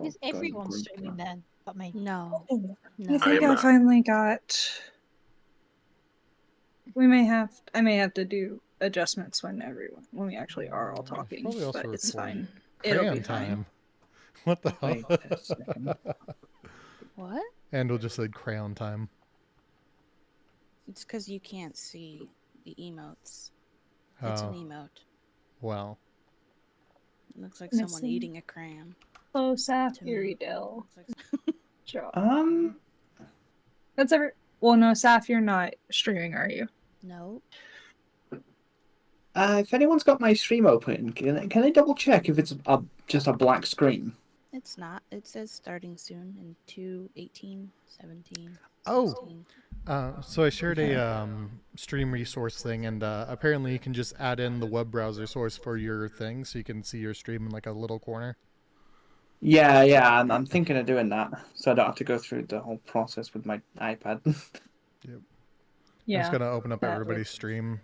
before Is going everyone group streaming chat. then? But me. No. I No. think I finally got. I may have to do adjustments when we actually are all talking, Probably also but it's record. fine. It'll Crayon be fine. time. What the hell? Wait a second. What? Andrew just said crayon time. It's because you can't see the emotes. It's an Oh, emote. well. It looks like someone Missing. eating a crayon. Oh, To Saf, me. Iridel. Looks like- Job. That's every. Well, no, Saf, you're not streaming, are you? No. If anyone's got my stream open, can I double check if it's just a black screen? It's not. It says starting soon in 2:18, 17, Oh. 16. So I shared a stream resource thing, and apparently you can just add in the web browser source for your thing, so you can see your stream in like a little corner. Yeah, I'm thinking of doing that, so I don't have to go through the whole process with my iPad. Yep. Yeah. I'm just gonna open up that everybody's would- stream.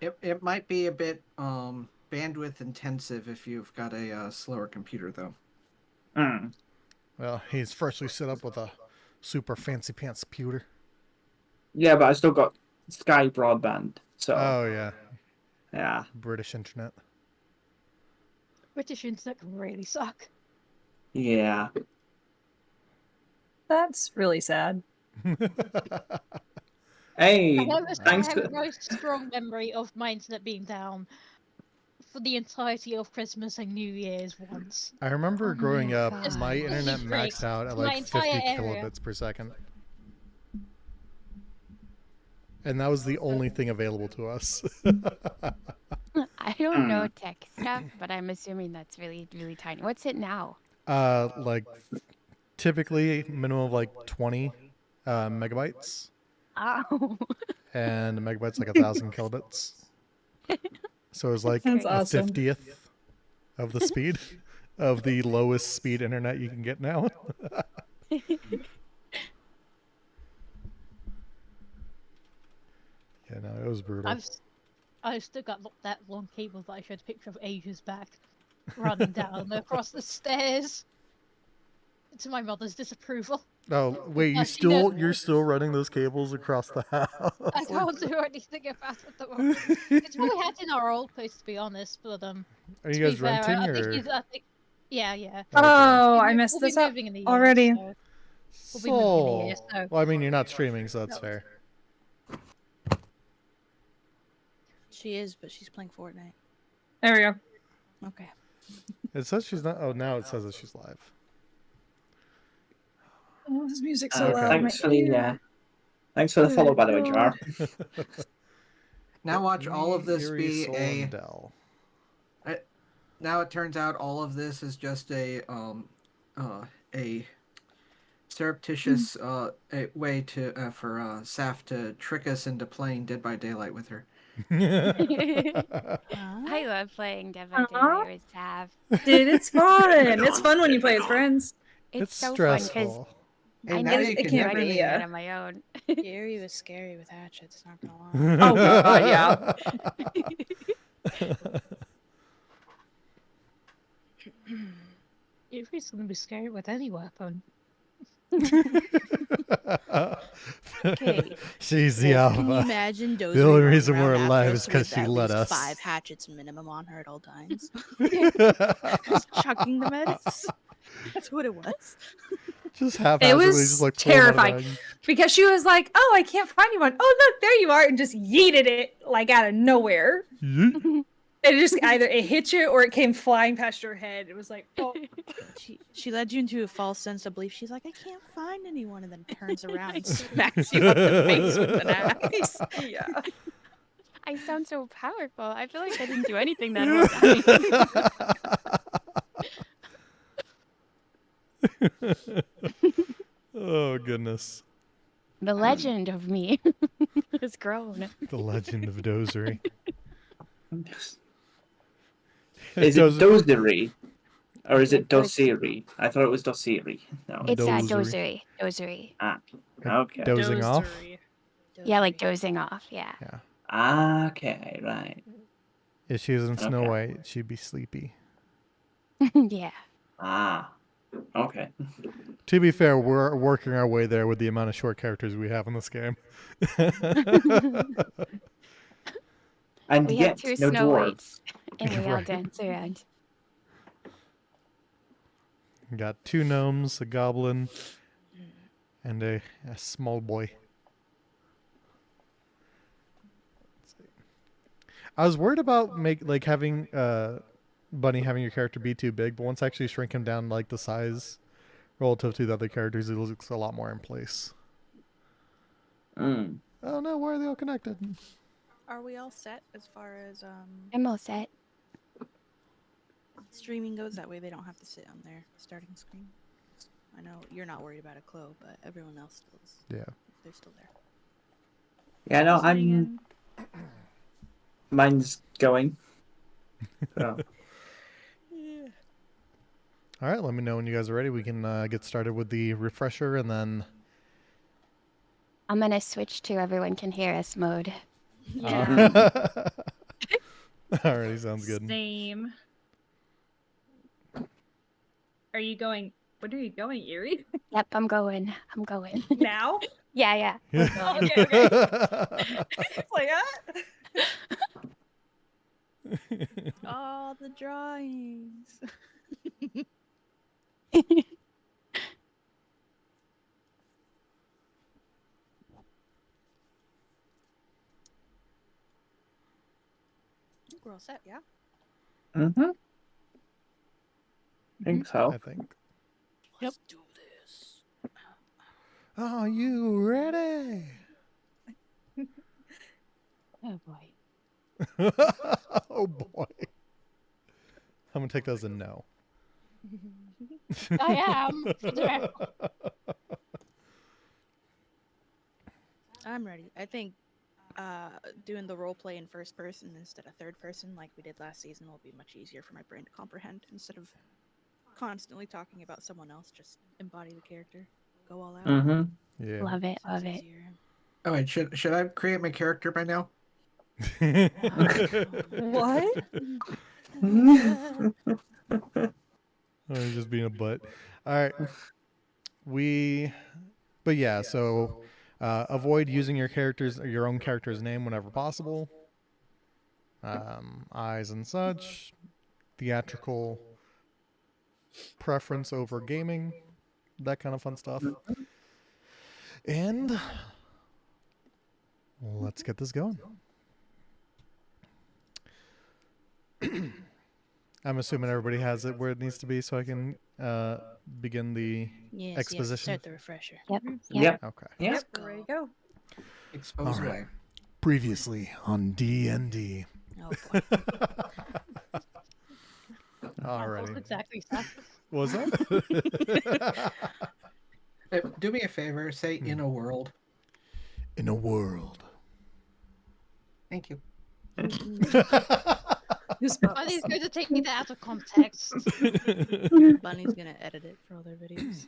It might be a bit bandwidth intensive if you've got a slower computer, though. Mm. Well, he's freshly set up with a super fancy pants computer. Yeah, but I still got Sky broadband, so Oh yeah, yeah. British internet. British internet can really suck. Yeah. That's really sad. Hey, I thanks have a to very strong memory of my internet being down for the entirety of Christmas and New Year's once. I remember Oh growing my up, God. my internet Just maxed out at my like 50 entire area. kilobits per second. And that was the only thing available to us. I don't know tech stuff, but I'm assuming that's really, really tiny. What's it now? Like typically minimum of like 20 megabytes, Oh, and a megabyte's like 1,000 kilobits. So it was like That's a awesome. 50th of the speed of the lowest speed internet you can get now. Yeah, no, it was brutal. I've still got that long cable that I showed a picture of ages back, running down across the stairs. To my mother's disapproval. Oh wait, you're still running those cables across the house? I can't do anything about it at the moment. It's what we had in our old place, to be honest. But Are to you be guys fair, renting I or? think yeah. Oh, I We'll messed be this up moving in a year, already. so we'll be moving in a year, so. Well, I mean, you're not streaming, so that's fair. She is, but she's playing Fortnite. There we go. Okay. It says she's not. Oh, now it says that she's live. Oh, this music's so Okay. loud. thanks for the follow, by the way, Jar. Now watch all of this Eerie, be Soul, a. and Dell. Now it turns out all of this is just a surreptitious a way to for Saf to trick us into playing Dead by Daylight with her. I love playing Dead by Daylight with Sav. Dude, it's fun. It's fun when you play with friends. It's so stressful. fun because Hey, I now never you can can do never- anything yeah. out on my own. Gary was scary with hatchets, not gonna lie. Oh, God, yeah. It's going to be scary with any weapon. Okay. She's the Can you alpha. imagine Dozer The only running reason around we're after alive us is 'cause with she at let least us. 5 hatchets minimum on her at all times? Just chucking them at us. That's what it was. Just haphazardly, was just like pull them out of terrifying. bag. Because she was like, "Oh, I can't find anyone. Oh, look, there you are," and just yeeted it like out of nowhere. Yeet. It just either it hit you or it came flying past your head. It was like, oh. She led you into a false sense of belief. She's like, I can't find anyone, and then turns around and smacks you up the face with an axe. Yeah. I sound so powerful. I feel like I didn't do anything that whole time. Oh goodness. The legend of me has grown. The legend of Dozery. Is it Dozery? Or is it It's- Dosiri? I thought it was Dosiri. No. It's Dozery. dozery. Ah, okay. Dozing off? Yeah, like dozing off. Yeah. Okay, right. If she was in Snow Okay. White, she'd be sleepy. Yeah. Ah. Okay. To be fair, we're working our way there with the amount of short characters we have in this game. And We have yet, 2 no Snow dwarves. Whites, and we all Right. dance around. Got 2 gnomes, a goblin, and a small boy. Let's see. I was worried about having Bunny having your character be too big, but once I actually shrink him down like the size relative to the other characters, it looks a lot more in place. Mm. Oh no, why are they all connected? Are we all set as far as I'm all set. streaming goes? That way they don't have to sit on their starting screen. I know you're not worried about a Chloe, but everyone else still is. Yeah. They're still there. Yeah, no, Listening I'm. in. Mine's going. So. Yeah. All right, let me know when you guys are ready. We can get started with the refresher, and then I'm gonna switch to everyone can hear us mode. Yeah. Alrighty, sounds good. Same. Are you going? When are you going, Erie? Yep, I'm going. I'm going. Now? Yeah. We're going. Okay. It's like, All the drawings. We're all set, yeah? Mm-hmm. I think so. I think. Let's do this. Are you ready? Oh boy. Oh boy. I'm gonna take that as a no. I am. I'm ready. I think doing the role play in first person instead of third person like we did last season will be much easier for my brain to comprehend instead of constantly talking about someone else. Just embody the character. Go all out. Mm-hmm. Yeah. Love it. Sounds Love it. easier. All right, should I create my character by now? what? Oh, he's just being a butt. All right. But yeah, so avoid using your own character's name whenever possible. Eyes and such. Theatrical preference over gaming. That kind of fun stuff. And let's get this going. I'm assuming everybody has it where it needs to be so I can begin the Yes, exposition. Start the refresher. Yep. Yep. Okay. Yep. Let's There we go. go. Expose All right. away. Previously on D&D. Oh boy. Alrighty. Exactly. That. Was that? Do me a favor. Say in a world. In a world. Thank you. Bunny's going to take that out of context. Bunny's gonna edit it for all their videos.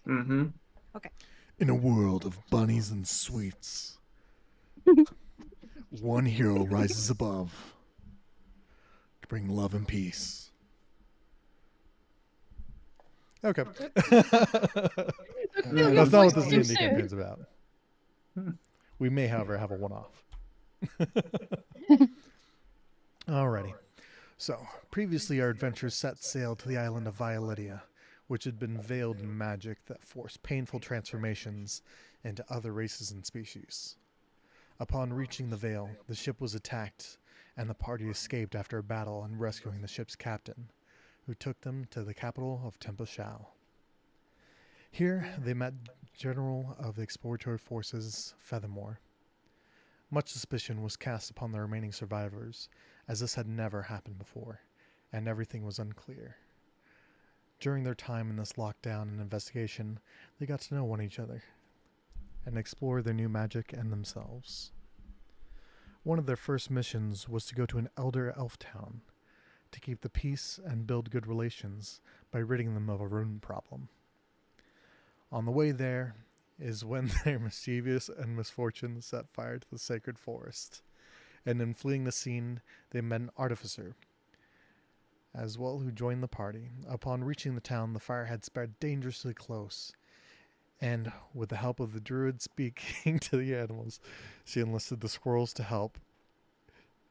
Mm-hmm. In a world of bunnies and sweets, one hero rises above to bring love and peace. Okay. That's not what this Too D&D campaign's about. We may, however, have a one-off. Alrighty. So, previously our adventurers set sail to the island of Violetia, which had been veiled in magic that forced painful transformations into other races and species. Upon reaching the Vale, the ship was attacked, and the party escaped after a battle and rescuing the ship's captain, who took them to the capital of Tempeshal. Here, they met General of the Exploratory Forces, Feathermore. Much suspicion was cast upon the remaining survivors, as this had never happened before, and everything was unclear. During their time in this lockdown and investigation, they got to know one another and explore their new magic and themselves. One of their first missions was to go to an elder elf town to keep the peace and build good relations by ridding them of a rune problem. On the way there is when their mischievous and misfortune set fire to the sacred forest, and in fleeing the scene, they met an artificer, as well who joined the party. Upon reaching the town, the fire had spread dangerously close, and with the help of the druid speaking to the animals, she enlisted the squirrels to help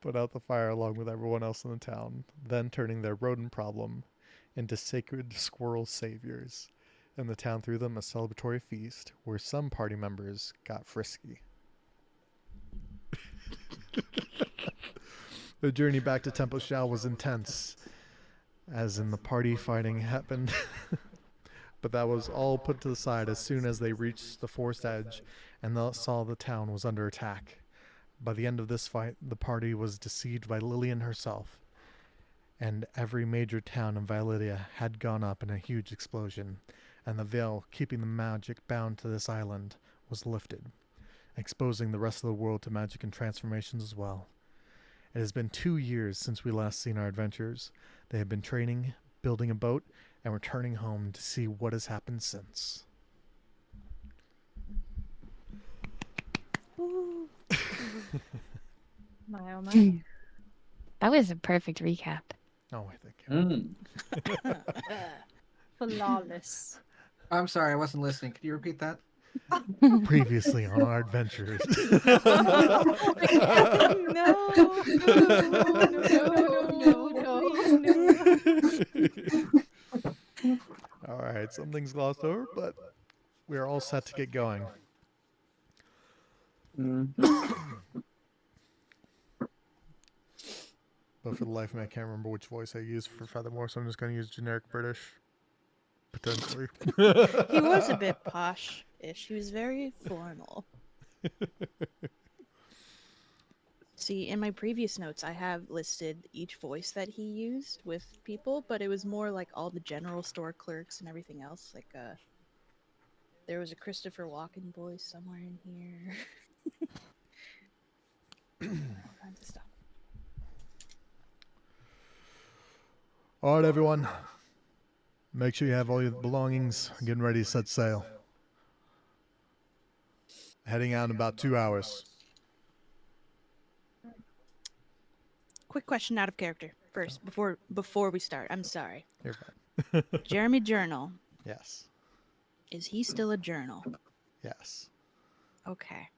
put out the fire along with everyone else in the town, then turning their rodent problem into sacred squirrel saviors. And the town threw them a celebratory feast where some party members got frisky. The journey back to Temple Shao was intense, as in the party fighting happened. But that was all put to the side as soon as they reached the forest edge and saw the town was under attack. By the end of this fight, the party was deceived by Lillian herself, and every major town in Violetia had gone up in a huge explosion, and the veil keeping the magic bound to this island was lifted, exposing the rest of the world to magic and transformations as well. It has been 2 years since we last seen our adventurers. They have been training, building a boat, and returning home to see what has happened since. My oh my. That was a perfect recap. Oh, I think. Flawless. I'm sorry, I wasn't listening. Could you repeat that? Previously on our adventures. No. All right, something's glossed over, but we are all set to get going. But for the life of me, I can't remember which voice I used for Feathermore, so I'm just going to use generic British. Potentially. He was a bit posh-ish. He was very formal. See, in my previous notes, I have listed each voice that he used with people, but it was more like all the general store clerks and everything else. Like, there was a Christopher Walken voice somewhere in here. All kinds of stuff. All right, everyone. Make sure you have all your belongings. Getting ready to set sail. Heading out in about 2 hours. Quick question out of character first, before we start. I'm sorry. You're fine. Jeremy Journal. Yes. Is he still a journal? Yes. Okay.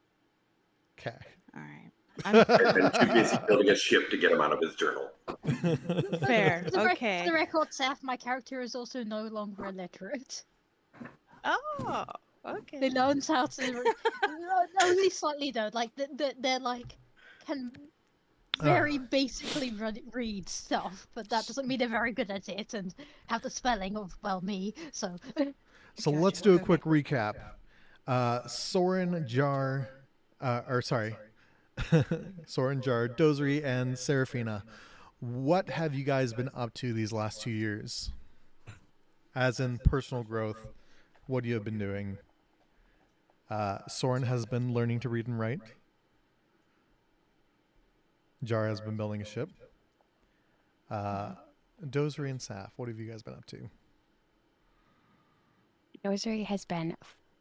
Okay. All right. I've been too busy building a ship to get him out of his journal. Fair. For the Okay. record, Seth, my character is also no longer illiterate. Oh, They okay. learned how to only slightly though. Like they're like can very basically read stuff, but that doesn't mean they're very good at it and have the spelling of me. So So let's do a quick recap. Soren, Jar, Soren, Jar, Dozri, and Seraphina. What have you guys been up to these last 2 years? As in personal growth, what you have been doing? Soren has been learning to read and write. Jar has been building a ship. Dozri and Saf, what have you guys been up to? Rosary has been,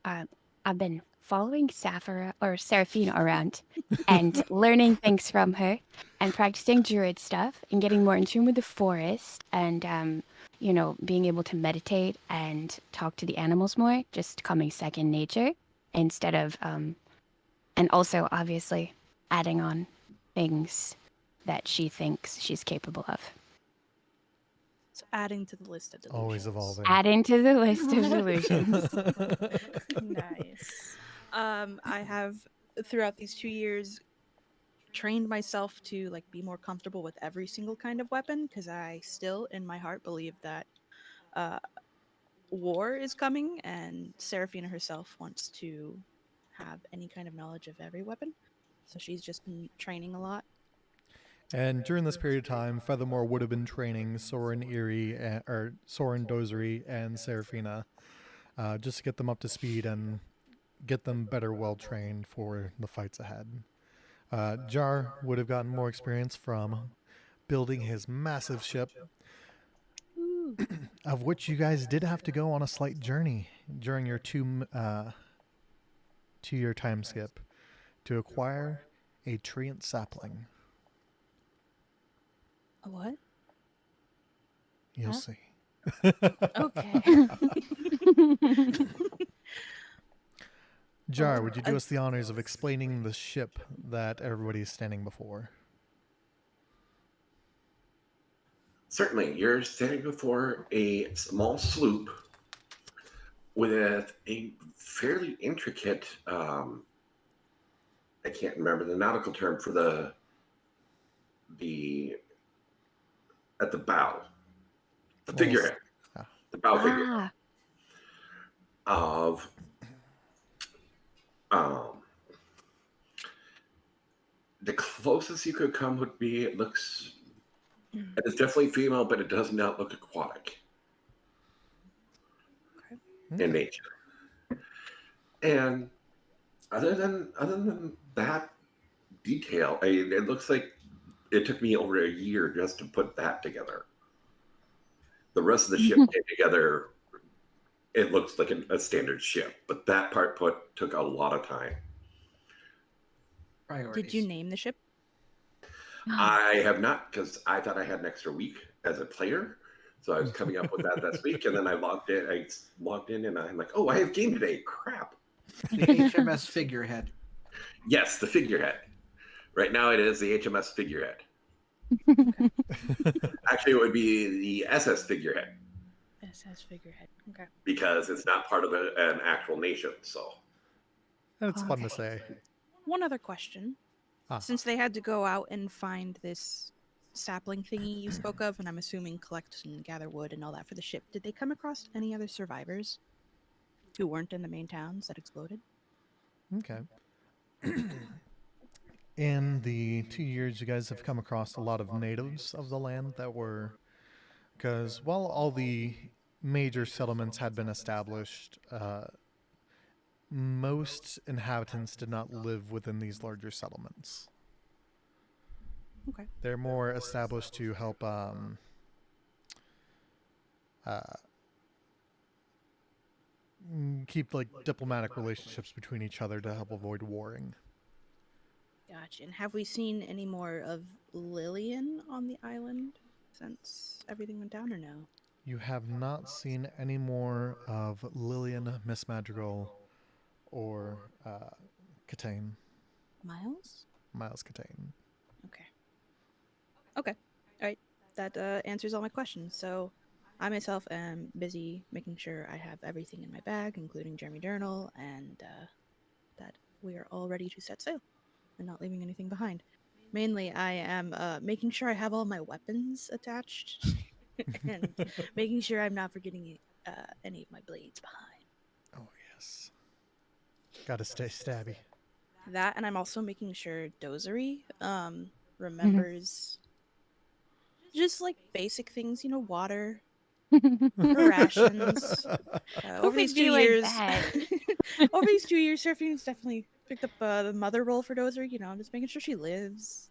I've been following Seraphina around and learning things from her and practicing druid stuff and getting more in tune with the forest and, being able to meditate and talk to the animals more, just coming second nature instead of, and also obviously adding on things that she thinks she's capable of. So adding to the list of delusions. Always evolving. Adding to the list of delusions. Nice. I have throughout these 2 years trained myself to be more comfortable with every single kind of weapon because I still in my heart believe that war is coming and Seraphina herself wants to have any kind of knowledge of every weapon. So she's just been training a lot. And during this period of time, Feathermore would have been training Soren, Soren, Dozri, and Seraphina, just to get them up to speed and get them better well-trained for the fights ahead. Jar would have gotten more experience from building his massive ship, of which you guys did have to go on a slight journey during your 2-year time skip to acquire a treant sapling. A what? You'll Huh? see. Okay. Jar, would you do us the honors of explaining the ship that everybody is standing before? Certainly, you're standing before a small sloop with a fairly intricate. I can't remember the nautical term for the at the bow, the Well, figurehead, ah. the bow figurehead Ah, of um, the closest you could come would be it looks. It is definitely female, but it does not look aquatic in Okay. nature. And other than that detail, it looks like it took me over a year just to put that together. The rest of the ship came together. It looks like a standard ship, but that part took a lot of time. Priorities. Did you name the ship? I have not, because I thought I had an extra week as a player, so I was coming up with that this week, and then I logged in, and I'm like, oh, I have game today. Crap. The HMS figurehead. Yes, the figurehead. Right now, it is the HMS figurehead. Actually, it would be the SS figurehead SS figurehead. Okay. because it's not part of an actual nation. So That's fun to say. One other question. Ah. Since they had to go out and find this sapling thingy you spoke of, and I'm assuming collect and gather wood and all that for the ship, did they come across any other survivors who weren't in the main towns that exploded? Okay. In the 2 years, you guys have come across a lot of natives of the land that were, because while all the major settlements had been established, most inhabitants did not live within these larger settlements. Okay. They're more established to help keep like diplomatic relationships between each other to help avoid warring. Gotcha. And have we seen any more of Lillian on the island since everything went down, or no? You have not seen any more of Lillian, Miss Madrigal, or Catane, Miles? Miles Catane. Okay. Okay. All right. That answers all my questions. So I myself am busy making sure I have everything in my bag, including Jeremy Journal, and that we are all ready to set sail and not leaving anything behind. Mainly, I am making sure I have all my weapons attached and making sure I'm not forgetting any of my blades behind. Oh, yes. Gotta stay stabby. That, and I'm also making sure Dozery remembers just like basic things, water, rations. Over these 2 years, over these 2 years, Seraphine's definitely picked up the mother role for Dozer. Just making sure she lives.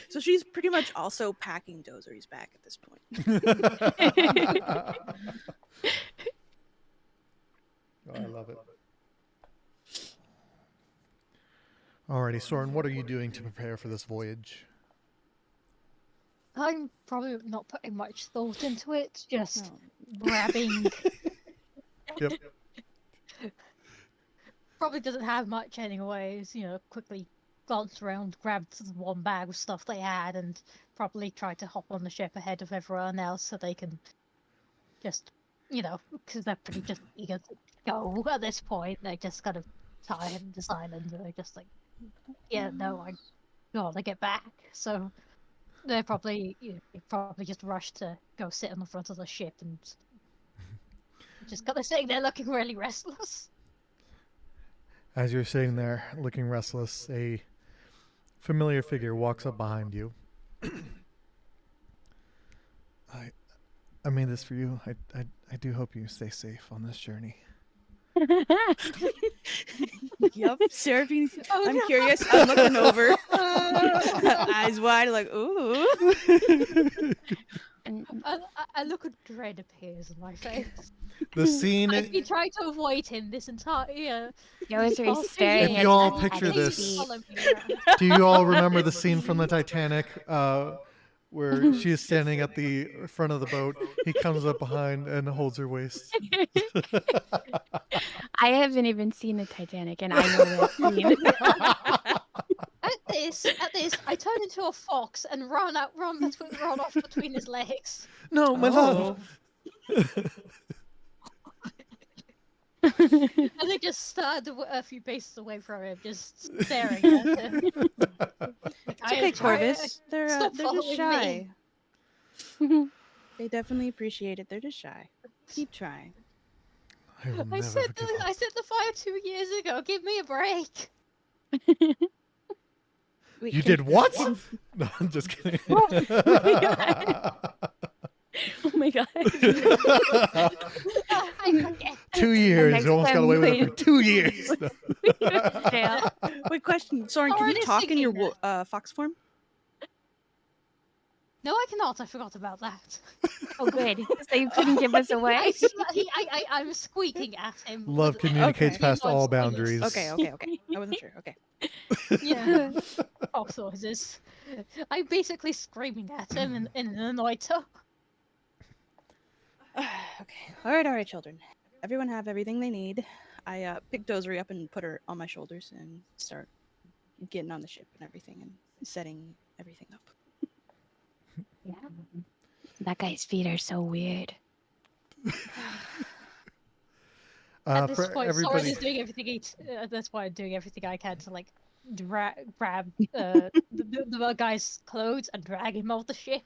So she's pretty much also packing Dozery's back at this point. Oh, I love it. Alrighty, Soren, what are you doing to prepare for this voyage? I'm probably not putting much thought into it, just Oh. grabbing. Yep. Probably doesn't have much anyways, quickly glanced around, grabbed one bag of stuff they had, and probably tried to hop on the ship ahead of everyone else so they can just, because they're pretty just eager to go at this point. They're just kind of tired and silent, and they're just like, yeah, no, I gotta get back. So they're probably just rushed to go sit on the front of the ship and just kind of sitting there looking really restless. As you're sitting there looking restless, a familiar figure walks up behind you. I made this for you. I do hope you stay safe on this journey. Yep, Seraphine. Oh, I'm no. curious. I'm looking over, eyes wide, like, ooh. A look of dread appears on my face. The scene. I've been trying to avoid him this entire Dozer whole is staring thing. If you all at picture his this- feet. Follow me around. Do you all remember the scene from the Titanic where she is standing at the front of the boat. He comes up behind and holds her waist. I haven't even seen the Titanic, and I know that scene. At this, I turn into a fox and run off between his legs. No, my love. And I just stand a few paces away from him, just staring at him. It's okay, Corvus. They're Stop just following shy. me. They definitely appreciate it. They're just shy. Keep trying. I will I never set forgive the her. I set the fire 2 years ago. Give me a break. Wait, You can- did what? can- No, I'm just kidding. Oh my god. I forget. 2 years. next You almost got time away with it we- for 2 years. No. Jail. Wait, question. Soren, can Soren you is talk in your thinking fox form? No, I cannot. I forgot about that. Oh, good. So you couldn't give us away? I'm squeaking at him. Love with- communicates Okay. past all Voice noises. boundaries. Okay. I wasn't sure. Okay. Yeah. Fox noises. I'm basically screaming at him in an annoyed tone. Okay. All right, children. Everyone have everything they need. I pick Dozery up and put her on my shoulders and start getting on the ship and everything and setting everything up. Yeah. That guy's feet are so weird. At this For point, Soren everybody, is doing everything. That's why I'm doing everything I can to like grab the guy's clothes and drag him off the ship.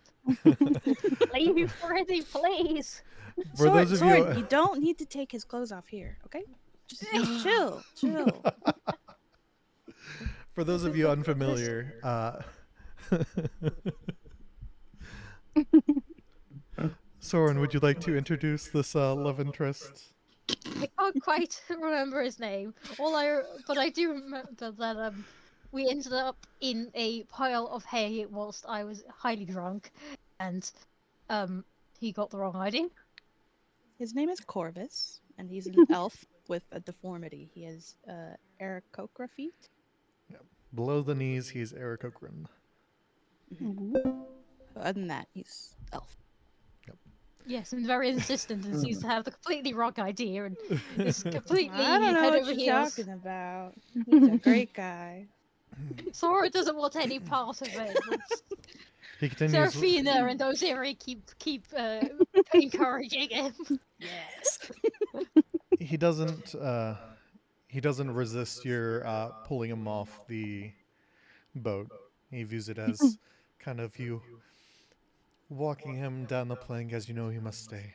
Leave already, please. for those of you, Soren, you don't need to take his clothes off here, okay? Just chill. for those of you unfamiliar, Soren, would you like to introduce this love interest? I can't quite remember his name. But I do remember that we ended up in a pile of hay whilst I was highly drunk, and he got the wrong ID. His name is Corvus, and he's an elf with a deformity. He has Aarakocra feet. Below the knees, he's Eric Okran. Other than that, he's elf. Yes, and very insistent and seems to have the completely wrong idea and is completely I don't know head what over you're heels. talking about. He's a great guy. Sora doesn't want any part of it. He continues. Serafina and Oziri keep encouraging him. Yes. He doesn't. He doesn't resist your pulling him off the boat. He views it as kind of you walking him down the plank as you know he must stay.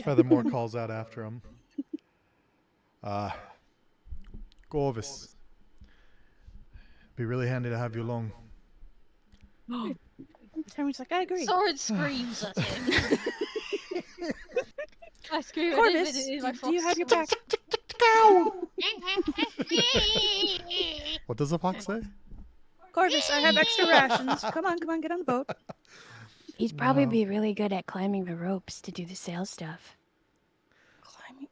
Feathermore calls out after him. Corvus. Be really handy to have you along. Terry's like, I agree. Sora screams at him. I scream at him Corvus, in my do you fox have your back? What does the fox say? Corvus, I have extra rations. Come on, get on the boat. He'd probably No. be really good at climbing the ropes to do the sail stuff. Climbing.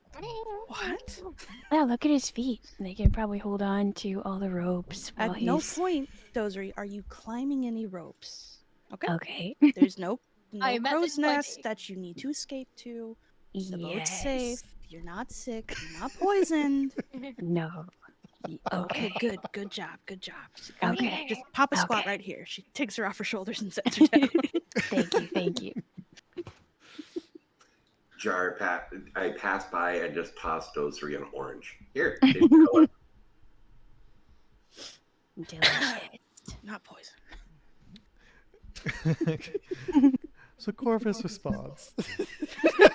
What? Yeah, look at his feet. They can probably hold on to all the ropes while At no he's... point, Dozery, are you climbing any ropes. Okay? Okay. There's no I meant crow's this by nest the- that you need to escape to. The boat's Yes. safe. You're not sick. You're not poisoned. No. Okay, Okay. good job. Come here, Okay. just pop a squat Okay. right here. She takes her off her shoulders and sets her down. Thank you. Jar, I passed by and just tossed Dozery an orange. Here, take your color. Delicious. Not poison. So Corvus responds.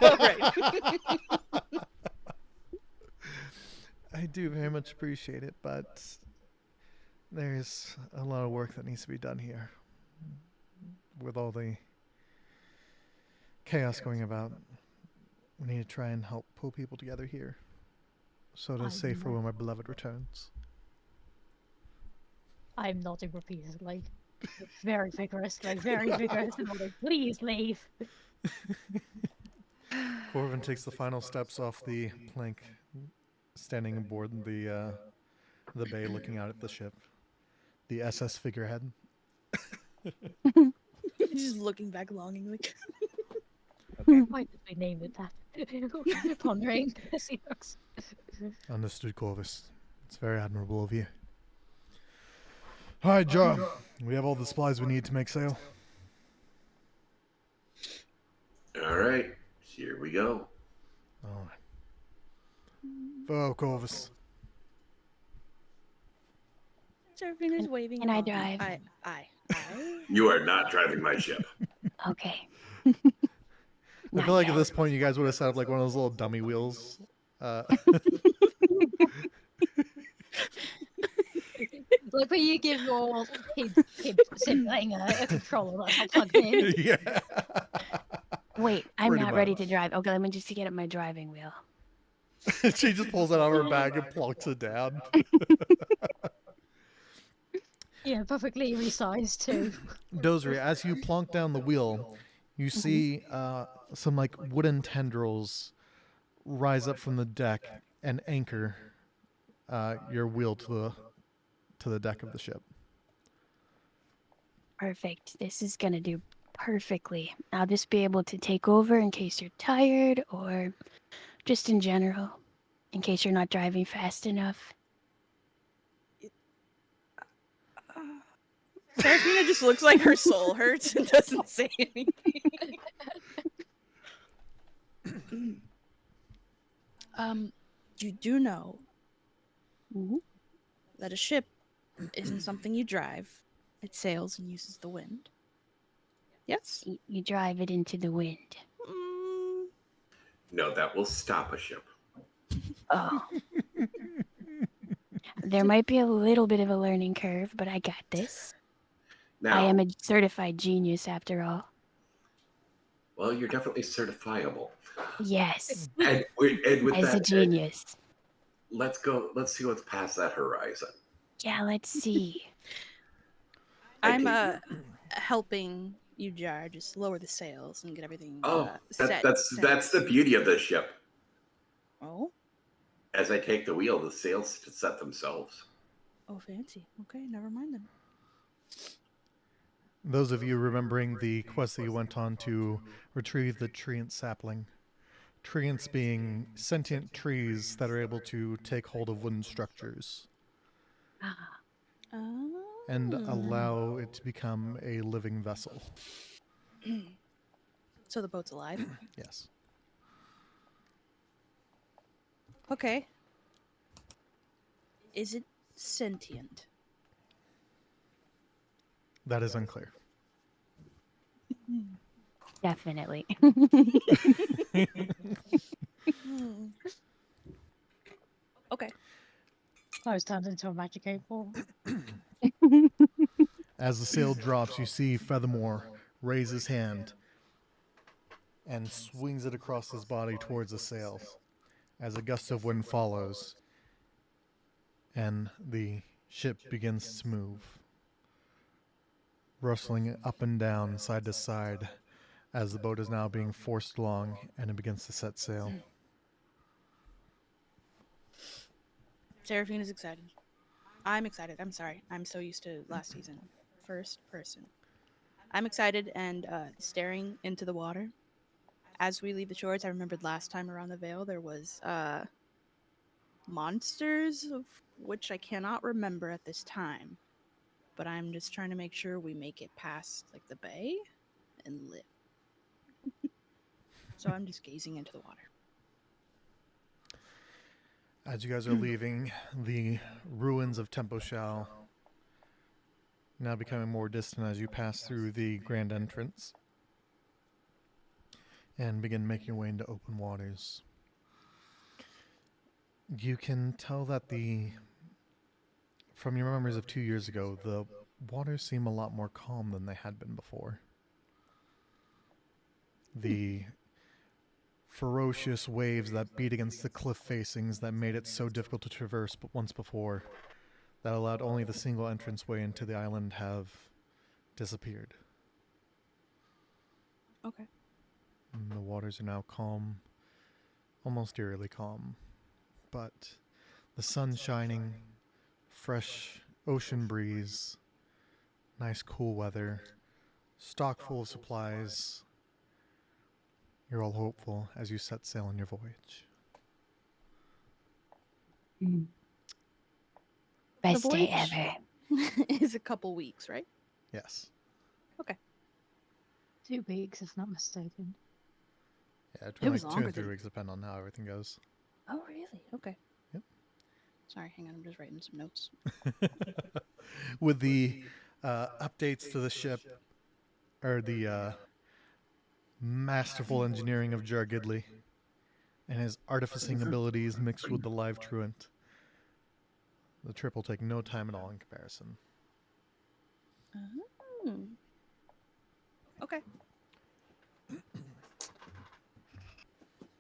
Right. I do very much appreciate it, but there's a lot of work that needs to be done here. With all the chaos going about, we need to try and help pull people together here. So it is safer when my beloved returns. I'm nodding repeatedly. Very vigorous, like very vigorous. And I'm like, please leave. Corvin takes the final steps off the plank, standing aboard the bay looking out at the ship. The SS figurehead. Just looking back longingly. Why did we name it that? Pondering as he looks. Understood, Corvus. It's very admirable of you. All right, Joe. We have all the supplies we need to make sail. All right, here we go. All right. For Corvus. Seraphina's waving. can I along. drive? I. You are not driving my ship. Okay. I Not feel like yet. at this point you guys would have set up like one of those little dummy wheels. Like when you give your kid sibling a controller that's not plugged in. Yeah. Wait, I'm Pretty not ready to much. drive. Okay, let me just get up my driving wheel. She just pulls it out of her bag and plunks it down. Yeah, perfectly resized too. Dozery, as you plonk down the wheel, you see some like wooden tendrils rise up from the deck and anchor your wheel to the deck of the ship. Perfect. This is gonna do perfectly. I'll just be able to take over in case you're tired or just in general, in case you're not driving fast enough. Seraphina just looks like her soul hurts and doesn't say anything. You do know Mhm. that a ship isn't something you drive. It sails and uses the wind. Yes? You drive it into the wind. Mm, No, that will stop a ship. Oh. There might be a little bit of a learning curve, but I got this. Now, I am a certified genius after all. well, you're definitely certifiable. Yes, And with as a that said, genius. let's go. Let's see what's past that horizon. Yeah, let's see. I'm Okay. helping you, Jar, just lower the sails and get everything Oh, set. that's the beauty of this ship. Oh? As I take the wheel, the sails set themselves. Oh, fancy. Okay, never mind then. Those of you remembering the quest that you went on to retrieve the treant sapling. Treants being sentient trees that are able to take hold of wooden structures Ah, and Oh. allow it to become a living vessel. So the boat's alive? Yes. Okay. Is it sentient? That is unclear. definitely. Hmm. Okay. I was turned into a magic 8-ball. As the sail drops, you see Feathermore raise his hand and swings it across his body towards the sails as a gust of wind follows and the ship begins to move, rustling up and down, side to side, as the boat is now being forced along and it begins to set sail. Seraphina's excited. I'm excited. I'm sorry. I'm so used to last season. First person. I'm excited and staring into the water. As we leave the shores, I remembered last time around the Vale there was monsters, of which I cannot remember at this time. But I'm just trying to make sure we make it past like the bay and live. So I'm just gazing into the water. As you guys are leaving, the ruins of Temposhal now becoming more distant as you pass through the grand entrance and begin making your way into open waters. You can tell that from your memories of 2 years ago, the waters seem a lot more calm than they had been before. The ferocious waves that beat against the cliff facings that made it so difficult to traverse but once before, that allowed only the single entranceway into the island, have disappeared. Okay. And the waters are now calm, almost eerily calm. But the sun shining, fresh ocean breeze nice cool weather, stock full of supplies. You're all hopeful as you set sail on your voyage. Mm. The Best day voyage ever. is a couple weeks, right? Yes. 2 weeks, if not mistaken. Yeah, It between was like 2 longer and 3 than- weeks, depending on how everything goes. Oh, really? Okay. Yep. Sorry, hang on. I'm just writing some notes. With the updates to the ship, or the masterful engineering of Jar Gidley, and his artificing abilities mixed with the live truant, the trip will take no time at all in comparison. Oh. Okay.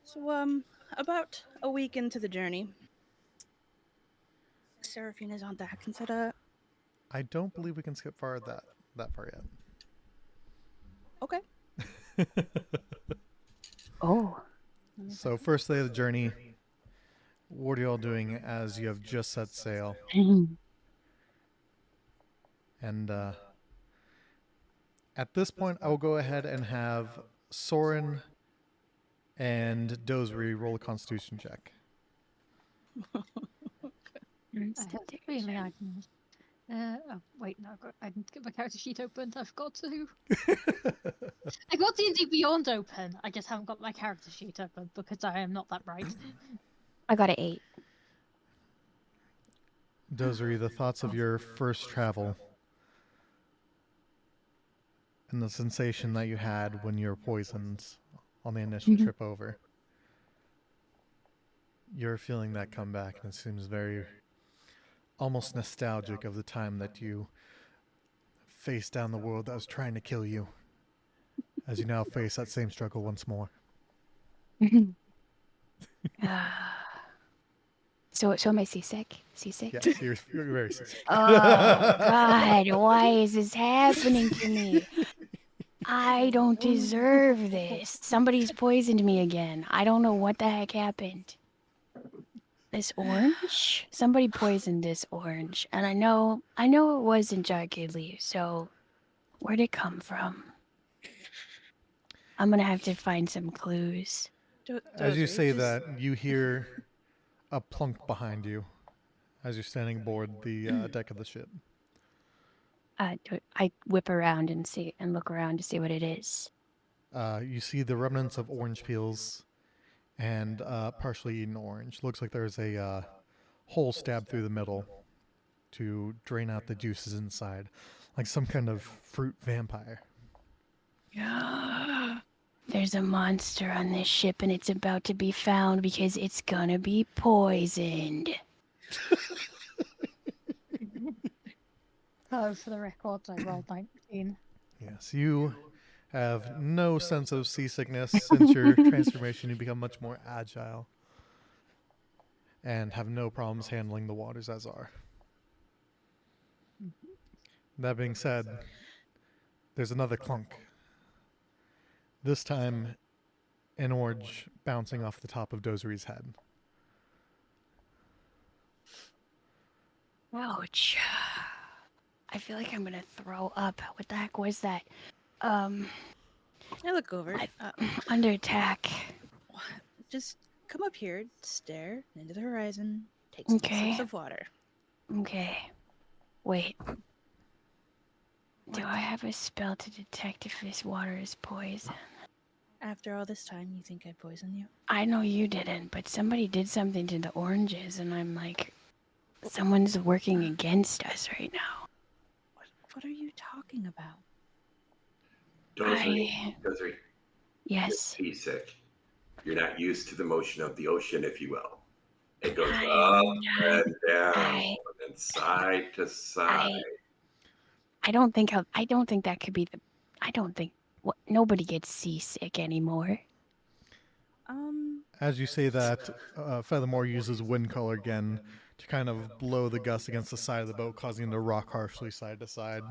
So, about a week into the journey, Seraphina's on deck and said, I don't believe we can skip that far okay. yet. Oh. So first day of the journey, what are you all doing as you have just set sail? And at this point, I will go ahead and have Soren and Dozery roll a Constitution check. I have a feeling I can. Oh wait, no, I didn't get my character sheet opened. I forgot to. I got D&D Beyond open. I just haven't got my character sheet open because I am not that bright. I got an 8. Dozery, the thoughts of your first travel and the sensation that you had when you were poisoned on the initial trip over. You're feeling that come back, and it seems very almost nostalgic of the time that you faced down the world that was trying to kill you, as you now face that same struggle once more. So am I seasick? Seasick? Yes, you're very seasick. Oh God, why is this happening to me? I don't deserve this. Somebody's poisoned me again. I don't know what the heck happened. This orange? Somebody poisoned this orange. And I know it wasn't Jar Gidley, so where'd it come from? I'm gonna have to find some clues. As you say that, you hear a plunk behind you as you're standing aboard the deck of the ship. I whip around and look around to see what it is. You see the remnants of orange peels and partially eaten orange. Looks like there's a hole stabbed through the middle to drain out the juices inside, like some kind of fruit vampire. There's a monster on this ship and it's about to be found because it's gonna be poisoned. Oh, for the record, I rolled 19. Yes, you have no sense of seasickness since your transformation. You become much more agile and have no problems handling the waters as are. That being said, there's another clunk. This time, an orange bouncing off the top of Dozery's head. Ouch. I feel like I'm gonna throw up. What the heck was that? I look over. Under attack. Just come up here, stare into the horizon, take some sips of water. Okay. Wait. Do I have a spell to detect if this water is poison? After all this time, you think I poisoned you? I know you didn't, but somebody did something to the oranges, and I'm like, someone's working against us right now. What are you talking about? Dozery, Yes. you're seasick. You're not used to the motion of the ocean, if you will. It goes I up am and down I- and side to side. I don't think that could be nobody gets seasick anymore. As you say that, Feathermore uses wind color again to kind of blow the gust against the side of the boat, causing it to rock harshly side to side.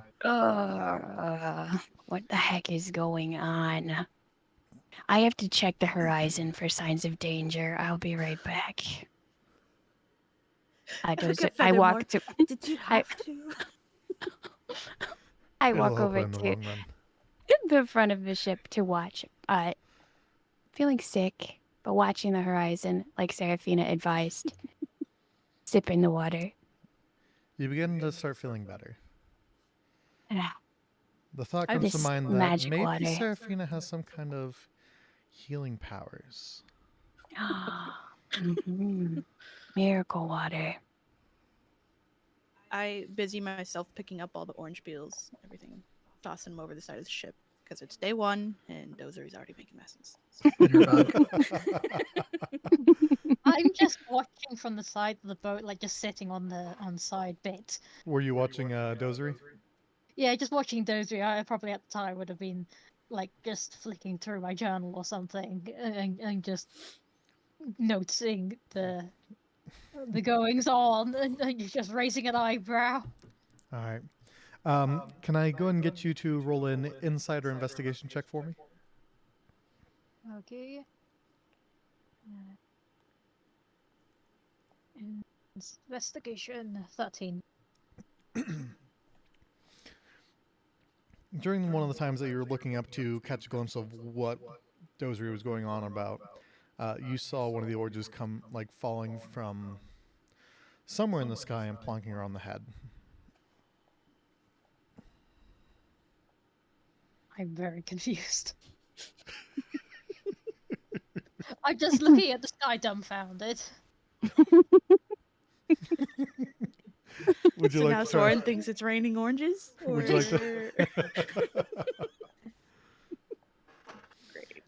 What the heck is going on? I have to check the horizon for signs of danger. I'll be right back. I walk to. Did you have to? I It'll walk help her over in the to long run. the front of the ship to watch. Feeling sick, but watching the horizon, like Serafina advised. Sipping the water. You begin to start feeling better. Ah, The thought comes to This mind that magic maybe water. Serafina has some kind of healing powers. Mhm. Miracle water. I busy myself picking up all the orange peels, everything, tossing them over the side of the ship because it's day one and Dozer's already making messes. So. I'm just watching from the side of the boat, like just sitting on the side bit. Were you watching Dozery? Yeah, just watching Dozy. I probably at the time would have been like just flicking through my journal or something and just noticing the goings on and just raising an eyebrow. All right. Can I go and get you to roll an insider investigation check for me? Okay. Investigation 13. During one of the times that you were looking up to catch a glimpse of what Dozery was going on about, you saw one of the oranges come, like, falling from somewhere in the sky and plonking her on the head. I'm very confused. I'm just looking at the sky dumbfounded. Would you So like now to try? Soren thinks it's raining oranges? Would you like to? Great.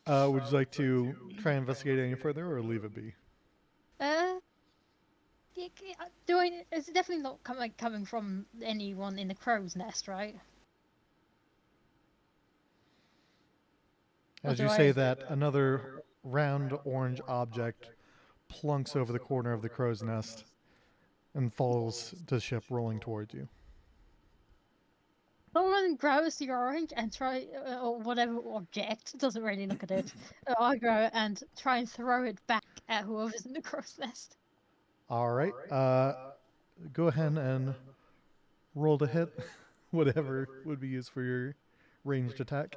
Would you like to try investigating any further, or leave it be? It's definitely not coming from anyone in the crow's nest, right? As you say that, another round orange object plunks over the corner of the crow's nest and falls to the ship, rolling towards you. Someone grabs the orange and try, or whatever object, doesn't really look at it. I grab it and try and throw it back at whoever's in the crow's nest. All right. Go ahead and roll to hit whatever would be used for your ranged attack.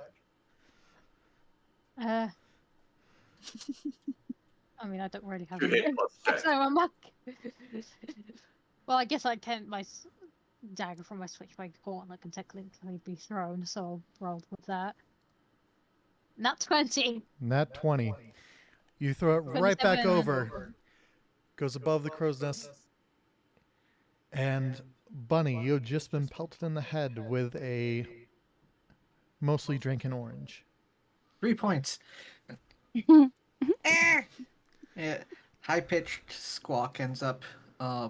I mean, I don't really have Good any. hit plus check. So I'm up. Well, I guess I can't. My dagger from my switchblade gauntlet can technically be thrown, so I'll roll with that. Not 20. Nat 20. You throw it right back 27. over. Goes above the crow's nest. And Bunny, you've just been pelted in the head with a mostly drinking orange. 3 points. Yeah, high-pitched squawk ends up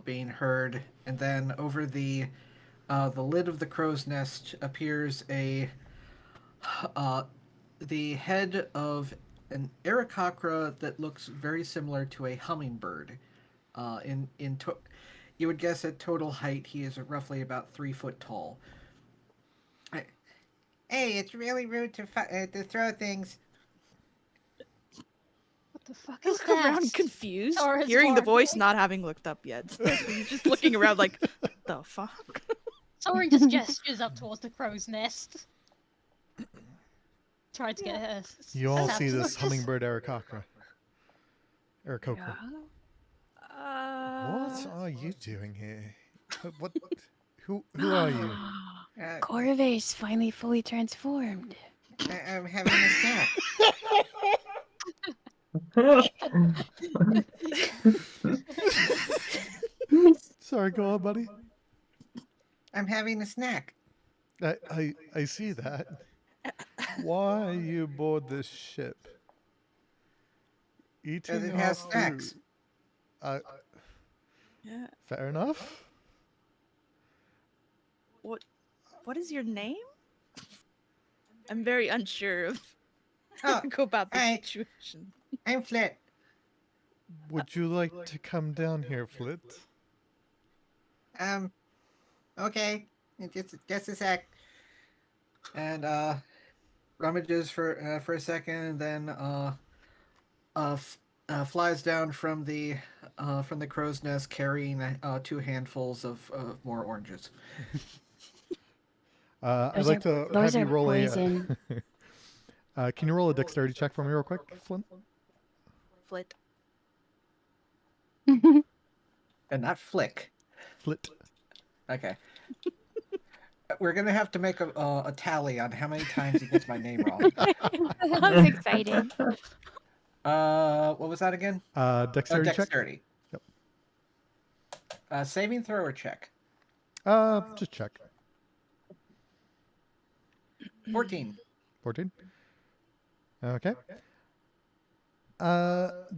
being heard, and then over the lid of the crow's nest appears the head of an Aarakocra that looks very similar to a hummingbird. You would guess at total height he is roughly about 3 foot tall. Hey, it's really rude to throw things. What the fuck I is look that? around confused, Sora's hearing the voice, barking. not having looked up yet. So he's just looking around like, what the fuck? Soren just gestures up towards the crow's nest. Tried to get her. You all see snaps. this hummingbird Aarakocra. Aarakocra. What are you doing here? What? Who are you? Corvus finally fully transformed. I'm having a snack. Sorry, go on, buddy. I'm having a snack. I see that. Why are you aboard this ship? Eating Because it our has snacks. food. Yeah. Fair enough. What is your name? I'm very unsure of Oh, go about this hi. situation. I'm Flit. Would you like to come down here, Flit? Okay. Just a sec. And rummages for a second, and then flies down from the crow's nest carrying 2 handfuls of more oranges. I'd like to those have you are roll poison. can you roll a dexterity check for me real quick, Flint? Flit. And not flick. Flit. Okay. We're gonna have to make a tally on how many times he gets my name wrong. Sounds exciting. What was that again? Dexterity check? Dexterity. Yep. Saving throw or check? Just check. 14. 14. Okay.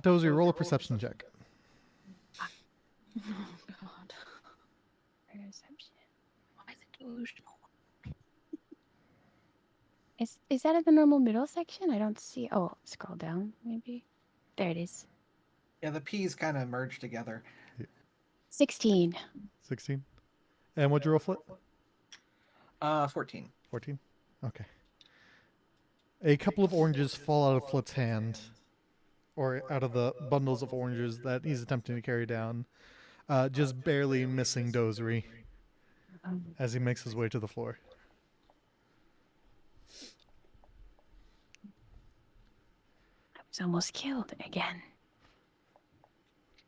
Dozy, roll a perception check. Oh God. Perception. Why is it delusional? Is that at the normal middle section? I don't see. Oh, scroll down maybe. There it is. Yeah, the P's kind of merge together. 16. 16. And what'd you roll, Flit? 14. 14. Okay. A couple of oranges fall out of Flit's hand, or out of the bundles of oranges that he's attempting to carry down, just barely missing Dozery as he makes his way to the floor. I was almost killed again.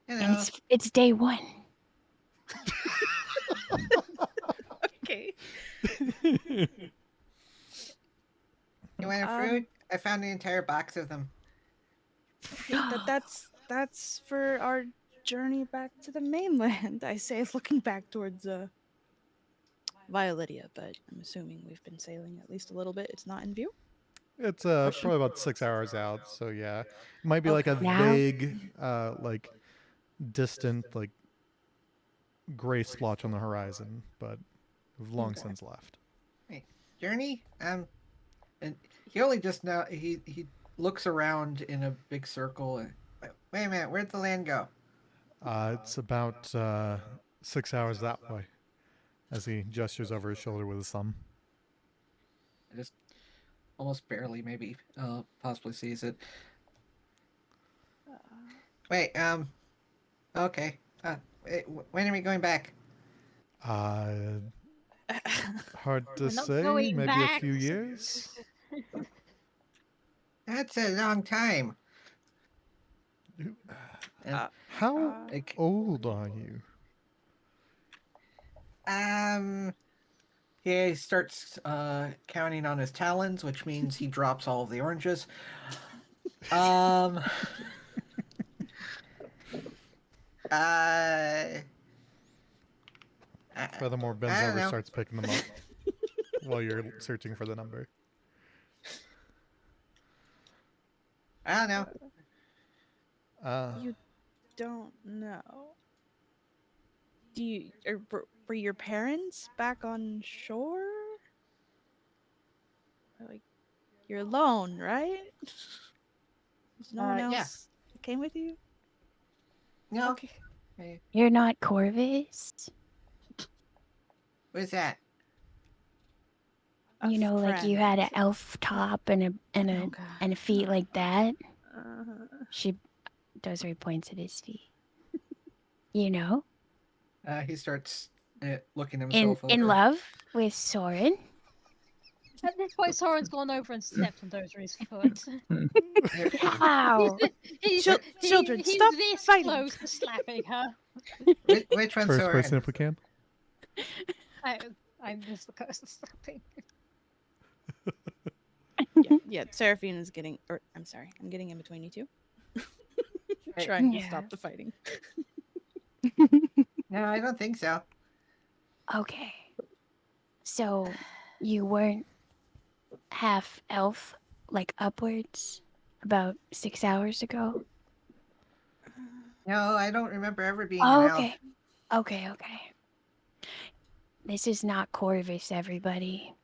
You And know, it's day 1. Okay. you want a fruit? I found the entire box of them. That's for our journey back to the mainland. I say, looking back towards Violatia, but I'm assuming we've been sailing at least a little bit. It's not in view. It's probably about 6 hours out, so yeah. It might be like a Now? vague, like, distant, like, gray splotch on the horizon, but we've long since left. Hey, Journey? And he only just now, he looks around in a big circle and, wait a minute, where'd the land go? It's about 6 hours that way, as he gestures over his shoulder with his thumb. I just almost barely maybe possibly sees it. Wait, okay. Wait, when are we going back? Hard to We're not say. going Maybe a back. few years. That's a long time. How Like, old are you? he starts counting on his talons, which means he drops all of the oranges. Furthermore, I Ben's don't never know. starts picking them up while you're searching for the number. I don't know. You don't know. Do you? Were your parents back on shore? Like, you're alone, right? There's no one Yeah. else that came with you. No. Okay. Hey, You're not Corvus? what is that? A You know, like you had friend. an elf top and Oh, God. a feet like that. Uh-huh. She Dozery points at his feet. You know, He starts looking in himself over. love with Soren. At this point, Soren's gone over and stepped on Dozery's foot. Wow. Children, he's stop this fighting. close to slapping her. Which one's First Soren? person, if we can. I'm this the close to slapping. Yeah. Seraphine is getting, or I'm sorry, I'm getting in between you two. Hey, Trying to Yeah. stop the fighting. No, I don't think so. Okay. So you weren't half elf, like upwards, about 6 hours ago? No, I don't remember ever being Oh, an elf. okay. Okay. This is not Corvus, everybody.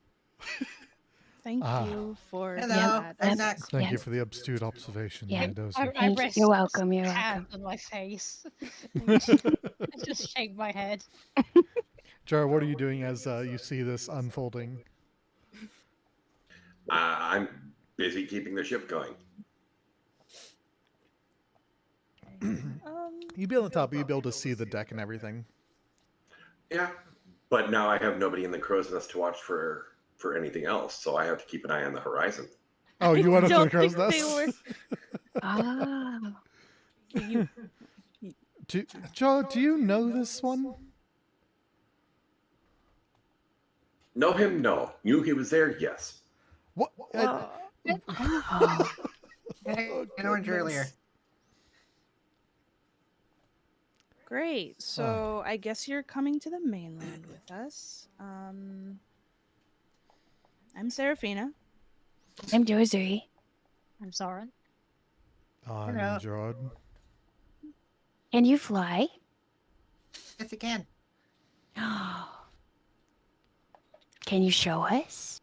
Thank Ah. you for Hello, that. I'm Yep. not. Thank you Yes. for the astute observation, Yeah. Dozer. I Thank you. rest You're welcome. my You're hand welcome. on my face. I just shake my head. Jar, what are you doing as you see this unfolding? I'm busy keeping the ship going. You'd be on the top, but you'd be able to see the deck and everything. Yeah, but now I have nobody in the crow's nest to watch for anything else, so I have to keep an eye on the horizon. Oh, you went up to the don't crow's think they nest? Oh. You, Joe, do you know this one? Know him? No. Knew he was there? Yes. What? well, Oh. An orange earlier. great. So I guess you're coming to the mainland with us. I'm Serafina. I'm Dozery. I'm Soren. I'm Hello. Jordan. Can you fly? Yes, you can. Can you show us?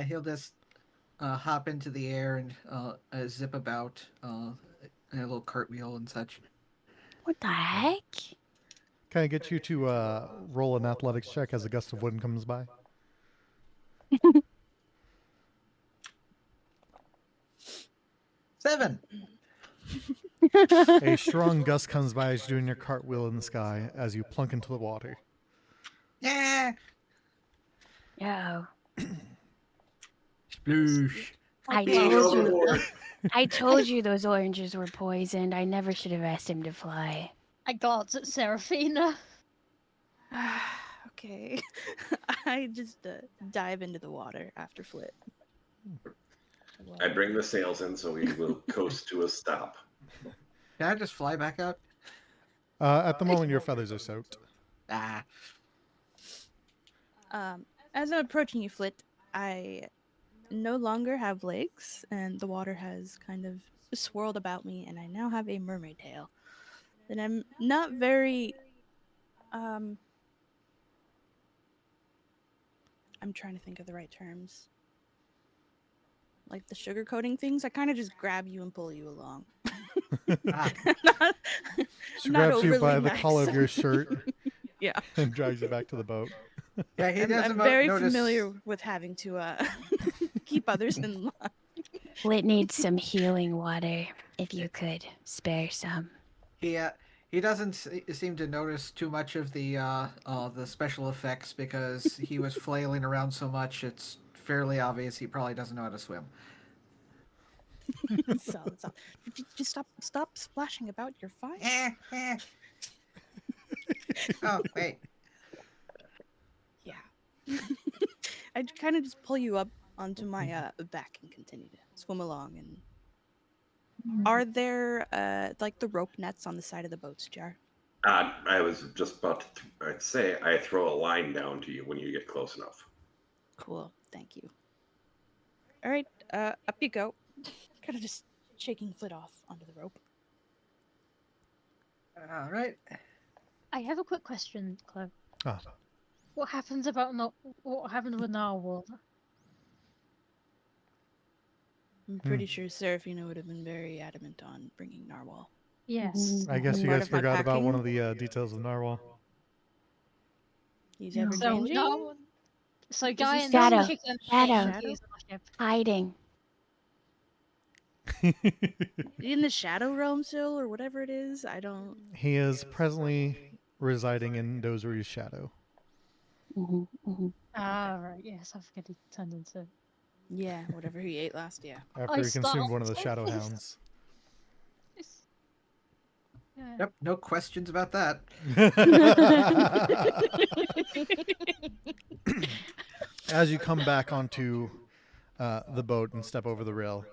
He'll just hop into the air and zip about in a little cartwheel and such. What the heck? Can I get you to roll an athletics check as a gust of wind comes by? Seven. A strong gust comes by as you're doing your cartwheel in the sky as you plunk into the water. Yeah. Oh. Sploosh. I Being told you. overboard. I told you those oranges were poisoned. I never should have asked him to fly. I got Serafina. Okay. I just dive into the water after Flit. I bring the sails in so we will coast to a stop. Can I just fly back out? At the moment, your feathers are soaked. Ah. As I'm approaching you, Flit, I no longer have legs, and the water has kind of swirled about me, and I now have a mermaid tail. And I'm not very. I'm trying to think of the right terms. Like the sugar coating things, I kind of just grab you and pull you along. Ah. not, She not grabs you by overly the collar of nice. your shirt Yeah. and drags you back to the boat. Yeah, he doesn't I'm very notice. familiar with having to keep others in line. Lit needs some healing water. If you could spare some. He doesn't seem to notice too much of the special effects because he was flailing around so much. It's fairly obvious he probably doesn't know how to swim. Solid. Just stop splashing about. You're fine. Oh wait. Yeah. I kind of just pull you up onto my back and continue to swim along. And are there like the rope nets on the side of the boats, Jar? I was just about to I'd say I throw a line down to you when you get close enough. Cool. Thank you. All right. Up you go. Kind of just shaking Flit off onto the rope. All right. I have a quick question, Chloe. Ah. What happens with Narwhal? I'm pretty sure Serafina would have been very adamant on bringing Narwhal. Yes. I guess you Part guys of my forgot about one packing. of the details of Narwhal. He's ever So changing. Narwhal. So Guy he and Shadow? Chicken Shadow. use our ship. Hiding. In the Shadow Realm still, or whatever it is. I don't. He is presently residing in Dozery's shadow. Ah, right. Yes, I forget he turned into. Yeah, whatever he ate last. Yeah. After I he consumed stopped. one of the shadow hounds. Yeah. Yep. No questions about that. As you come back onto the boat and step over the rail,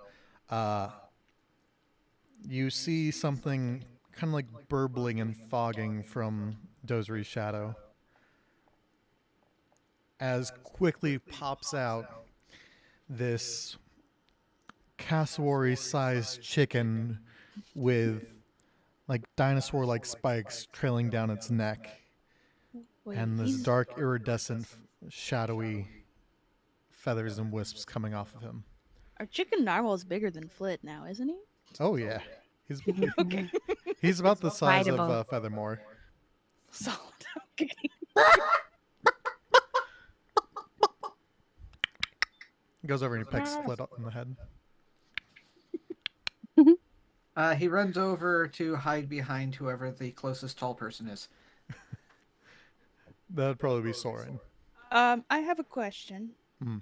you see something kind of like burbling and fogging from Dozery's shadow. As quickly pops out this cassowary-sized chicken with like dinosaur-like spikes trailing down its neck, Wait, and this he's- dark, iridescent, shadowy feathers and wisps coming off of him. Our chicken narwhal is bigger than Flit now, isn't he? Oh yeah, he's Okay. he's about the size of Rideable. Feathermore. Solid. Okay. He goes over and he pecks Split up in the head. He runs over to hide behind whoever the closest tall person is. That'd probably be Soren. I have a question. Hmm.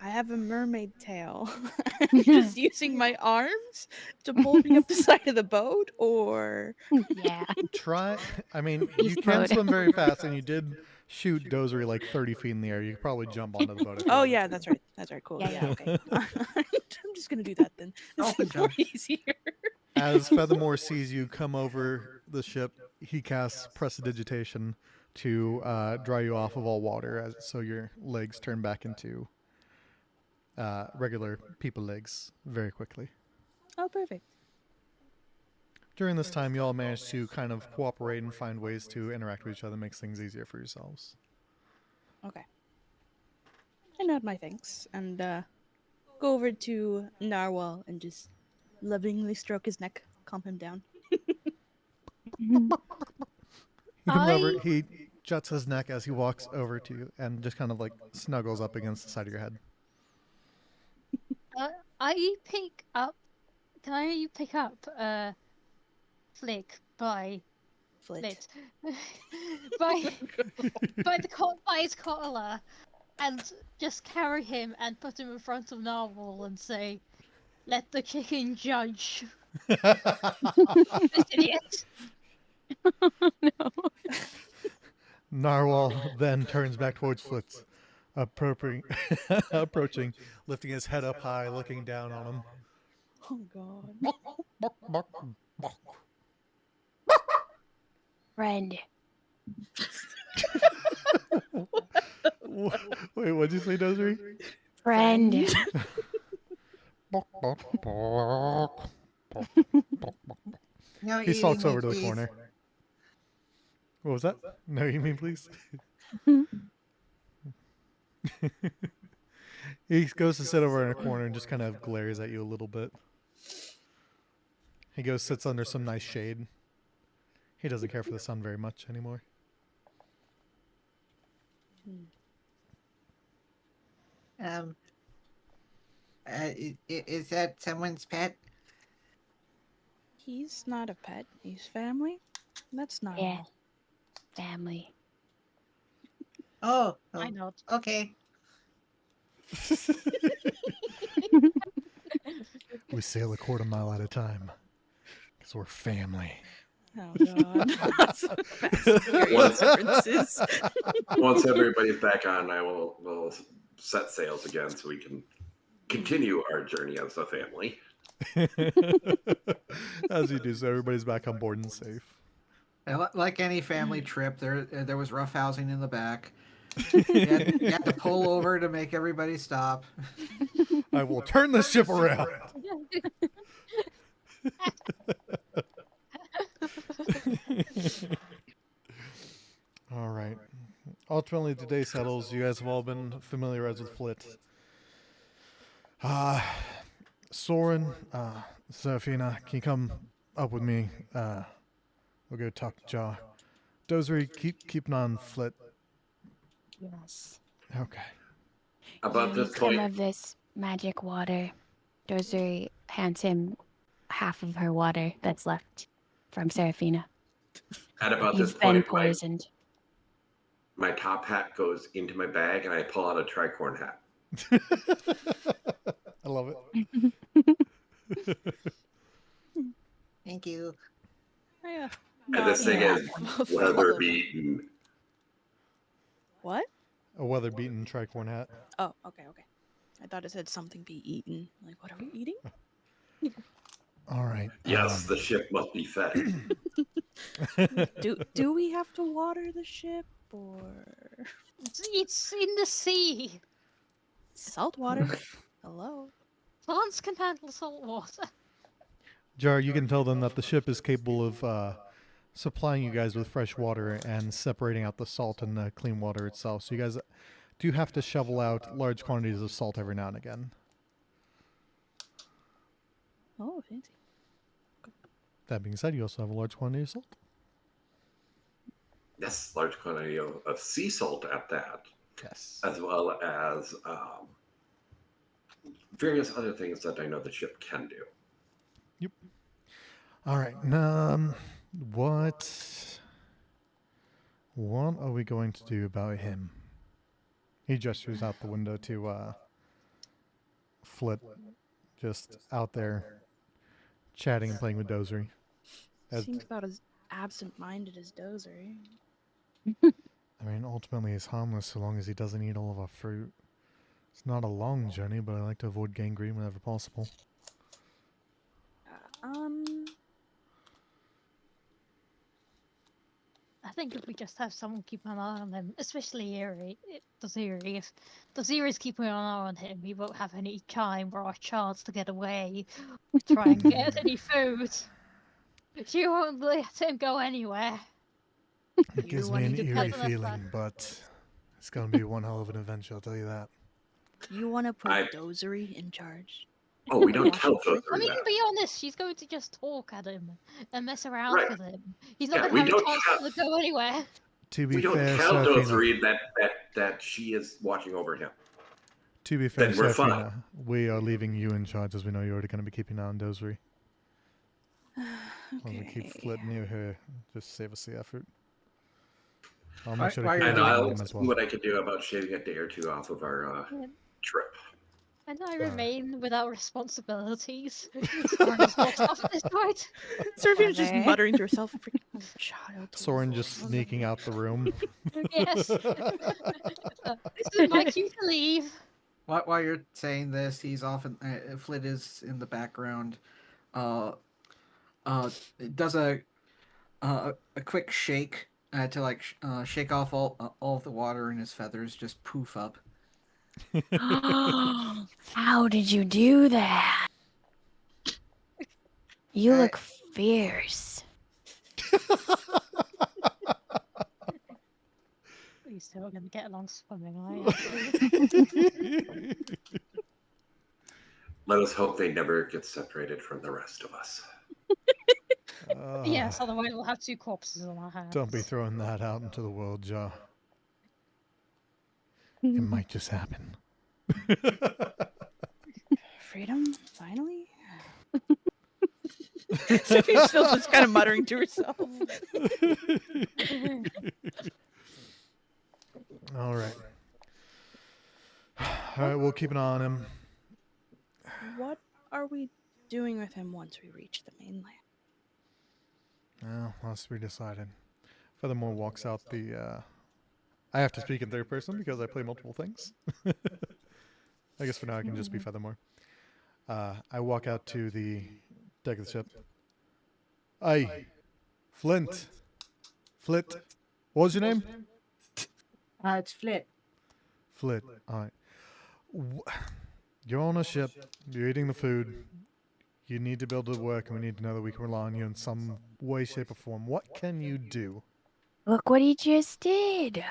I have a mermaid tail. I'm just using my arms to pull me up the side of the boat, or Yeah. Try. I mean, Beast you can mode. swim very fast, and you did shoot Dozery like 30 feet in the air. You could probably jump onto the boat. If you oh wanted yeah, to. that's right. That's right. Cool. Yeah, Yeah. yeah. Okay. I'm just gonna do that then. This Dolphin is more jump. easier. As Feathermore sees you come over the ship, he casts Prestidigitation to dry you off of all water, so your legs turn back into regular people legs very quickly. Oh, perfect. During this time, you all manage to kind of cooperate and find ways to interact with each other, makes things easier for yourselves. Okay. I nod my thanks and go over to Narwhal and just lovingly stroke his neck, calm him down. He comes over, I he juts his neck as he walks over to you and just kind of like snuggles up against the side of your head. I pick up. Can I pick up Flick by Flit. by by his collar and just carry him and put him in front of Narwhal and say, "Let the chicken judge this idiot." No. Narwhal then turns back towards Flitz, approaching, lifting his head up high, looking down on him. Oh god. Friend. Wait, what'd you say, Dozery? Friend. No He eating sulks me, over to the please. corner. What was that? No, you mean please? He goes to sit over in a corner and just kind of glares at you a little bit. He goes, sits under some nice shade. He doesn't care for the sun very much anymore. Is that someone's pet? He's not a pet. He's family. That's not Yeah. all. Family. Oh, I nod. okay. We sail a quarter mile at a time because we're family. Oh god. Some Fast and Furious references. Once everybody's back on, I will set sails again so we can continue our journey as a family. As you do, so everybody's back on board and safe. Like any family trip, there was roughhousing in the back. You had to pull over to make everybody stop. I will turn the ship around. All right. Ultimately, the day settles. You guys have all been familiarized with Flit. Soren, Seraphina, can you come up with me? We'll go talk to Jaw. Dozery, keep an eye on Flit. Yes. Okay. About You this need some point, of this magic water. Dozery hands him half of her water that's left from Seraphina. at about He's this been point, poisoned. my top hat goes into my bag and I pull out a tricorn hat. I love it. Thank you. Yeah. And this thing is weather beaten. What? A weather-beaten tricorn hat. Oh, okay. I thought it said something be eaten. Like, what are we eating? All right. Yes, the ship must be fed. Do we have to water the ship or It's in the sea. salt water? Hello. Plants can handle salt water. Jar, you can tell them that the ship is capable of supplying you guys with fresh water and separating out the salt and the clean water itself. So you guys do have to shovel out large quantities of salt every now and again. Oh, fancy. That being said, you also have a large quantity of salt. Yes, large quantity of sea salt at that, Yes. as well as various other things that I know the ship can do. Yep. All right. What are we going to do about him? He gestures out the window to Flit, just out there chatting and playing with Dozery. Seems about as absent-minded as Dozer. I mean, ultimately he's harmless so long as he doesn't eat all of our fruit. It's not a long journey, but I like to avoid gangrene whenever possible. I think if we just have someone keep an eye on him, especially Doziri, if Doziri's keeping an eye on him, we won't have any time or a chance to get away, try and get any food. She won't let him go anywhere. It gives me an eerie feeling, but it's going to be one hell of an adventure, I'll tell you that. You want to put Dozery in charge? Oh, we don't tell Dozery I mean, that. be honest, she's going to just talk at him and mess around Right. with him. He's not Yeah, going we to have a don't chance to go anywhere. To be We don't fair, tell Serafina, Dozery that she is watching over him. to be fair, Then we're fine. Serafina, we are leaving you in charge as we know you're already going to be keeping an eye on Dozery. As we keep Flit near her, just save us the effort. I'll make sure to keep an And eye I'll on him as see well. what I can do about shaving a day or two off of our trip. And I remain without responsibilities. Soren is not off this point. Serafina's just muttering to herself, freaking child. Soren just sneaking out the room. Yes. This is my cue to leave. While you're saying this, he's often Flit is in the background. It does a quick shake to like shake off all of the water, and his feathers just poof up. How did you do that? You look fierce. We're still going to get along swimming, right? Let us hope they never get separated from the rest of us. Yes, otherwise we'll have two corpses on our hands. Don't be throwing that out into the world, Jar. It might just happen. Freedom, finally? Sophie's still just kind of muttering to herself. All right. All right, we'll keep an eye on him. What are we doing with him once we reach the mainland? Well, that's to be decided. Furthermore walks out the... I have to speak in third person because I play multiple things. I guess for now I can just be Feathermore. I walk out to the deck of the ship. Aye, Flint. Flit. What was your name? It's Flit. Flit. All right. You're on a ship. You're eating the food. You need to be able to work, and we need to know that we can rely on you in some way, shape, or form. What can you do? Look what he just did.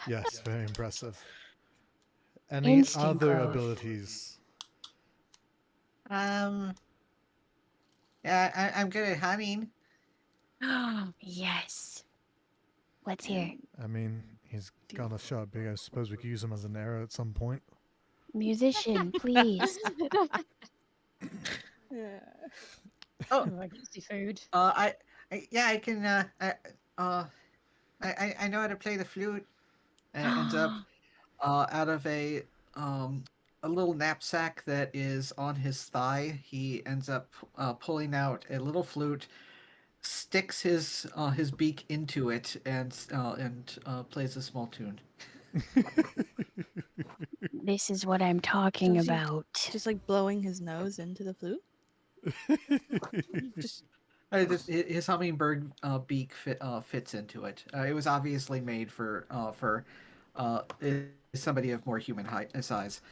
Yes, very impressive. Any Instant other growth. abilities? Yeah, I'm good at hunting. Yes. Let's hear. I mean, he's got a shot big. I suppose we could use him as an arrow at some point. Musician, please. Oh, emergency food. I can. I know how to play the flute. Ends up out of a little knapsack that is on his thigh. He ends up pulling out a little flute, sticks his beak into it, and plays a small tune. This is what I'm talking Does he about. Just like blowing his nose into the flute? Just his hummingbird beak fits into it. It was obviously made for somebody of more human height size.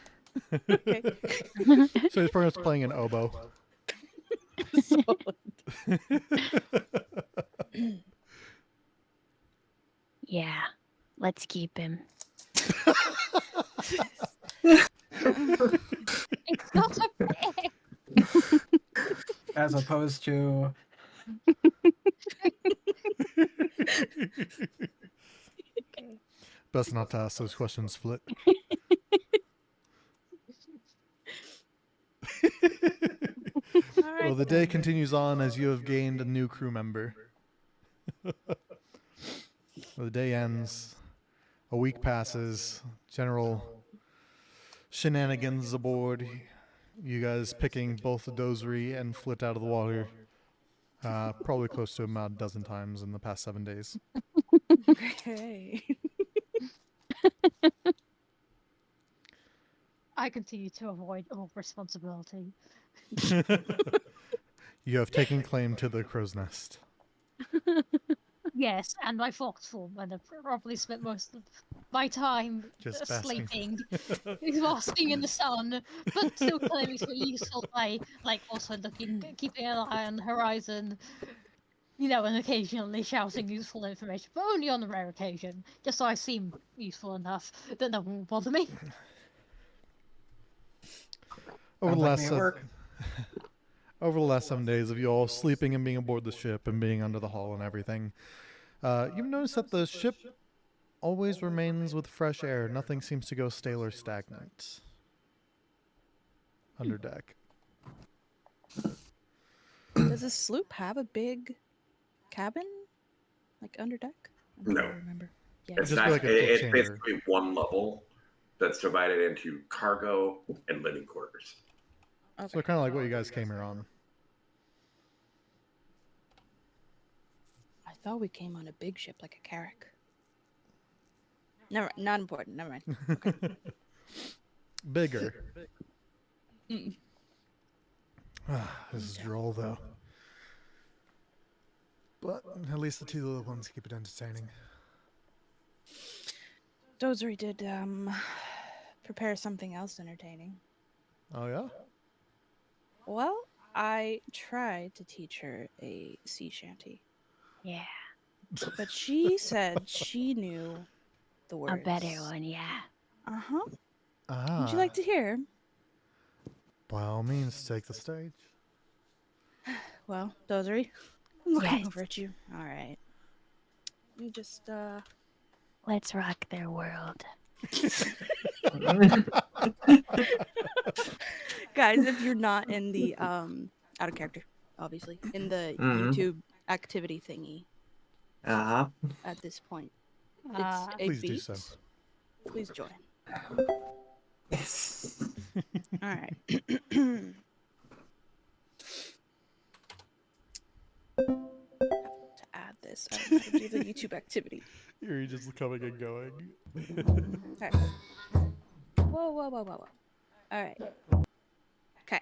Okay. So he's pretty much playing an oboe. Yeah, let's keep him. It's not a bear. As opposed to Best not to ask those questions, Flit. Well, the day continues on as you have gained a new crew member. The day ends. A week passes. General shenanigans aboard. You guys picking both the dozery and Flit out of the water. Probably close to about a dozen times in the past 7 days. Okay. I continue to avoid all responsibility. You have taken claim to the crow's nest. Yes, and my fox form, and I've probably spent most of my time Just basking. sleeping, basking in the sun, but still claiming to be useful by, like, also keeping an eye on the horizon, and occasionally shouting useful information, but only on a rare occasion, just so I seem useful enough that no one will bother me. Over the Sounds like last me at sev- work. over the last 7 days of you all sleeping and being aboard the ship and being under the hull and everything, you've noticed that the ship always remains with fresh air. Nothing seems to go stale or stagnant under deck. Does a sloop have a big cabin, like under deck? I'm No. trying to remember. Yeah. It's Just not. like a little It's chamber. basically one level that's divided into cargo and living quarters. Okay. So kind of like what you guys came here on. I thought we came on a big ship like a carrack. Never, not important. Never mind. Okay. Bigger. Mm. This is droll, though. But at least the two little ones keep it entertaining. Dozery did prepare something else entertaining. Oh, yeah? Well, I tried to teach her a sea shanty, Yeah, but she said she knew the words. a better one, yeah. Uh-huh. Ah. Would you like to hear? By all means, take the stage. Well, Dozery, I'm looking Yes. over at you. All right. Let me just Let's rock their world. guys, if you're not in the out of character, obviously, in the YouTube activity thingy Uh-huh. at this point, it's Ah. 8 Please do feet. so. Please join. Yes. All right. To add this, I don't know how to do the YouTube activity. You're just coming and going. Okay. Whoa, whoa, whoa, whoa, whoa. All right. Okay.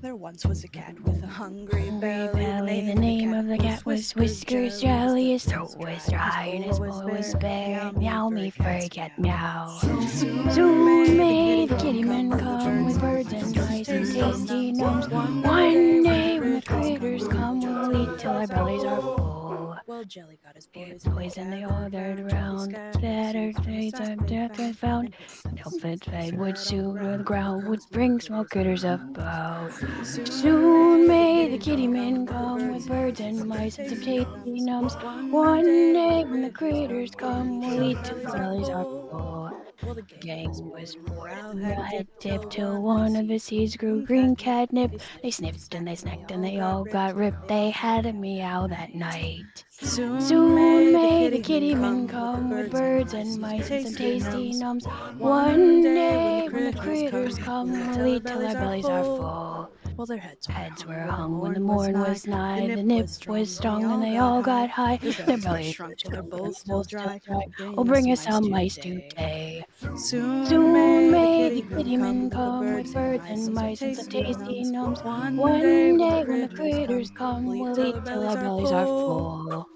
There once was a cat with a hungry belly. The name of the cat was Whiskers Jelly. His throat was dry and his bowl was bare. Meow me forget meow. Soon may the kitty men come with birds and mice and tasty gnomes. One day when the critters come, we'll eat till our bellies are full. Well, Jelly got his Poison they all dirt around. Scattered seeds of death are found. Help that fed would soon to the ground would bring small critters about. Soon may the kitty men come with birds and mice and some tasty gnomes. One day when the critters come, we'll eat till the bellies are full. Well, the Gang was born and the head tipped till one of his seeds grew green catnip. They sniffed and they snacked and they all got ripped. They had a meow that night. Soon may the kitty men come with birds and mice and some tasty gnomes. One day when the critters come, we'll eat till our bellies are full. Well, their heads Were hung when the morn was nigh. The nip was strong and they all got high. Their bellies shrunk were till they're shrunk both and still still dry. dry. Oh, bring us some mice today. Soon Soon may the kitty men come with birds and mice and some tasty gnomes. One day when the critters come, we'll eat till our bellies are full.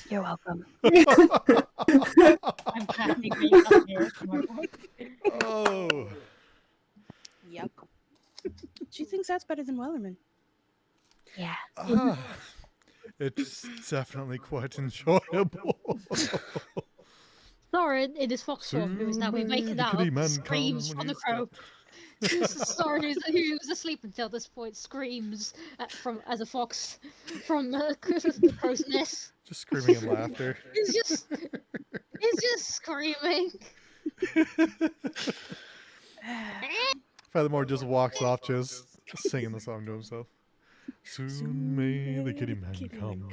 You're welcome. I'm clapping right up here. Oh. Yep. She thinks that's better than Wellerman. Yeah. It's definitely quite enjoyable. Sorry, it is fox form who is now Soon waking may the up, kitty men screams come from when the you crow. Sorry, who was asleep until this point, screams as a fox from the crow's nest. Just screaming and laughter. He's just screaming. Furthermore, just walks off, just singing the song to himself. Soon may the kitty man come.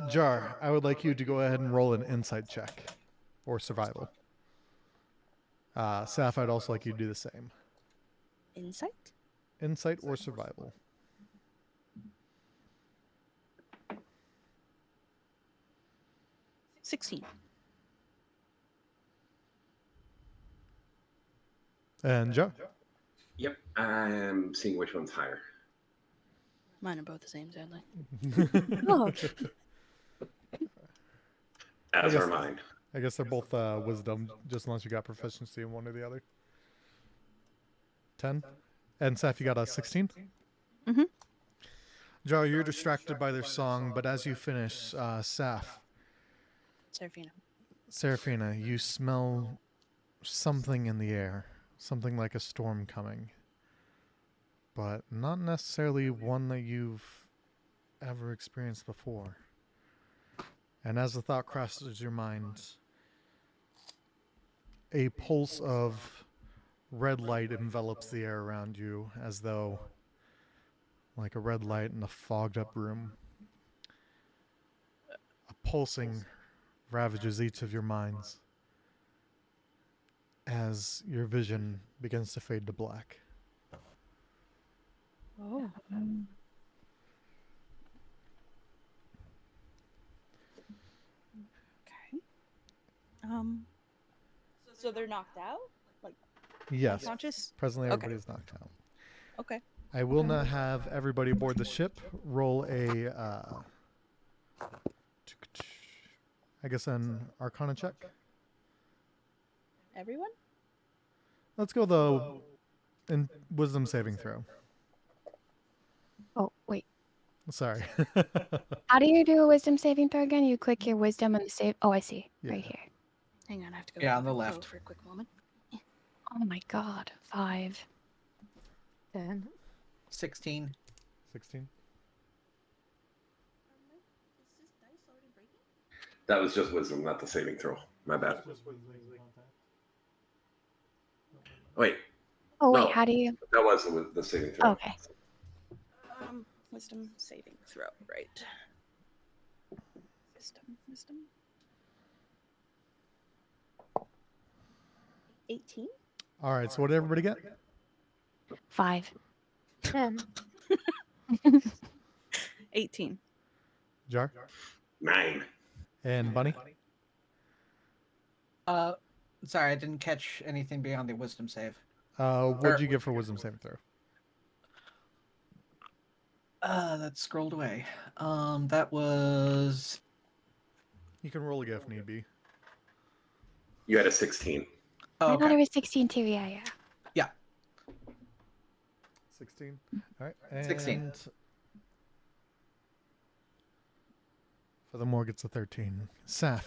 Jar, I would like you to go ahead and roll an insight check or survival. Saf, I'd also like you to do the same. Insight? Insight or survival. 16. And Joe? Yep, I'm seeing which one's higher. Mine are both the same, sadly. Oh, As guess- are mine. I guess they're both wisdom, just unless you got proficiency in one or the other. 10? And Saf, you got a 16? Mhm. Jar, you're distracted by their song, but as you finish, Saf, Seraphina, you smell something in the air. Something like a storm coming. But not necessarily one that you've ever experienced before. And as the thought crosses your mind, a pulse of red light envelops the air around you, as though like a red light in a fogged up room. A pulsing ravages each of your minds as your vision begins to fade to black. Oh. Okay. So they're knocked out? Yes, Unconscious? presently Okay. everybody's knocked out. Okay. I will not have everybody aboard the ship roll a, I guess an Arcana check. Everyone? Let's go the in wisdom saving throw. oh, wait. Sorry. How do you do a wisdom saving throw again? You click your wisdom and the save. Oh, I see. Yeah. Right here. Hang on, I have to go. Yeah, on grab the my left. phone for a quick moment. Oh my god. 5. 10. 16. 16. That was just wisdom, not the saving throw. My bad. Wait, Oh, wait. No. How do you? that was the saving throw. Okay. Wisdom saving throw, right. Wisdom. 18? All right, so what did everybody get? 5. 10. 18. Jar? 9. And Bunny? Sorry, I didn't catch anything beyond the wisdom save. What'd you get for wisdom saving throw? That scrolled away. That was You can roll again if need be. You had a 16. oh, I thought it okay. was 16 too. Yeah. 16. All right. And 16. Furthermore gets a 13. Saf,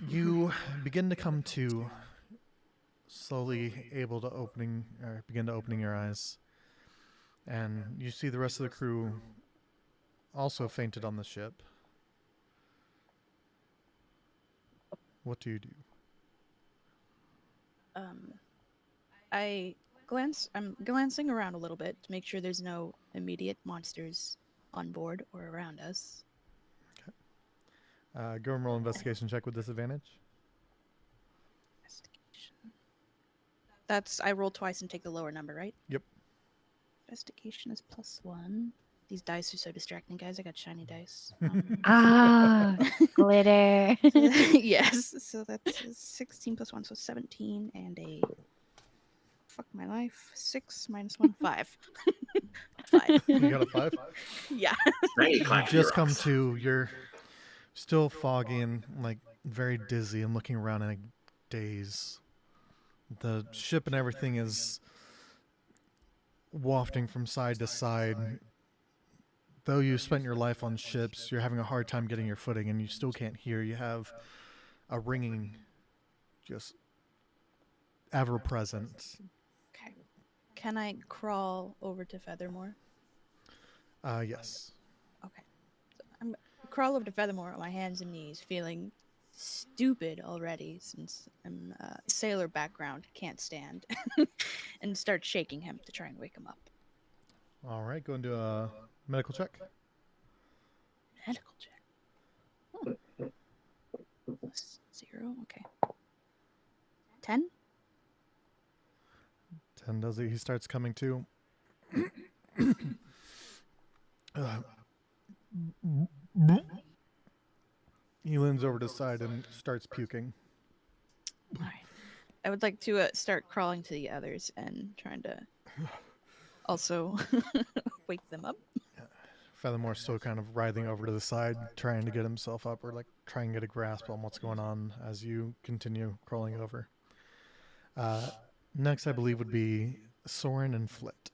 you begin to come to slowly able to begin to opening your eyes. And you see the rest of the crew also fainted on the ship. What do you do? I'm glancing around a little bit to make sure there's no immediate monsters on board or around us. Go and roll investigation check with disadvantage. Investigation. I roll twice and take the lower number, right? Yep. Investigation is +1. These dice are so distracting, guys. I got shiny dice. Ah, glitter. Yes, so that's a 16 +1, so 17, and a fuck my life. 6 minus 1, 5. 5. You got a 5? Yeah. Now you You clap just your come rocks. to, you're still foggy and like very dizzy and looking around in a daze. The ship and everything is wafting from side to side. Though you spent your life on ships, you're having a hard time getting your footing and you still can't hear. You have a ringing just ever present. Okay. Can I crawl over to Feathermore? Yes. Okay. So I'm crawl over to Feathermore on my hands and knees, feeling stupid already since I'm sailor background, can't stand, and start shaking him to try and wake him up. All right, go and do a medical check. Medical check. +0. Okay. 10. 10 does it. He starts coming to. He leans over to the side and starts puking. All right. I would like to start crawling to the others and trying to also wake them up. Feathermore's still kind of writhing over to the side, trying to get himself up, or like trying to get a grasp on what's going on as you continue crawling over. Next, I believe, would be Soren and Flit.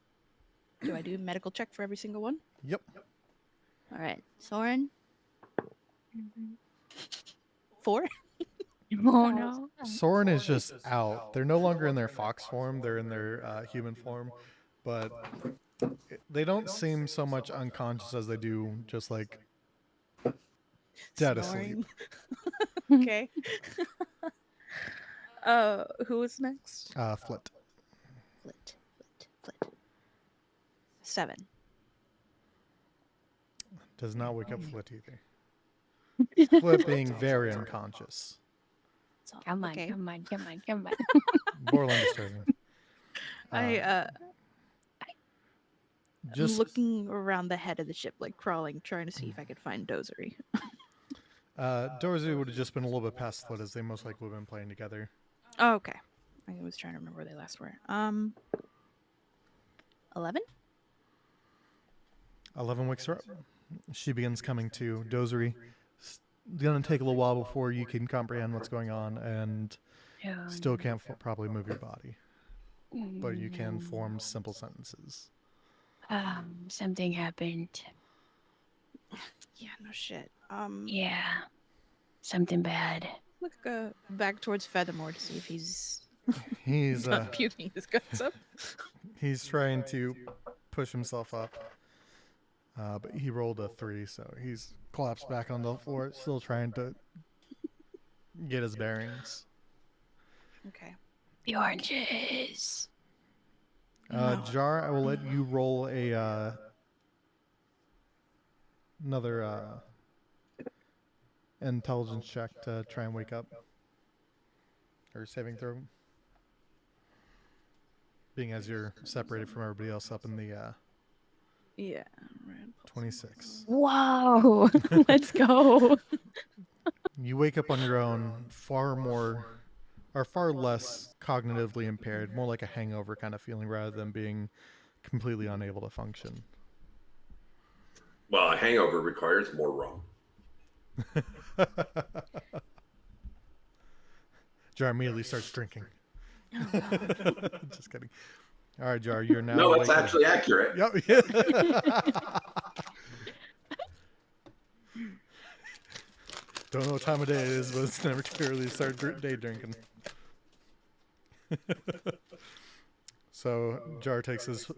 Do I do a medical check for every single one? Yep. All right. Soren. 4. Oh no. Soren is just out. They're no longer in their fox form. They're in their human form. But they don't seem so much unconscious as they do just like dead asleep. Okay. Who is next? Flit. Flit. 7. Does not wake up Flit either. Flit being very unconscious. So, Come on, okay. come on, come on, come on. Borderline disturbing. I'm Just looking around the head of the ship, like crawling, trying to see if I could find Dozery. Dorzy would have just been a little bit past Flit as they most likely would have been playing together. Oh, okay. I was trying to remember where they last were. 11? 11 wakes her up. She begins coming to. Dozery. Gonna take a little while before you can comprehend what's going on, and still can't properly move your body. But you can form simple sentences. Something happened. Yeah, no shit. Yeah. Something bad. Look back towards Feathermore to see if he's He's not puking his guts up. he's trying to push himself up, but he rolled a 3, so he's collapsed back on the floor, still trying to get his bearings. Okay. The oranges. Jar, I will let you roll a another intelligence check to try and wake up, or saving throw. Being as you're separated from everybody else up in the Yeah. 26. Wow. Let's go. You wake up on your own, far less cognitively impaired, more like a hangover kind of feeling rather than being completely unable to function. Well, a hangover requires more rum. Jar immediately starts drinking. Just kidding. All right, Jar, you're now. No, it's waking up. actually accurate. Yep. Don't know what time of day it is, but it's never too early to start day drinking. So Jar takes his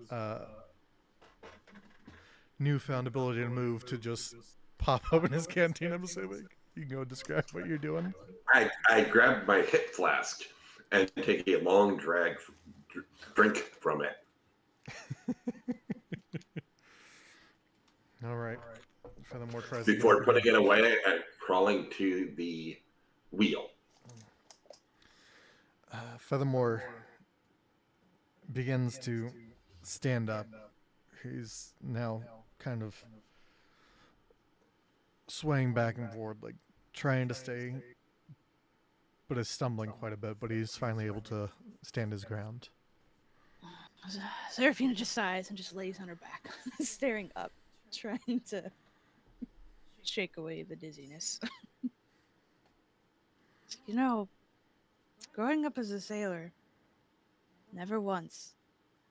newfound ability to move to just pop up in his canteen, I'm assuming. You can go describe what you're doing. I grabbed my hip flask and take a long drink from it. All right. Furthermore, tries Before putting it away and crawling to the wheel. Furthermore begins to stand up. He's now kind of swaying back and forth, like trying to stay, but is stumbling quite a bit, but he's finally able to stand his ground. Seraphina just sighs and just lays on her back, staring up, trying to shake away the dizziness. You know, growing up as a sailor, never once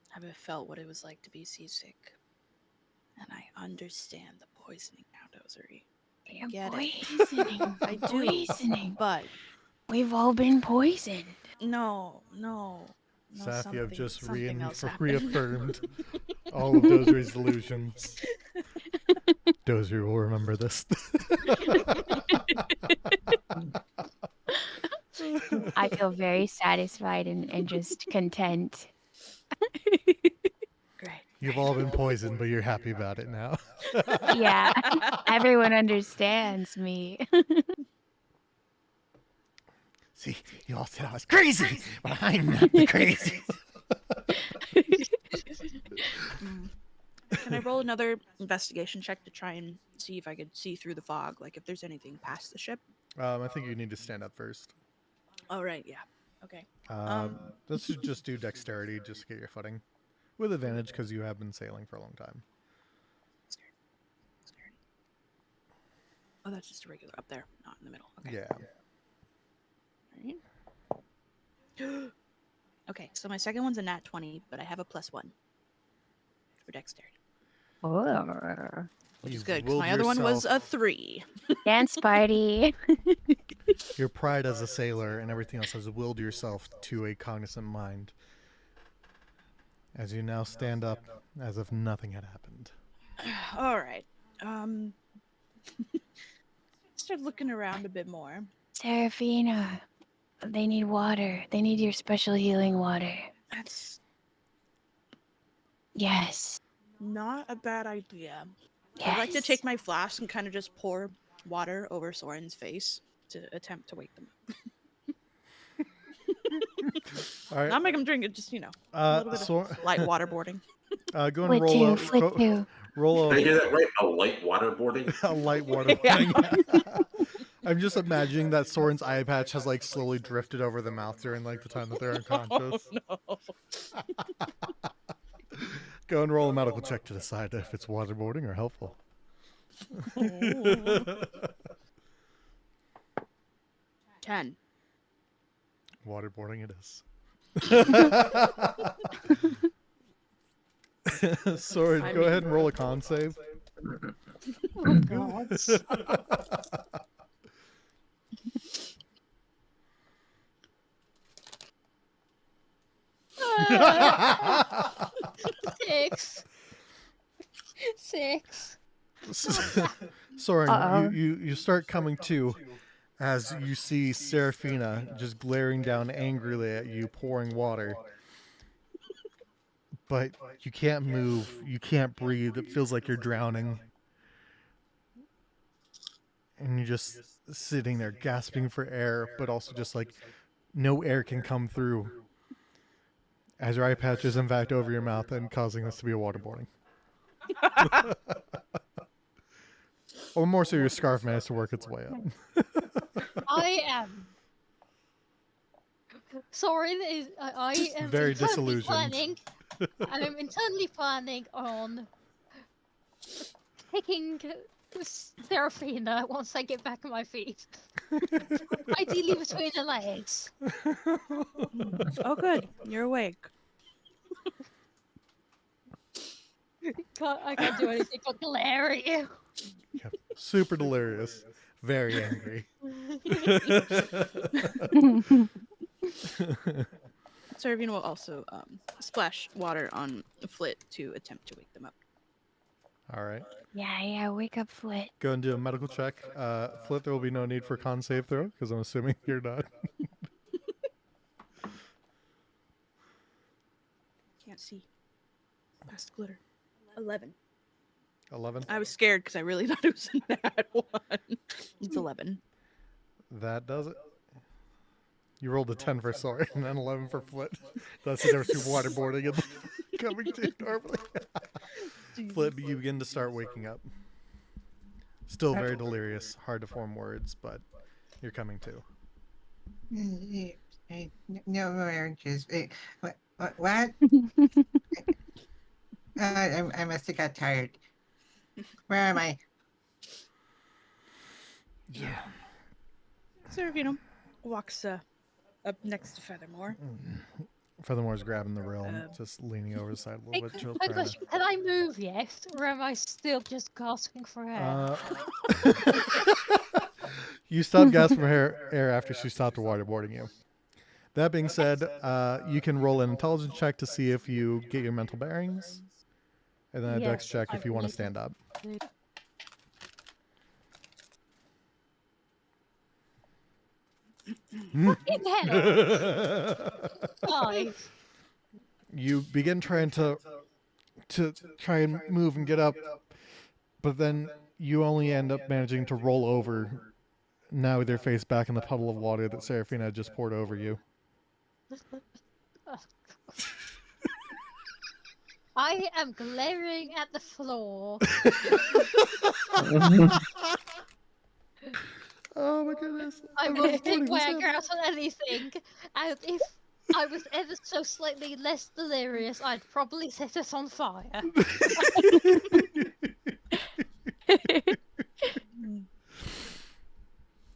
have I felt what it was like to be seasick. And I understand the poisoning now, Dozery. I get Poisoning. I do. Poisoning. But We've all been poisoned. no. Safia have just something else happened. reaffirmed all of Dozery's delusions. Dozier will remember this. I feel very satisfied and just content. Great. You've all been poisoned, but you're happy about it now. Yeah, everyone understands me. See, you all said I was crazy, but I'm not the crazy. Can I roll another investigation check to try and see if I could see through the fog, like if there's anything past the ship? I think you need to stand up first. Oh, right, yeah. Okay. Let's just do dexterity just to get your footing. With advantage because you have been sailing for a long time. Oh, that's just a regular up there, not in the middle. Okay. Yeah. Right. Okay, so my second one's a nat 20, but I have a +1 for dexterity. Oh. Which is You've good, because willed my other one was yourself- a 3. Dance party. Your pride as a sailor and everything else has willed yourself to a cognizant mind. As you now stand up as if nothing had happened. All right. Start looking around a bit more. Serafina, they need water. They need your special healing water. That's Yes. not a bad idea. Yes. I'd like to take my flask and kind of just pour water over Soren's face to attempt to wake them up. All right. Not make them drink it, just, a little bit of light waterboarding. Go and roll Flick two. roll Did I a, hear that right? A light waterboarding? a light waterboarding. I'm just imagining that Soren's eye patch has like slowly drifted over the mouth during like the time that they're unconscious. Oh, no. Go and roll a medical check to decide if it's waterboarding or helpful. 10. Waterboarding it is. Soren, go ahead and roll a con save. Oh god. 6. 6. Soren, you start coming to as you see Serafina just glaring down angrily at you, pouring water. But you can't move, you can't breathe, it feels like you're drowning. And you're just sitting there gasping for air, but also just like no air can come through. As your eye patch is in fact over your mouth and causing this to be a waterboarding. Or more so your scarf managed to work its way up. I am. Sorry, I am Very internally disillusioned. planning. I am internally planning on taking Serafina once I get back on my feet. Ideally between the legs. Oh, good. You're awake. I can't do anything but glare at you. Yep. Super delirious. Very angry. Servian will also splash water on Flit to attempt to wake them up. All right. Yeah, wake up, Flit. Go and do a medical check. Flit, there will be no need for con save throw because I'm assuming you're not. Can't see. Past glitter. 11. 11. I was scared because I really thought it was a nat 1. It's 11. That does it. You rolled a 10 for Soren and then 11 for Flit. That's the difference between waterboarding and coming to normally. Flit, you begin to start waking up. Still very delirious, hard to form words, but you're coming to. No more oranges. What? I must have got tired. Where am I? Yeah. Servian walks up next to Feathermore. Furthermore's grabbing the rail and just leaning over the side a little bit. My question, can I move yet? Or am I still just gasping for air? You stopped gasping for air after she stopped waterboarding you. That being said, you can roll an intelligence check to see if you get your mental bearings, and then a dex check if you want to stand up. Fucking hell! Guys. You begin trying to try and move and get up, but then you only end up managing to roll over, now with your face back in the puddle of water that Seraphina had just poured over you. I am glaring at the floor. Oh my goodness. I I'm will not pick recording this wagger yet. out on anything, and if I was ever so slightly less delirious, I'd probably set it on fire.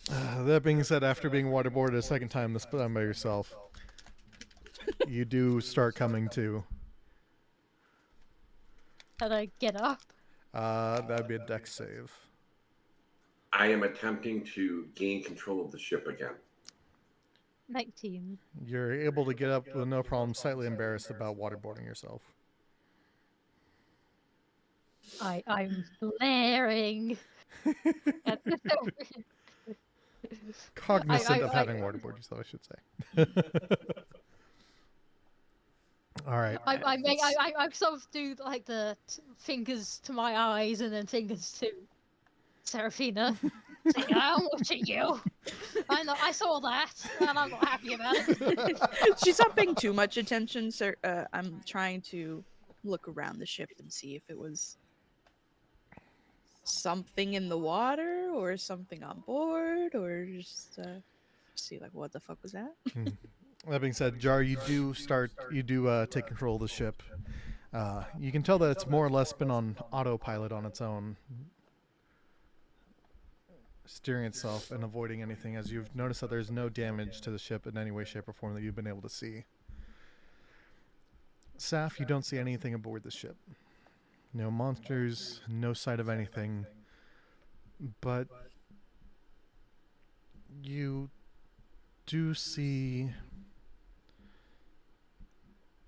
That being said, after being waterboarded a second time this time by yourself, you do start coming to. Can I get up? That'd be a dex save. I am attempting to gain control of the ship again. 19. You're able to get up with no problem, slightly embarrassed about waterboarding yourself. I'm glaring at the Cognizant of having waterboarded yourself, I should say. All right. I sort of do like the fingers to my eyes and then fingers to Seraphina. Saying, I'm watching you. I saw that, and I'm not happy about it. She's not paying too much attention, sir. I'm trying to look around the ship and see if it was something in the water or something on board, or just see like what the fuck was that. That being said, Jar, you do take control of the ship. You can tell that it's more or less been on autopilot on its own, steering itself and avoiding anything, as you've noticed that there's no damage to the ship in any way, shape, or form that you've been able to see. Saf, you don't see anything aboard the ship. No monsters, no sight of anything, but you do see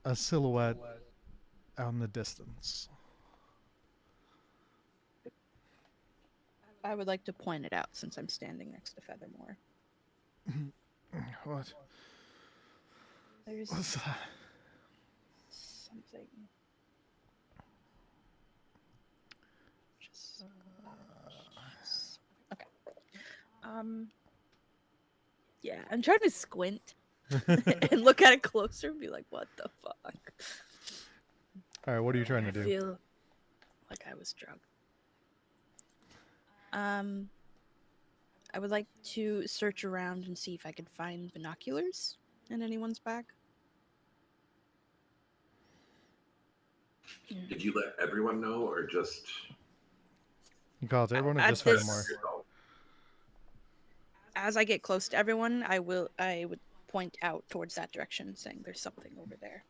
a silhouette out in the distance. I would like to point it out since I'm standing next to Feathermore. What? There's What's that? something. Just... Okay. Yeah, I'm trying to squint and look at it closer and be like, what the fuck? All right, what are you trying to do? I feel like I was drugged. I would like to search around and see if I could find binoculars in anyone's bag. Did you let everyone know, or just You called everyone or At just this- Feathermore? As I get close to everyone, I would point out towards that direction, saying there's something over there.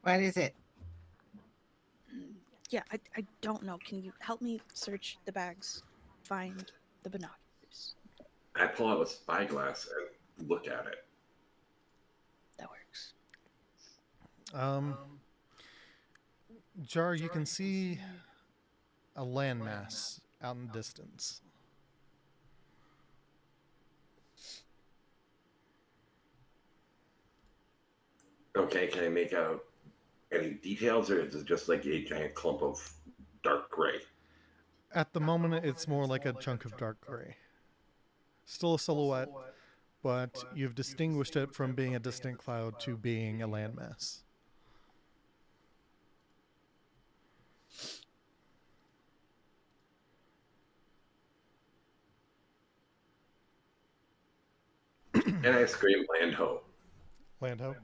What is it? Yeah, I don't know. Can you help me search the bags, find the binoculars? I pull out a spyglass and look at it. That works. Jar, you can see a landmass out in the distance. Okay, can I make out any details, or is it just like a giant clump of dark gray? At the moment, it's more like a chunk of dark gray. Still a silhouette, but you've distinguished it from being a distant cloud to being a landmass. And I scream, land ho. Land ho.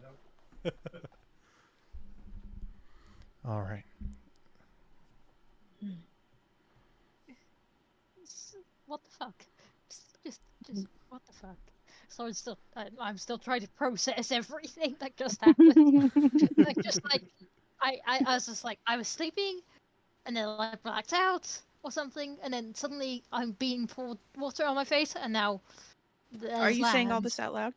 All right. What the fuck? Just what the fuck? So I'm still trying to process everything that just happened. I was just like, I was sleeping, and then I blacked out or something, and then suddenly I'm being poured water on my face, and now Are you saying all land. this out loud?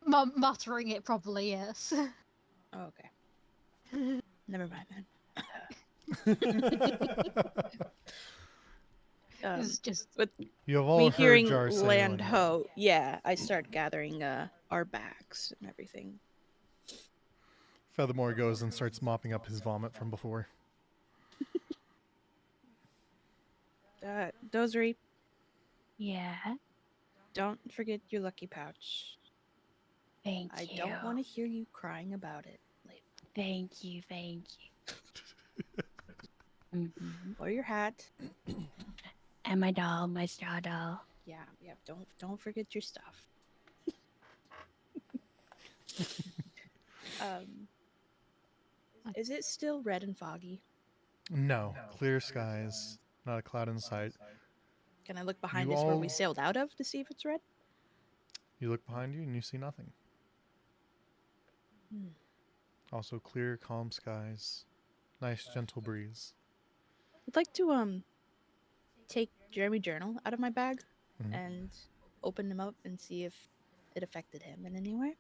Muttering it probably, yes. Oh, okay. Never mind then. It's just with You have all me heard hearing Jar land sailing. ho, yeah, I start gathering our bags and everything. Feathermore goes and starts mopping up his vomit from before. Dozery, Yeah. don't forget your lucky pouch. Thank I you. don't want to hear you crying about it later. Thank you. Thank you. Hmm. Or your hat. And my doll, my straw doll. Yeah, yeah. Don't forget your stuff. um, is it still red and foggy? No, clear skies, not a cloud in sight. Can I look behind You us where we all- sailed out of to see if it's red? You look behind you and you see nothing. Hmm. Also clear, calm skies. Nice, gentle breeze. I'd like to take Jeremy journal out of my bag Mhm. and open him up and see if it affected him in any way.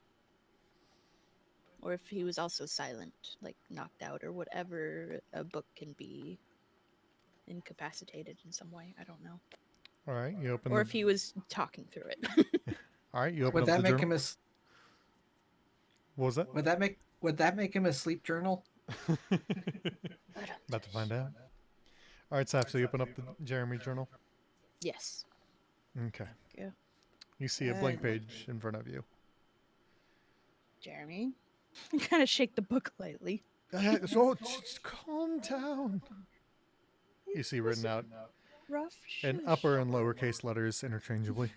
Or if he was also silent, like knocked out or whatever a book can be incapacitated in some way. I don't know. All right, you open Or the. if he was talking through it. All right, you open Would up that the make journal. him a What was that? would that make him a sleep journal? About to find out. All right, Saf, so you open up the Jeremy journal. Yes. Okay. Yeah. You see a blank page in front of you. Jeremy. I kind of shake the book lightly. So just calm down. You see written out Rough. in Shush. upper and lowercase letters interchangeably.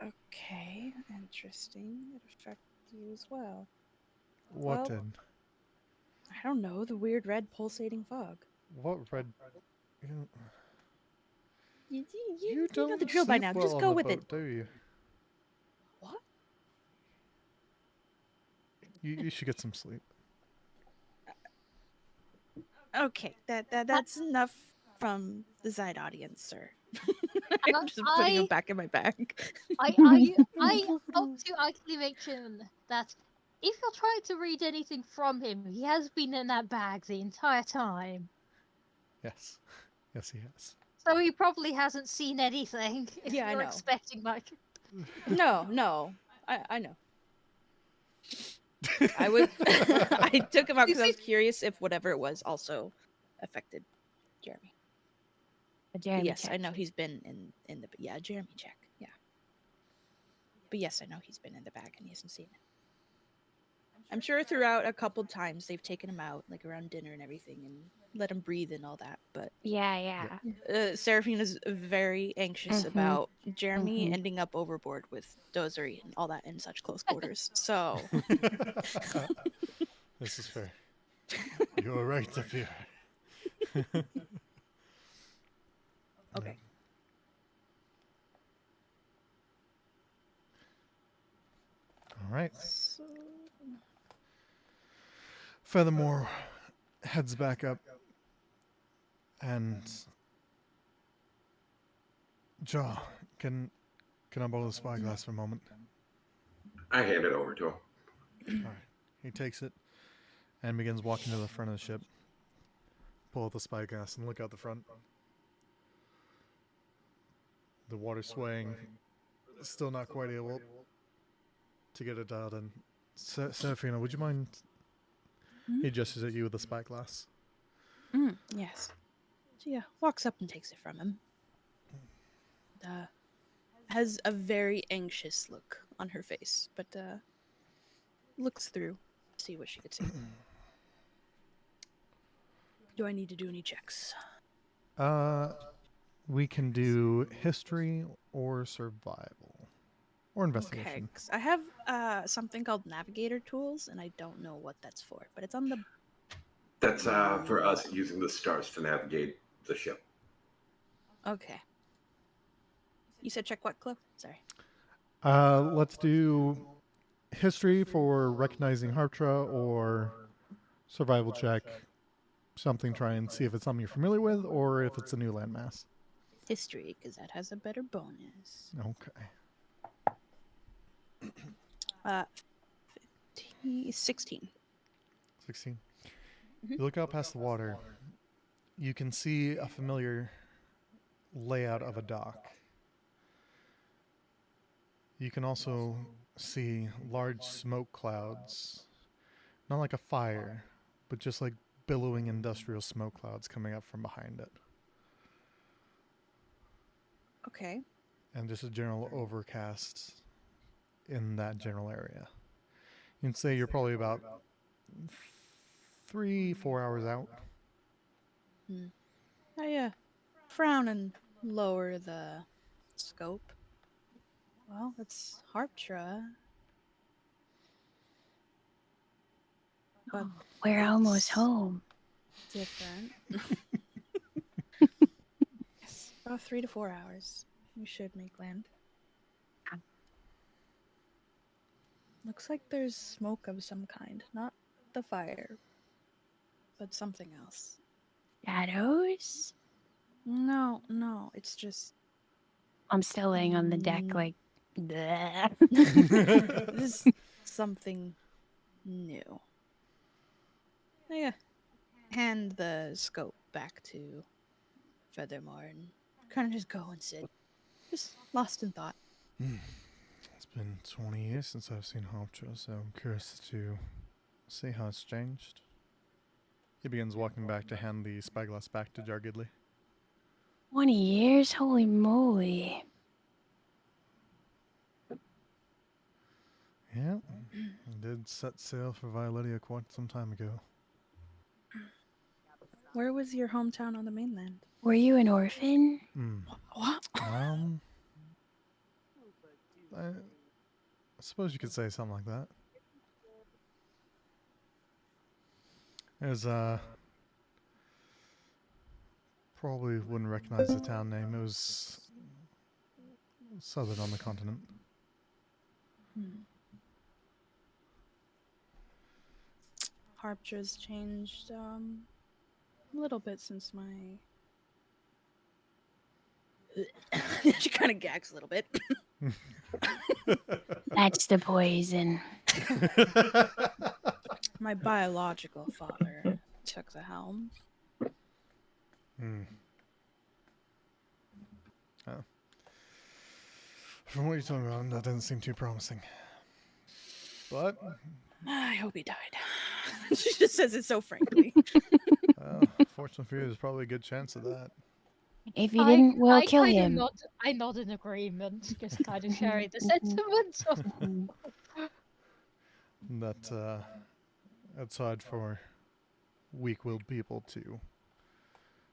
Okay, interesting. It affected you as well. What Well, did? I don't know, the weird red pulsating fog. What red? You, You you know don't the drill by sleep now. well Just on go the with boat, it. do you? What? You should get some sleep. Okay, that's enough from the Zide audience, sir. I'm just I- putting him back in my bag. I hope to actually mention that if you're trying to read anything from him, he has been in that bag the entire time. Yes. Yes, he has. So he probably hasn't seen anything if Yeah, I you're know. expecting like No, I know. I was I took him out because I was curious if whatever it was also affected Jeremy. A But Jeremy yes, I check. know he's been in the Jeremy check. Yeah. But yes, I know he's been in the bag and he hasn't seen it. I'm sure throughout a couple times they've taken him out, like around dinner and everything, and let him breathe and all that. But Yeah. Seraphine is very anxious Mhm. about Jeremy Mhm. ending up overboard with Dozery and all that in such close quarters. So This is fair. You are right to fear. okay. All right. So, Furthermore, heads back up and Jaw, can I borrow the spyglass for a moment? I hand it over to him. All right. He takes it and begins walking to the front of the ship. Pull out the spyglass and look out the front. The water swaying, still not quite able to get it dialed in. Seraphina, would you mind? He gestures at you with the spyglass. yes. So yeah, walks up and takes it from him. Has a very anxious look on her face, but looks through, see what she could see. Do I need to do any checks? We can do history or survival or Okay, investigation. 'cause I have something called navigator tools, and I don't know what that's for, but it's on the. That's for us using the stars to navigate the ship. Okay. You said check what, Chloe? Sorry. Let's do history for recognizing Harptra or survival check. Something, try and see if it's something you're familiar with or if it's a new landmass. History, because that has a better bonus. Okay. 16. 16. You look out past the water. you can see a familiar layout of a dock. You can also see large smoke clouds, not like a fire, but just like billowing industrial smoke clouds coming up from behind it. Okay. And just a general overcast in that general area. You can say you're probably about 3-4 hours out. Frown and lower the scope. Well, it's Harptra. But We're almost it's home. different. Yes, about 3 to 4 hours. We should make land. Looks like there's smoke of some kind. Not the fire, but something else. Shadows? No, it's just I'm still laying on the deck like, bleh. this is something new. Yeah. Hand the scope back to Feathermore and kind of just go and sit. Just lost in thought. It's been 20 years since I've seen Harptra, so I'm curious to see how it's changed. He begins walking back to hand the spyglass back to Jargidley. 20 years? Holy moly. Yeah, I did set sail for Violetia quite some time ago. Where was your hometown on the mainland? Were you an orphan? What? I suppose you could say something like that. There's probably wouldn't recognize the town name. It was southern on the continent. Harptra's changed a little bit since my. She kind of gags a little bit. That's the poison. My biological father took the helm. Oh. From what you're talking about, that doesn't seem too promising. But I hope he died. She just says it so frankly. fortunately for you, there's probably a good chance of that. If you didn't, we'll kill kind of him. I nod in agreement, just kind of sharing the sentiment. That outside for weak-willed people to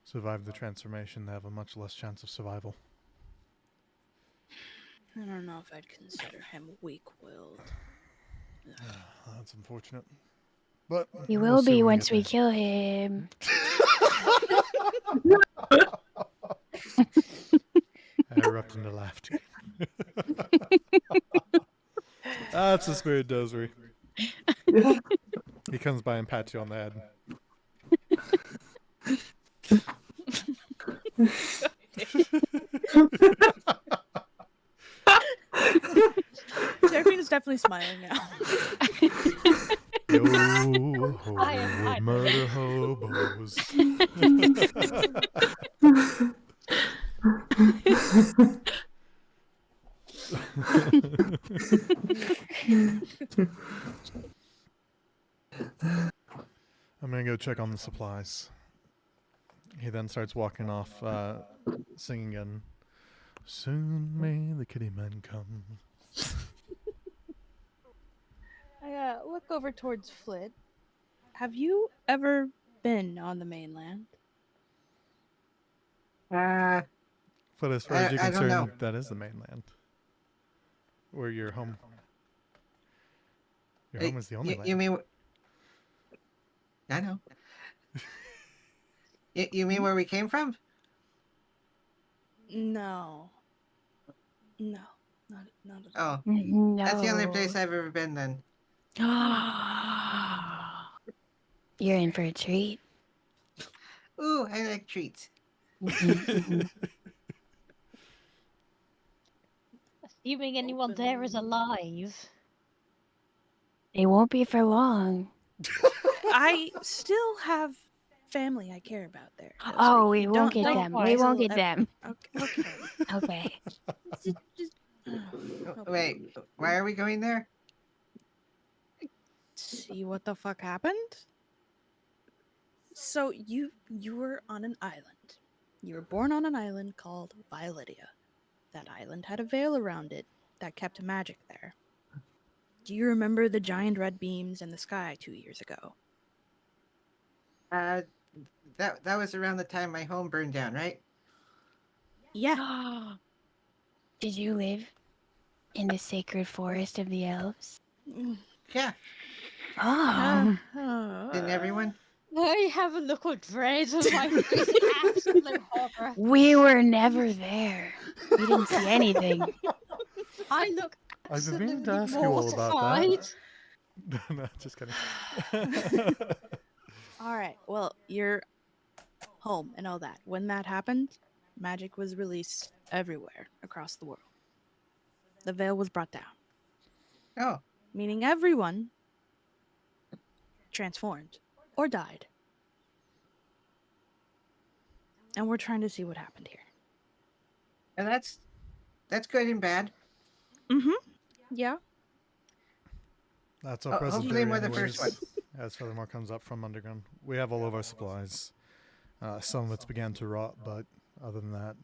survive the transformation, they have a much less chance of survival. I don't know if I'd consider him weak-willed. That's unfortunate. But He we'll will see be when once we get kill him. I erupt into laughter. That's the spirit dozery. He comes by and pats you on the head. Seraphine is definitely smiling now. Yo ho, murder hobos. I'm gonna go check on the supplies. He then starts walking off, singing again. Soon may the kitty men come. I look over towards Flit. Have you ever been on the mainland? But as far as you're I don't know. concerned, that is the mainland. Where your home. Your home is the only land. You mean? I know. You mean where we came from? No. Not at all. Oh, No. that's the only place I've ever been. Then. You're in for a treat. Ooh, I like treats. Assuming anyone there is alive. They won't be for long. I still have family I care about there. Oh, we You won't get don't them. We wait won't till get them. Okay. Okay. Just Wait, why are we going there? see what the fuck happened. So you were on an island. You were born on an island called Violetia. That island had a veil around it that kept magic there. Do you remember the giant red beams in the sky 2 years ago? Uh, that was around the time my home burned down, right? Yeah. Did you live in the sacred forest of the elves? Yeah. Oh. Didn't everyone? I have a look of dread on my face. Absolute horror. We were never there. We didn't see anything. I look I've been meaning to absolutely ask you all about mortified. that. No, just kidding. All right. Well, you're home and all that. When that happened, magic was released everywhere across the world. The veil was brought down, Oh, meaning everyone transformed or died. And we're trying to see what happened here. and that's good and bad. Mm-hmm. Yeah. That's our present Hopefully theory we're the first one. anyways. As Feathermore comes up from underground. We have all of our supplies. Some of it's began to rot, but other than that,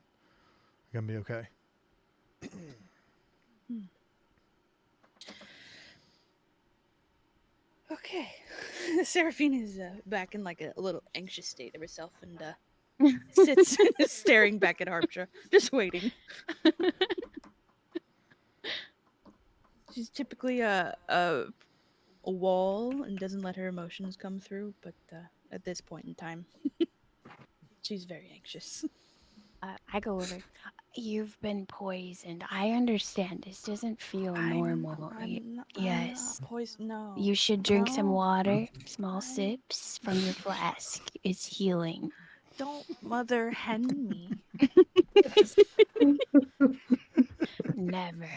we're going to be okay. Okay. Seraphine is back in like a little anxious state of herself and sits staring back at Harptra, just waiting. She's typically a wall and doesn't let her emotions come through, but at this point in time, she's very anxious. I go over. You've been poisoned. I understand. This doesn't feel normal. Yes. Poison. No. You should drink some No. water. Small sips from your flask. It's healing. Don't mother hen me. Never.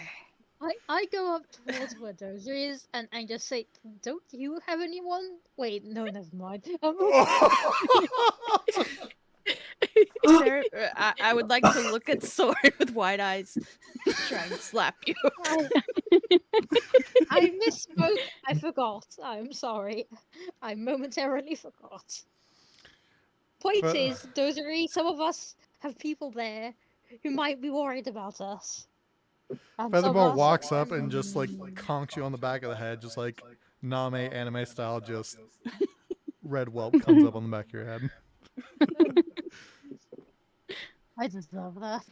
I go up towards where Dozer is and just say, "Don't you have anyone?" Wait, no, never mind. Sarah, I would like to look at Soren with wide eyes, try and slap you. I misspoke. I forgot. I'm sorry. I momentarily forgot. Point But- is, Dozery, some of us have people there who might be worried about us. And some Feathermore of us- walks up and just like conks you on the back of the head, just like Name anime style, just red whelp comes up on the back of your head. I deserve that.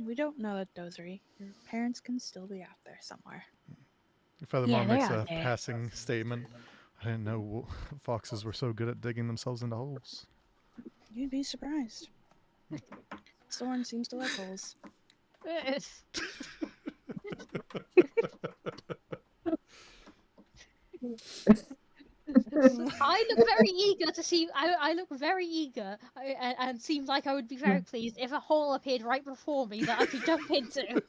We don't know that, Dozery. Your parents can still be out there somewhere. Feathermore Yeah, they're makes a out there. passing statement. I didn't know foxes were so good at digging themselves into holes. You'd be surprised. Soren seems to like holes. I look very eager to see. I look very eager and seemed like I would be very pleased if a hole appeared right before me that I could jump into.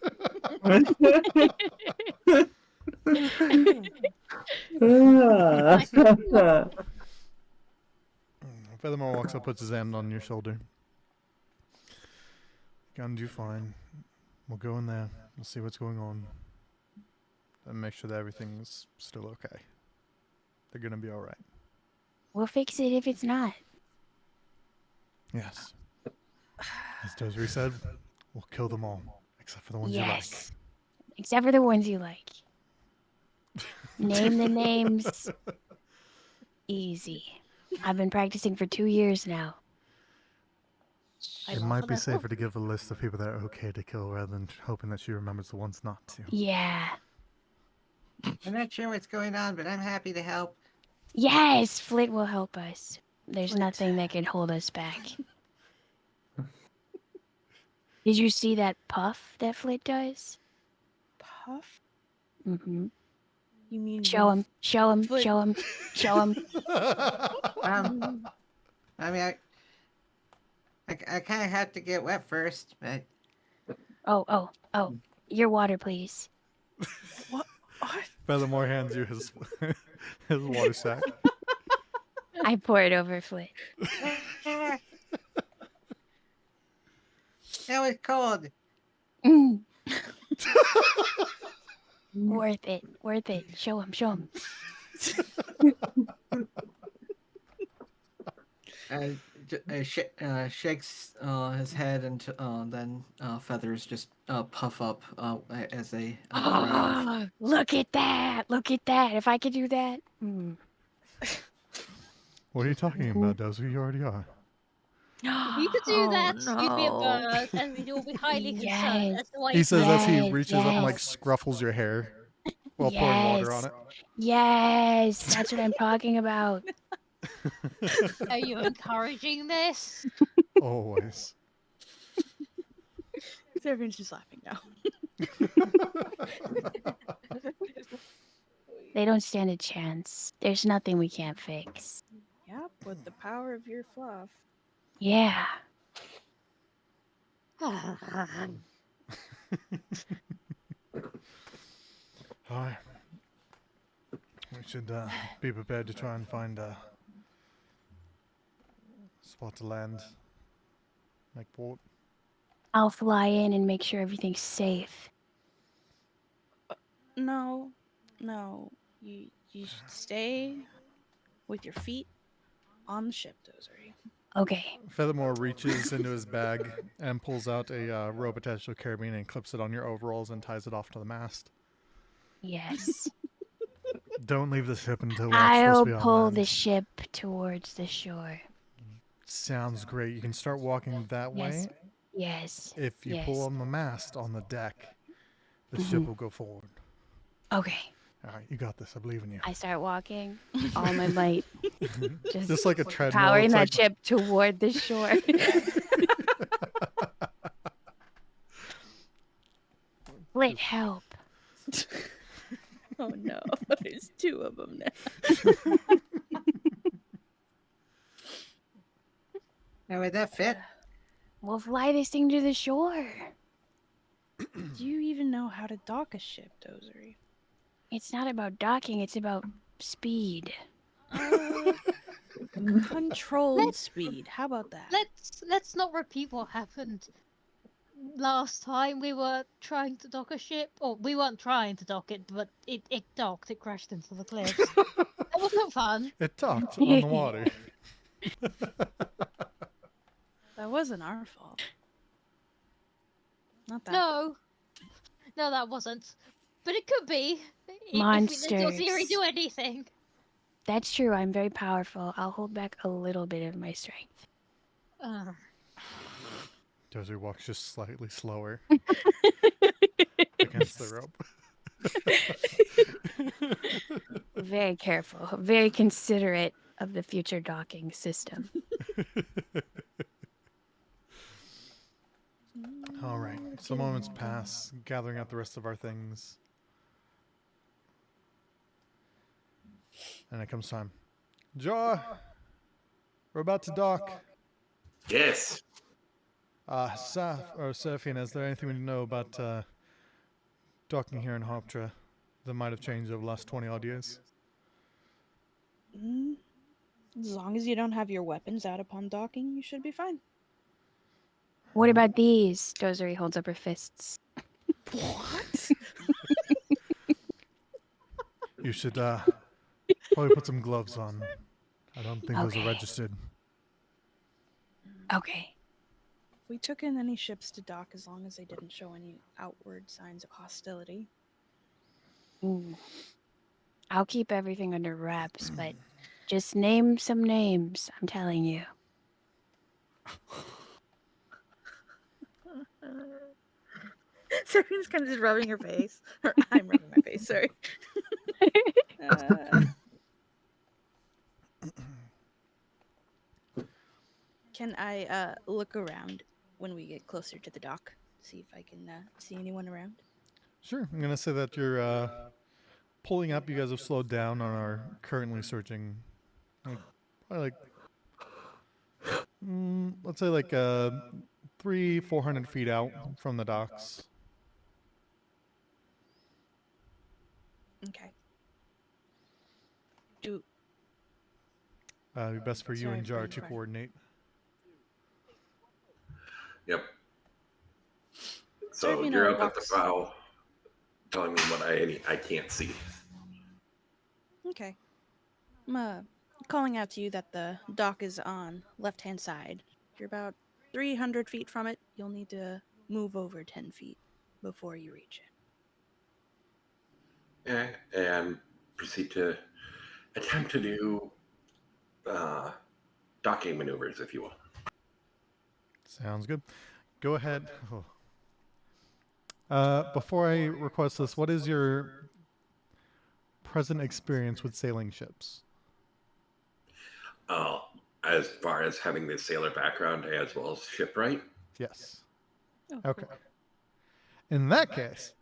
Feathermore walks up, puts his hand on your shoulder. Gonna do fine. We'll go in there. We'll see what's going on. And make sure that everything's still okay. They're gonna be alright. We'll fix it if it's not. Yes. As Dozery said, we'll kill them all. Except for the ones you like. Yes. Except for the ones you like. Name the names. Easy. I've been practicing for 2 years now. It might be safer to give a list of people that are okay to kill rather than hoping that she remembers the ones not to. Yeah. I'm not sure what's going on, but I'm happy to help. Yes, Flit will help us. There's Flit. nothing that can hold us back. Did you see that puff that Flit does? Puff? Mm-hmm. You mean Show him, show him, Flit. show him, show him. I mean, I kind of have to get wet first, but Oh, your water, please. What? Feathermore hands you his his water sack. I pour it over Flit. That was cold. Mm. Worth it. Worth it. Show him. Show him. Shakes his head, and then feathers just puff up as they fly off. Oh, look at that. Look at that. If I could do that. Mm. What are you talking about, Dozer? You already are. If you could do Oh, that, you'd be a no. bird, and we'd all be highly concerned Yes. as to why He you says can't as he Yes, reaches up and like yes. scruffles your hair while pouring water on Yes. it. Yes. That's what I'm talking about. Are you encouraging this? Always. Everyone's just laughing now. They don't stand a chance. There's nothing we can't fix. Yep, with the power of your fluff. Yeah. Alright. We should be prepared to try and find a spot to land. Make port. I'll fly in and make sure everything's safe. No, no. You should stay with your feet on the ship, Dozery. Okay. Feathermore reaches into his bag and pulls out a rope attached to a carabine and clips it on your overalls and ties it off to the mast. Yes. Don't leave the ship until we're supposed I'll to be on pull land. the ship towards the shore. Sounds great. You can start walking that Yes. way. Yes. If you Yes. pull on the mast on the deck, the ship will go forward. Okay. All right, you got this. I believe in you. I start walking all my might. Just like a treadmill. Powering it's that like- ship toward the shore. Flit, help. Oh no, there's two of them now. Now, would that fit? We'll fly this thing to the shore. Do you even know how to dock a ship, Dozery? It's not about docking, it's about speed. Controlled speed. How about that? Let's not repeat what happened last time. We were trying to dock a ship, or we weren't trying to dock it, but it docked. It crashed into the cliffs. That wasn't fun. It docked on the water. That wasn't our fault. Not that. No, that wasn't. But it could be. If we let Oziri Monsters. do anything. That's true, I'm very powerful. I'll hold back a little bit of my strength. Dozer walks just slightly slower against the rope. Very careful, very considerate of the future docking system. All right. Some moments pass, gathering up the rest of our things. And it comes time. Jar! We're about to dock. Yes. Seraphine, is there anything we know about docking here in Harptra that might have changed over the last 20 odd years? As long as you don't have your weapons out upon docking, you should be fine. What about these? Dozery holds up her fists. What? You should probably put some gloves on. I don't think those are Okay. registered. Okay. We took in any ships to dock as long as they didn't show any outward signs of hostility. I'll keep everything under wraps, but just name some names, I'm telling you. Seraphina's kind of just rubbing her face. Or I'm rubbing my face, sorry. Can I look around when we get closer to the dock? See if I can see anyone around? Sure. I'm going to say that you're pulling up. You guys have slowed down and are currently searching. Probably let's say 300-400 feet out from the docks. Okay. It'd be best for you Sorry and for Jar being to quiet. coordinate. Yep. So Serafina you're up at the walks. bow, telling me what I can't see. Okay. I'm calling out to you that the dock is on left-hand side. If you're about 300 feet from it, you'll need to move over 10 feet before you reach it. And proceed to attempt to do docking maneuvers, if you will. Sounds good. Go ahead. Before I request this, what is your present experience with sailing ships? Uh, as far as having the sailor background as well as shipwright. Yes. Oh, Okay. cool. In that case,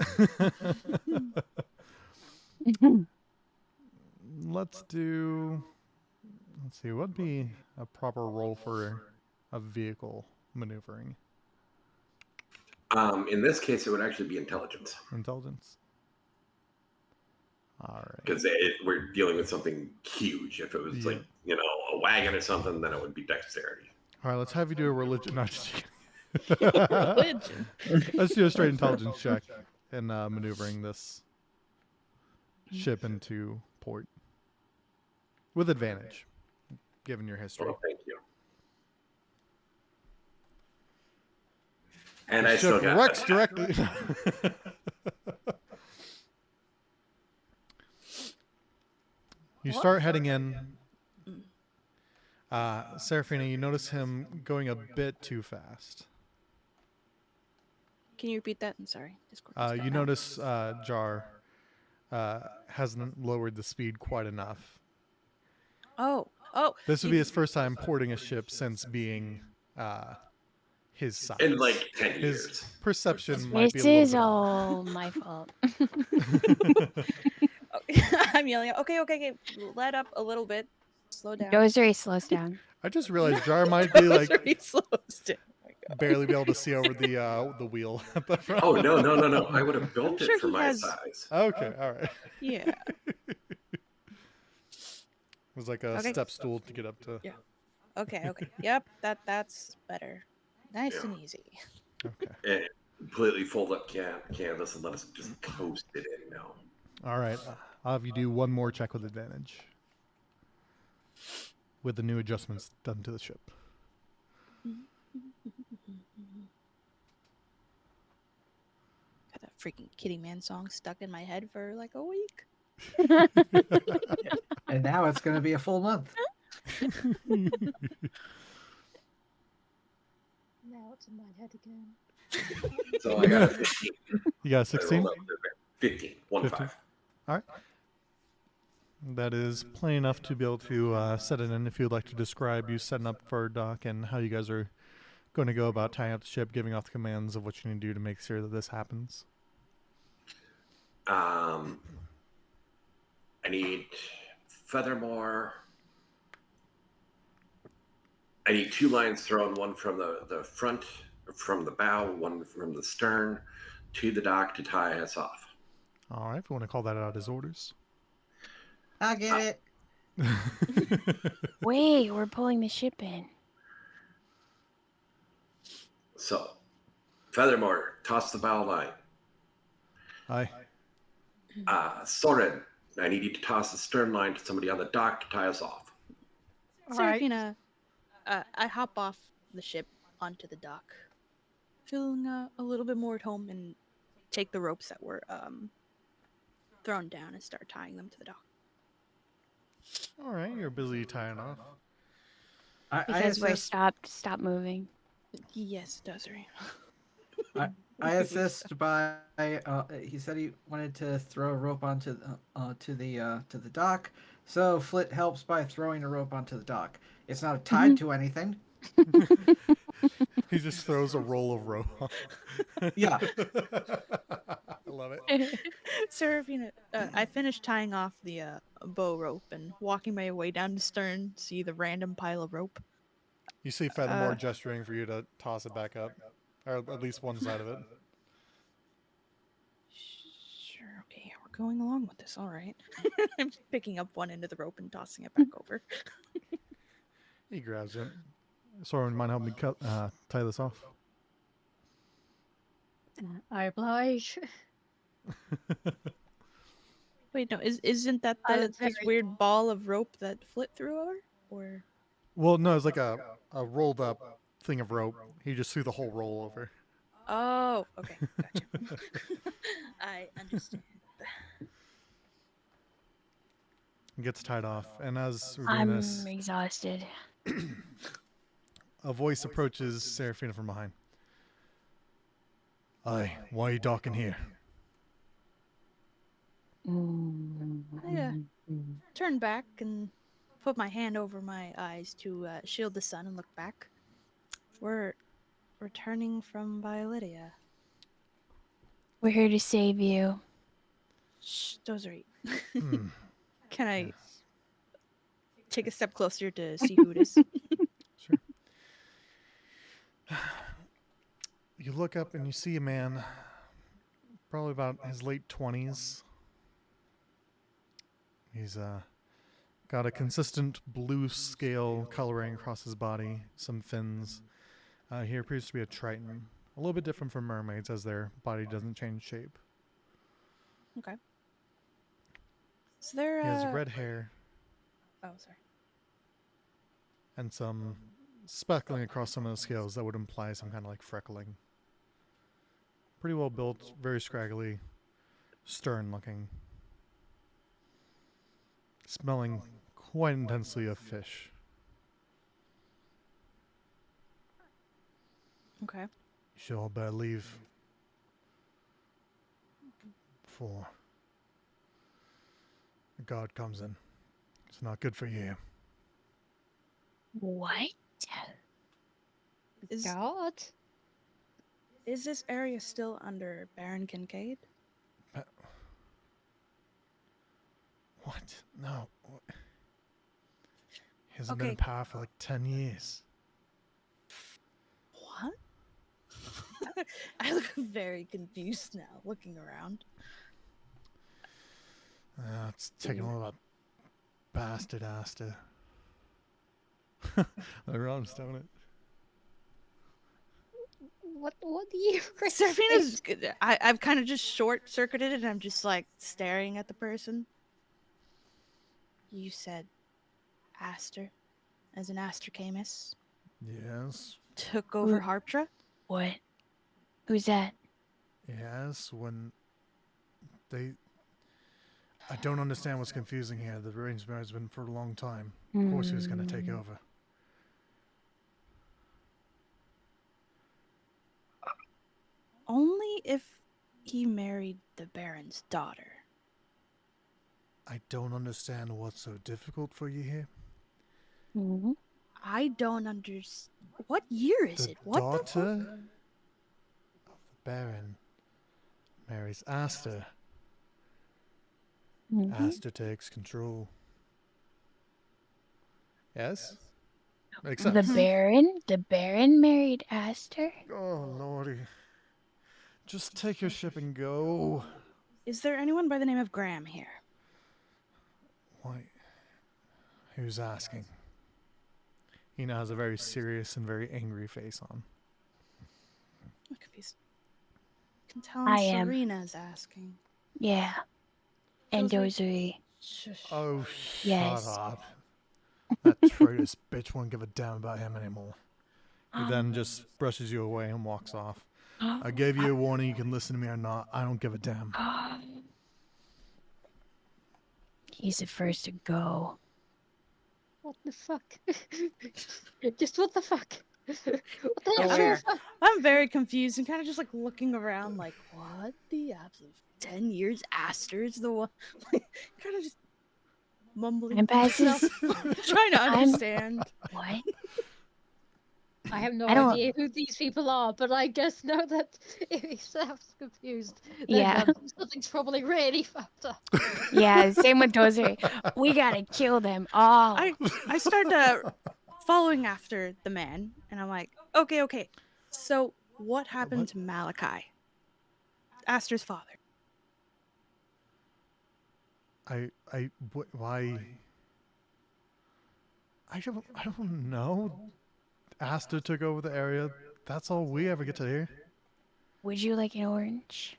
let's do. Let's see. What'd be a proper role for a vehicle maneuvering? In this case, it would actually be intelligence Intelligence. All right. because we're dealing with something huge. If it was Yeah. like a wagon or something, then it would be dexterity. All right. Let's have you do a religion. Not just Religion. Let's do a straight intelligence check in maneuvering this ship into port with advantage, given your history. Well, thank you. And The I still ship got wrecks directly. You start heading in. Serafina, you notice him going a bit too fast. Can you repeat that? I'm sorry. Discord just got You bad. notice Jar hasn't lowered the speed quite enough. Oh. This would be his first time porting a ship since being his size. in like 10 His years. perception might be This a little is bit off. all my fault. I'm yelling. Okay. Let up a little bit. Slow down. Rosary slows down. I just realized Jar might be like Rosary slows down. Oh my God. barely be able to see over the wheel at the front. Oh no! I would have built I'm sure it for he my has- size. Okay, all right. Yeah. It was like a Okay. step stool to get up to. Yeah. Okay. Yep. That's better. Nice Yeah. and easy. Okay. And completely fold up canvas and let us just coast it in now. All right. I'll have you do one more check with advantage. With the new adjustments done to the ship. Got that freaking Kitty Man song stuck in my head for like a week. And now it's going to be a full month. Now it's in my head again. So I got a 15. You got a I 16? rolled up to 15. 1 15. 5. All right. That is plain enough to be able to set it in. If you'd like to describe you setting up for dock and how you guys are going to go about tying up the ship, giving off the commands of what you need to do to make sure that this happens. I need furthermore. I need 2 lines thrown, one from the front, from the bow, one from the stern, to the dock to tie us off. All right. If you want to call that out as orders. I get it. Wait, we're pulling the ship in. So, furthermore, toss the bow line. Aye. Soren, I need you to toss the stern line to somebody on the dock to tie us off. All right. Serafina, I hop off the ship onto the dock, feeling a little bit more at home, and take the ropes that were thrown down and start tying them to the dock. All right. You're busy tying off. I Because we're assist, stop moving. Yes, Desiree. I assist by. He said he wanted to throw a rope onto to the dock, so Flit helps by throwing a rope onto the dock. It's not tied to anything. He just throws a roll of rope. Yeah. I love it. Serafina, I finished tying off the bow rope and walking my way down the stern, see the random pile of rope. You see Furthermore gesturing for you to toss it back up, or at least one side of it. Sure, okay, we're going along with this, all right. I'm picking up one end of the rope and tossing it back over. He grabs it. Soren, mind help me tie this off? I oblige. Wait, no, isn't that I the look just very- weird ball of rope that Flit threw over? Or Well, no, it's like a rolled up thing of rope. He just threw the whole roll over. oh, okay, gotcha. I understand. It gets tied off, and as we're doing I'm this, exhausted. a voice approaches Seraphina from behind. Aye, why are you docking here? Yeah. Turn back and put my hand over my eyes to shield the sun and look back. We're returning from Violydia. We're here to save you. Shh, Dozeri. Hmm. Can I Yes. take a step closer to see who it is? Sure. You look up and you see a man, probably about his late 20s. He's got a consistent blue scale coloring across his body, some fins. He appears to be a Triton, a little bit different from mermaids as their body doesn't change shape. Okay. Is there He has red hair Oh, sorry. and some speckling across some of the scales that would imply some kind of like freckling. Pretty well built, very scraggly, stern looking. Smelling quite intensely of fish. Okay. Sure, better leave before the guard comes in. It's not good for you. What? Is God. is this area still under Baron Kincaid? What? No. He hasn't been Okay. in power for like 10 years. What? I look very confused now, looking around. It's taking all that bastard Aster. I rhymes, don't it? What do you Seraphina's good. I've kind of just short circuited it and I'm just like staring at the person. You said Aster, as in Aster Camus, Yes. took over Harptra? What? Who's that? Yes, when they... I don't understand what's confusing here. The arranged marriage has been for a long time. Of course he was going to take over. Only if he married the Baron's daughter. I don't understand what's so difficult for you here. Mhm. I don't understand. What year is The it? What the fuck? daughter of the Baron marries Aster. Mhm. Aster takes control. Yes? Makes sense. The Baron married Aster? Oh, lordy. Just take your ship and go. Is there anyone by the name of Graham here? Why? Who's asking? He now has a very serious and very angry face on. I'm confused. Can tell I am. Serena's asking. Yeah. And Dozeri. Dozeri. Shush. Oh, Yes. shut up. That traitorous bitch won't give a damn about him anymore. He then just brushes you away and walks off. I gave you a warning, you can listen to me or not. I don't give a damn. He's the first to go. What the fuck? Just what the fuck? What the Yeah, actual Where? fuck? I'm very confused and kind of just like looking around, like, what the absolute 10 years? Aster's the one. Like, kind of just mumbling Time to myself, passes. trying to I'm- understand. What? I have no I don't- idea who these people are, but I just know that if he sounds confused, then Yeah. something's probably really fucked up. Yeah, same with Dozeri. We gotta kill them all. I start following after the man, and I'm like, okay. So, what happened What? to Malachi? Aster's father. Why? I don't know. Asta took over the area. That's all we ever get to hear. Would you like an orange?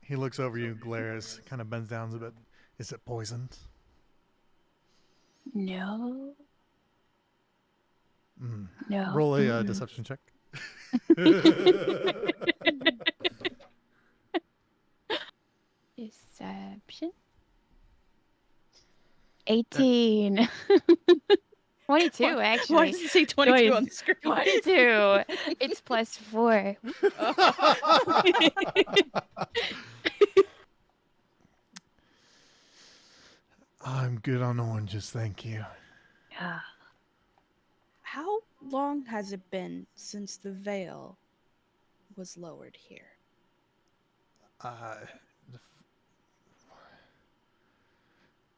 He looks over you, glares, kind of bends down a bit. Is it poisoned? No. Mm. No. Roll a Mm-mm. deception check. Deception. 18. 22, actually. Why does it say 22 on the screen? 22. It's +4. I'm good on oranges, thank you. Ah, How long has it been since the veil was lowered here? Are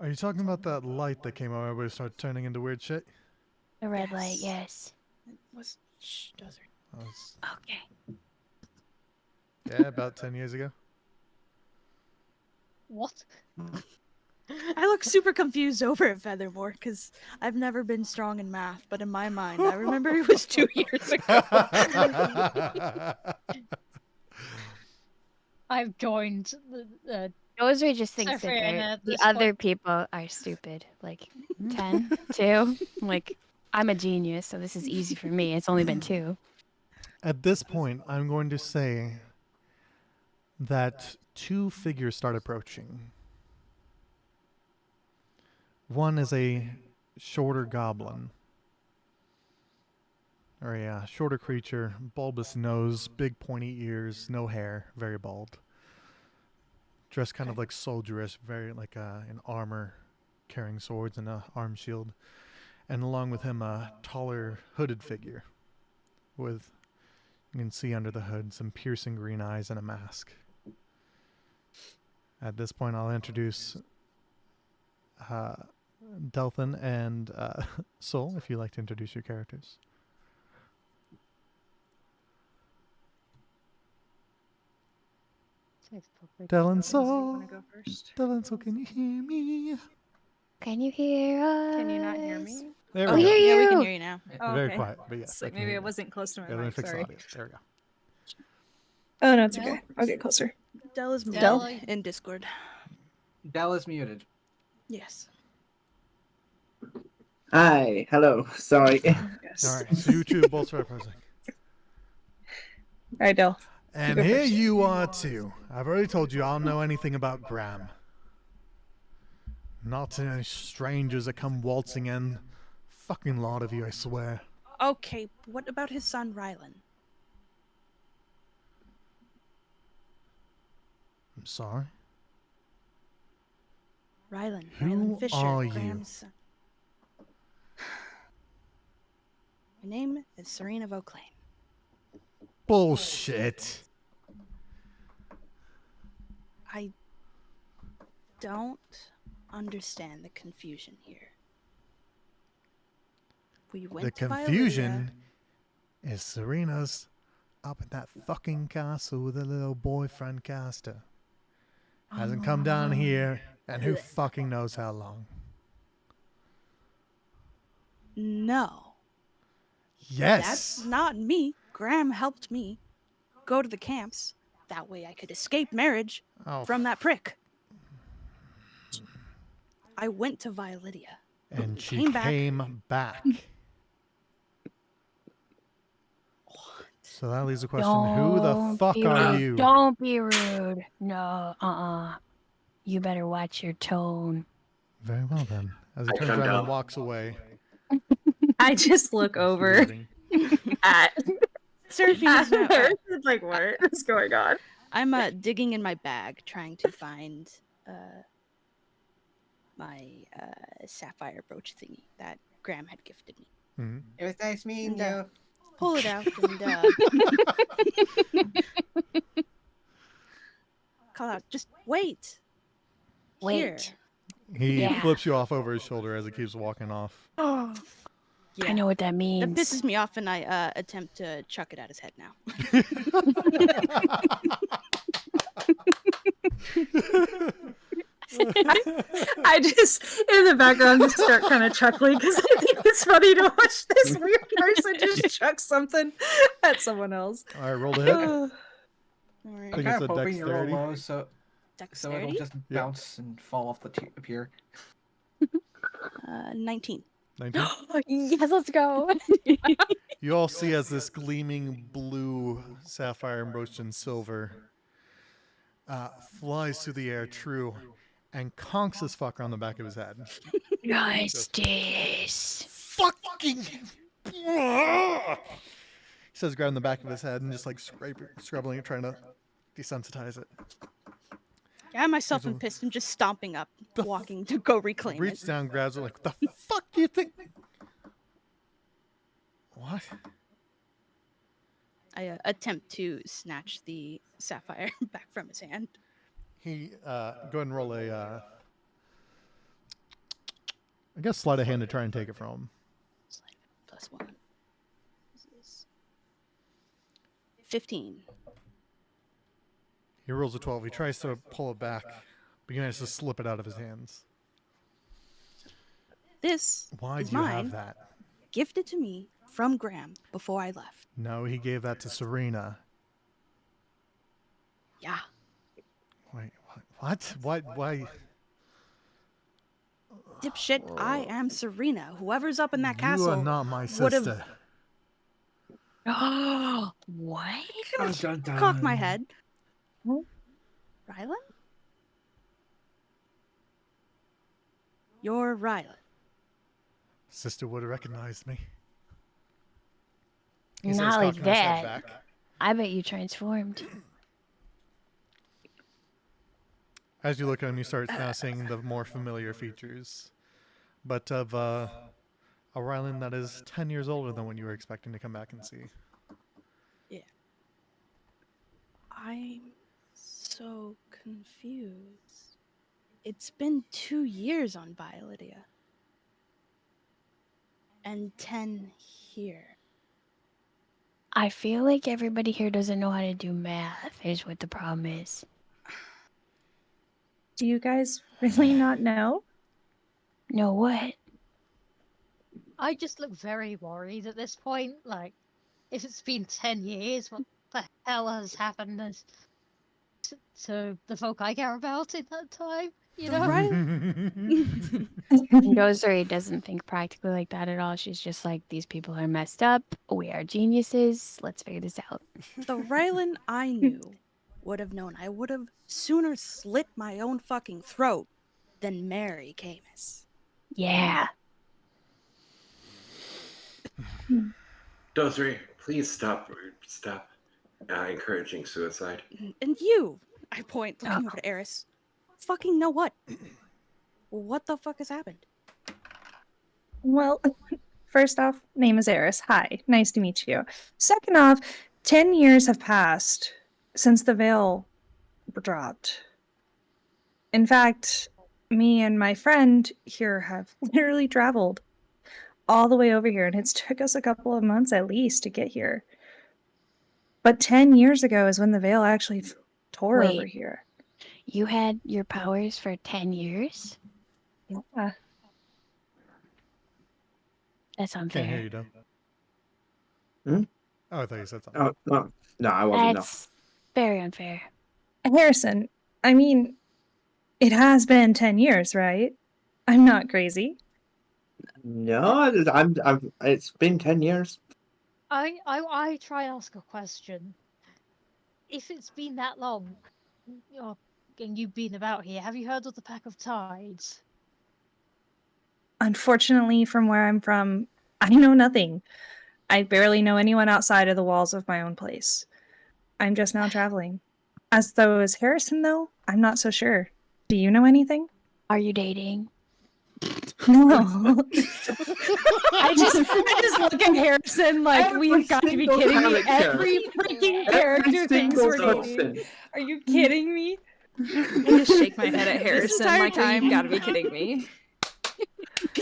you talking about that light that came out? Everybody started turning into weird shit. the red light, Yes. yes. It was does it? That was- Okay. yeah, about 10 years ago. What? I look super confused over at Feathermore because I've never been strong in math, but in my mind, I remember it was 2 years ago. I've joined the Those are just things that Sorry, Anna, at the this other point. people are stupid. Like 10, 2. Like, I'm a genius, so this is easy for me. It's only been 2. At this point, I'm going to say that 2 figures start approaching. One is a shorter goblin. Or a shorter creature, bulbous nose, big pointy ears, no hair, very bald. Dressed kind of like soldierish, very like in armor, carrying swords and a arm shield. And along with him, a taller, hooded figure with, you can see under the hood, some piercing green eyes and a mask. At this point, I'll introduce Delphin and Soul, if you'd like to introduce your characters. Dylan Soul. Want to go first? Dylan Soul, can you hear me? Can you hear us? Can you not hear me? There Oh, we go. hear Yeah, we can you. hear you now. Oh, Very okay. quiet, but yes. It's like I can maybe hear I you. wasn't close to my Yeah, let me mic. fix the Sorry. audio. There we go. Oh no, it's Del? okay. I'll get closer. Dell is Del? muted in Discord. Dell is muted. Yes. Hi, hello. Sorry. Yes. All right, so you two both start pressing. All right, Del. And go here first. you are too. I've already told you I don't know anything about Graham. Not any strangers that come waltzing in. Fucking lot of you, I swear. Okay, what about his son Rylan? I'm sorry. Rylan Who Fisher, are you? Graham's son. My name is Serena Vauclain. Bullshit. I don't understand the confusion here. We went The to confusion is Serena's up at that fucking castle with her little boyfriend Castor. Hasn't come down here, and who fucking knows how long. No, Yes. that's not me. Graham helped me go to the camps. That way I could escape marriage Oh, from that prick. I went to Violidia. and she came back. came back. So that leaves the question, who the Don't fuck be are rude. you? Don't be rude. No, You better watch your tone. Very well then. As he I turns come around and down. walks away. I just look over Brooding. at Seraphina's now, her. It's like, what is going on? I'm digging in my bag trying to find my sapphire brooch thingy that Graham had gifted me. Mhm. It was nice meeting Yeah. you. Pull it out and call out, just wait. Wait. Here. He Yeah. flips you off over his shoulder as he keeps walking off. Yeah. I know what that That means. pisses me off and I attempt to chuck it at his head now. I just in the background just start kind of chuckling because I think it's funny to watch this weird person just chuck something at someone else. All right, roll to hit. All I'm right. think kind it's of a hoping you roll dexterity. low, so it'll Dexterity. just bounce and fall off the pier. 19. 19. Yes, let's go. You all see as this gleaming blue sapphire embroached in silver flies through the air, true, and conks this fucker on the back of his head. Justice. Fucking. He says, grabbing the back of his head and just like scrubbing it, trying to desensitize it. Yeah, myself There's and a- Piston just stomping up, The walking to go reclaim Reaches it. down, grabs it, like, what the fuck do you think? What? I attempt to snatch the sapphire back from his hand. He go ahead and roll a I guess sleight of hand to try and take it from him. +1. This is 15. He rolls a 12. He tries to pull it back, but you manage to slip it out of his hands. This Why is do you mine, have that? gifted to me from Graham before I left. No, he gave that to Serena. Yeah. Wait, what? Why? Dipshit, I am Serena. Whoever's up in that You castle are not my would've- sister. What? Dun, dun, dun. cock my head. Rylan? You're Rylan. Sister would have recognized me. He Not starts like cocking his head that. back. I bet you transformed. As you look at him, you start now seeing the more familiar features, but of a Rylan that is 10 years older than what you were expecting to come back and see. I'm so confused. It's been 2 years on Violadia. And 10 here. I feel like everybody here doesn't know how to do math, is what the problem is. Do you guys really not know? No, what? I just look very worried at this point. Like, if it's been 10 years, what the hell has happened to the folk I care about in that time? You know? Rosary doesn't think practically like that at all. She's just like, these people are messed up. We are geniuses. Let's figure this out. The Rylan I knew would have known I would have sooner slit my own fucking throat than marry Camus. Yeah. Dosri, please stop encouraging suicide. And you, I point looking over to Eris. Fucking know what? What the fuck has happened? Well, first off, name is Eris. Hi, nice to meet you. Second off, 10 years have passed since the veil dropped. In fact, me and my friend here have literally traveled all the way over here, and it's took us a couple of months at least to get here. But 10 years ago is when the veil actually tore over Wait. here. You had your powers for 10 years? Yeah. That's unfair. Can't hear you, though. Hmm? Oh, I thought you said something. Oh, no, I wasn't. That's very unfair. Harrison, I mean, it has been 10 years, right? I'm not crazy. No, it's been 10 years. I try ask a question. If it's been that long, and you've been about here, have you heard of the Pack of Tides? Unfortunately, from where I'm from, I know nothing. I barely know anyone outside of the walls of my own place. I'm just now traveling. As though as Harrison, though, I'm not so sure. Do you know anything? Are you dating? No. I just look at Harrison like, Every we've got to be single kidding me. character. Every freaking Every character thinks single we're dating. person. Are you kidding me? Mm-hmm. I just shake my head at This Harrison entire like, time. you gotta be kidding me.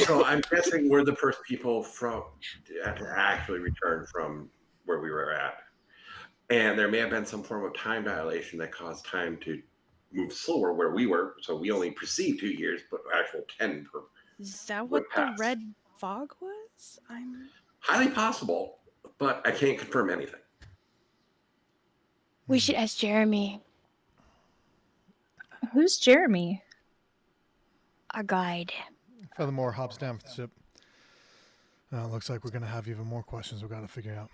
So I'm guessing we're the first people to actually return from where we were at. And there may have been some form of time dilation that caused time to moved slower where we were, so we only perceived 2 years, but actual 10 Is that would what the pass. red fog was? I'm Highly possible, but I can't confirm anything. We should ask Jeremy, Who's Jeremy? our guide. Furthermore, hops down from the ship. Looks like we're going to have even more questions we've got to figure out.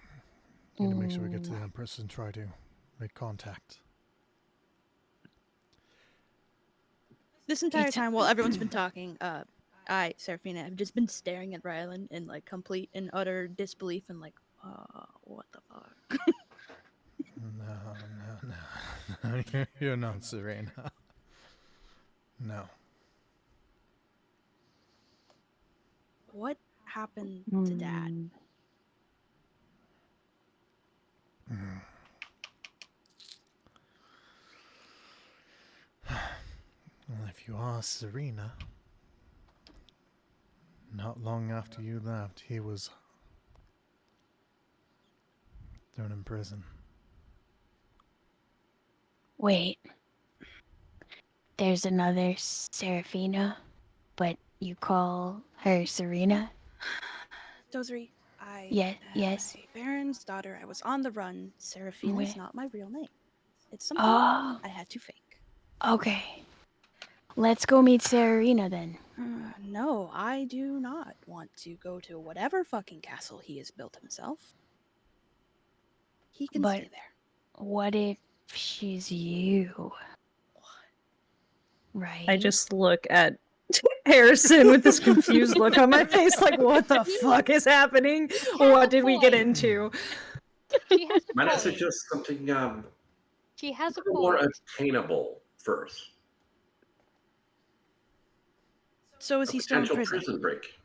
Need to make sure we get to the Empress and try to make contact. this entire time while everyone's been talking, I, Seraphina, have just been staring at Rylan in like complete and utter disbelief and like, what the fuck? No. You're not Serena. No. What happened to Dad? Well, if you ask Serena, not long after you left, he was thrown in prison. Wait. There's another Seraphina, but you call her Serena? Dozery, I Yes. a Baron's daughter. I was on the run. Seraphina is Wait. not my real name. It's something Oh, I had to fake. okay. Let's go meet Serena then. No, I do not want to go to whatever fucking castle he has built himself. He can But stay there. what if she's you? Right? I just look at Harrison with this confused look on my face, like, what the fuck is happening? What did we get into? She has a Might I point. suggest something She has a more point. attainable first? So is A he still in potential prison? break.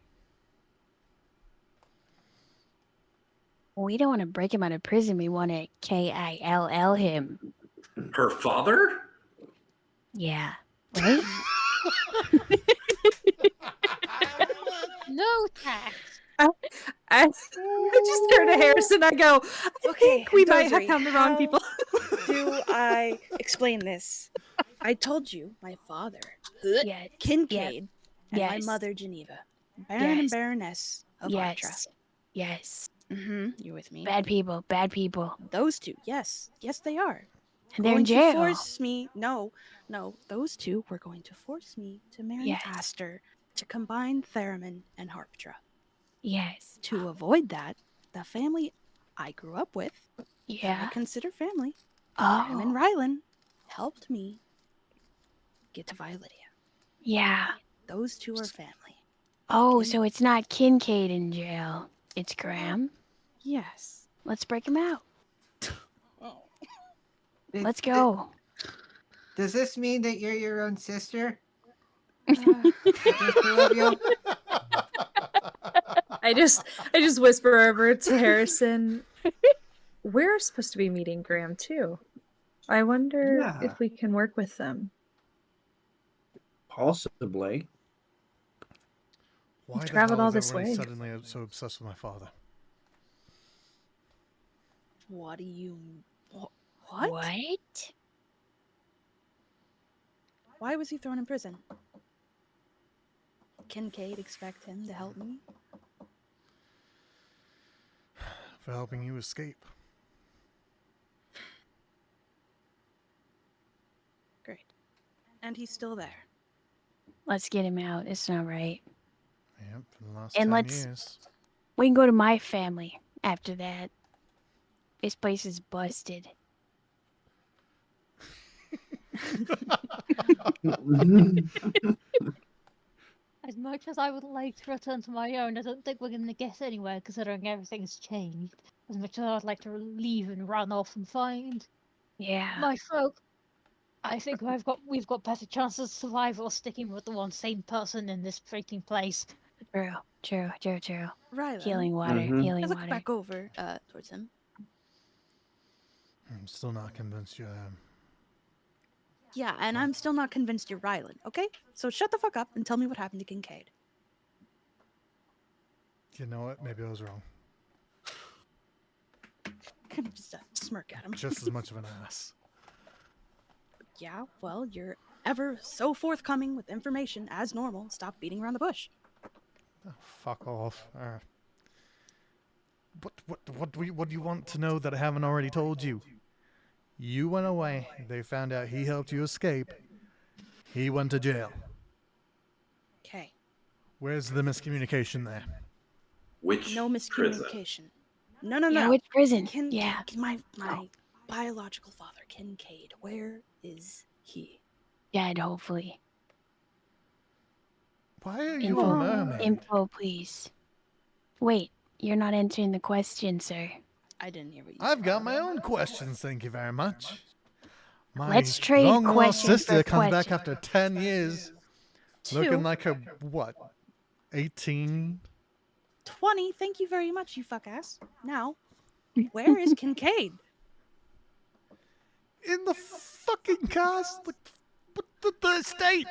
We don't want to break him out of prison. We want to KILL him. Her father? Yeah. Right? No tax. I just turn to Harrison. I go, I think we might have found the wrong people. Do I explain this? I told you my father, Yes. Kincaid, and my Yes. mother, Geneva, Baron and Yes. Baroness of Harptra. Yes. Yes. You with me? Bad people. Bad people. Those two, yes, they are. And they're in Going to jail. force me. No, those two were going to force me to marry Yes. Aster to combine Theremin and Harptra. Yes. To avoid that, the family I grew up with, that Yeah. I consider family, Oh. and Rylan, helped me get to Violetia. Yeah. Those two are family. Oh, so it's not Kincaid in jail. It's Graham. Yes. Let's break him out. Is- Let's go. Does this mean that you're your own sister? Uh, Just two of you? I just whisper over to Harrison. We're supposed to be meeting Graham too. I wonder Yeah. if we can work with them. Possibly. Why the traveled hell all is this everybody way. suddenly so obsessed with my father? what do you... What? What? Why was he thrown in prison? Kincaid expect him to help me? For helping you escape. Great. And he's still there. Let's get him out. It's not right. Yep, for the last And 10 let's- years. We can go to my family after that. This place is busted. As much as I would like to return to my own, I don't think we're going to get anywhere considering everything's changed. As much as I'd like to leave and run off and find Yeah. my folk, I think we've got better chances of survival sticking with the one same person in this freaking place. True. Rylan, Healing water. Mhm. Healing I look water. back over towards him. I'm still not convinced you Yeah, and I'm still not convinced you're Rylan, okay? So shut the fuck up and tell me what happened to Kincaid. You know what? Maybe I was wrong. Kind of just smirk at him. Just as much of an ass. Yeah, well, you're ever so forthcoming with information as normal. Stop beating around the bush. Oh, fuck off. What do you want to know that I haven't already told you? You went away. They found out he helped you escape. He went to jail. Okay. Where's the miscommunication there? Which No prison? miscommunication. No. Yeah, which prison? My biological father, Kincaid, where is he? Dead, hopefully. Why are you a mermaid? Info, please. Wait, you're not answering the question, sir. I didn't hear what you I've said. got my own questions, thank you very much. My Let's trade long lost question sister for comes back question. after 10 years. Looking like a, what, 18? 20. Thank you very much, you fuck ass. Now, where is Kincaid? In the fucking cast? The estate?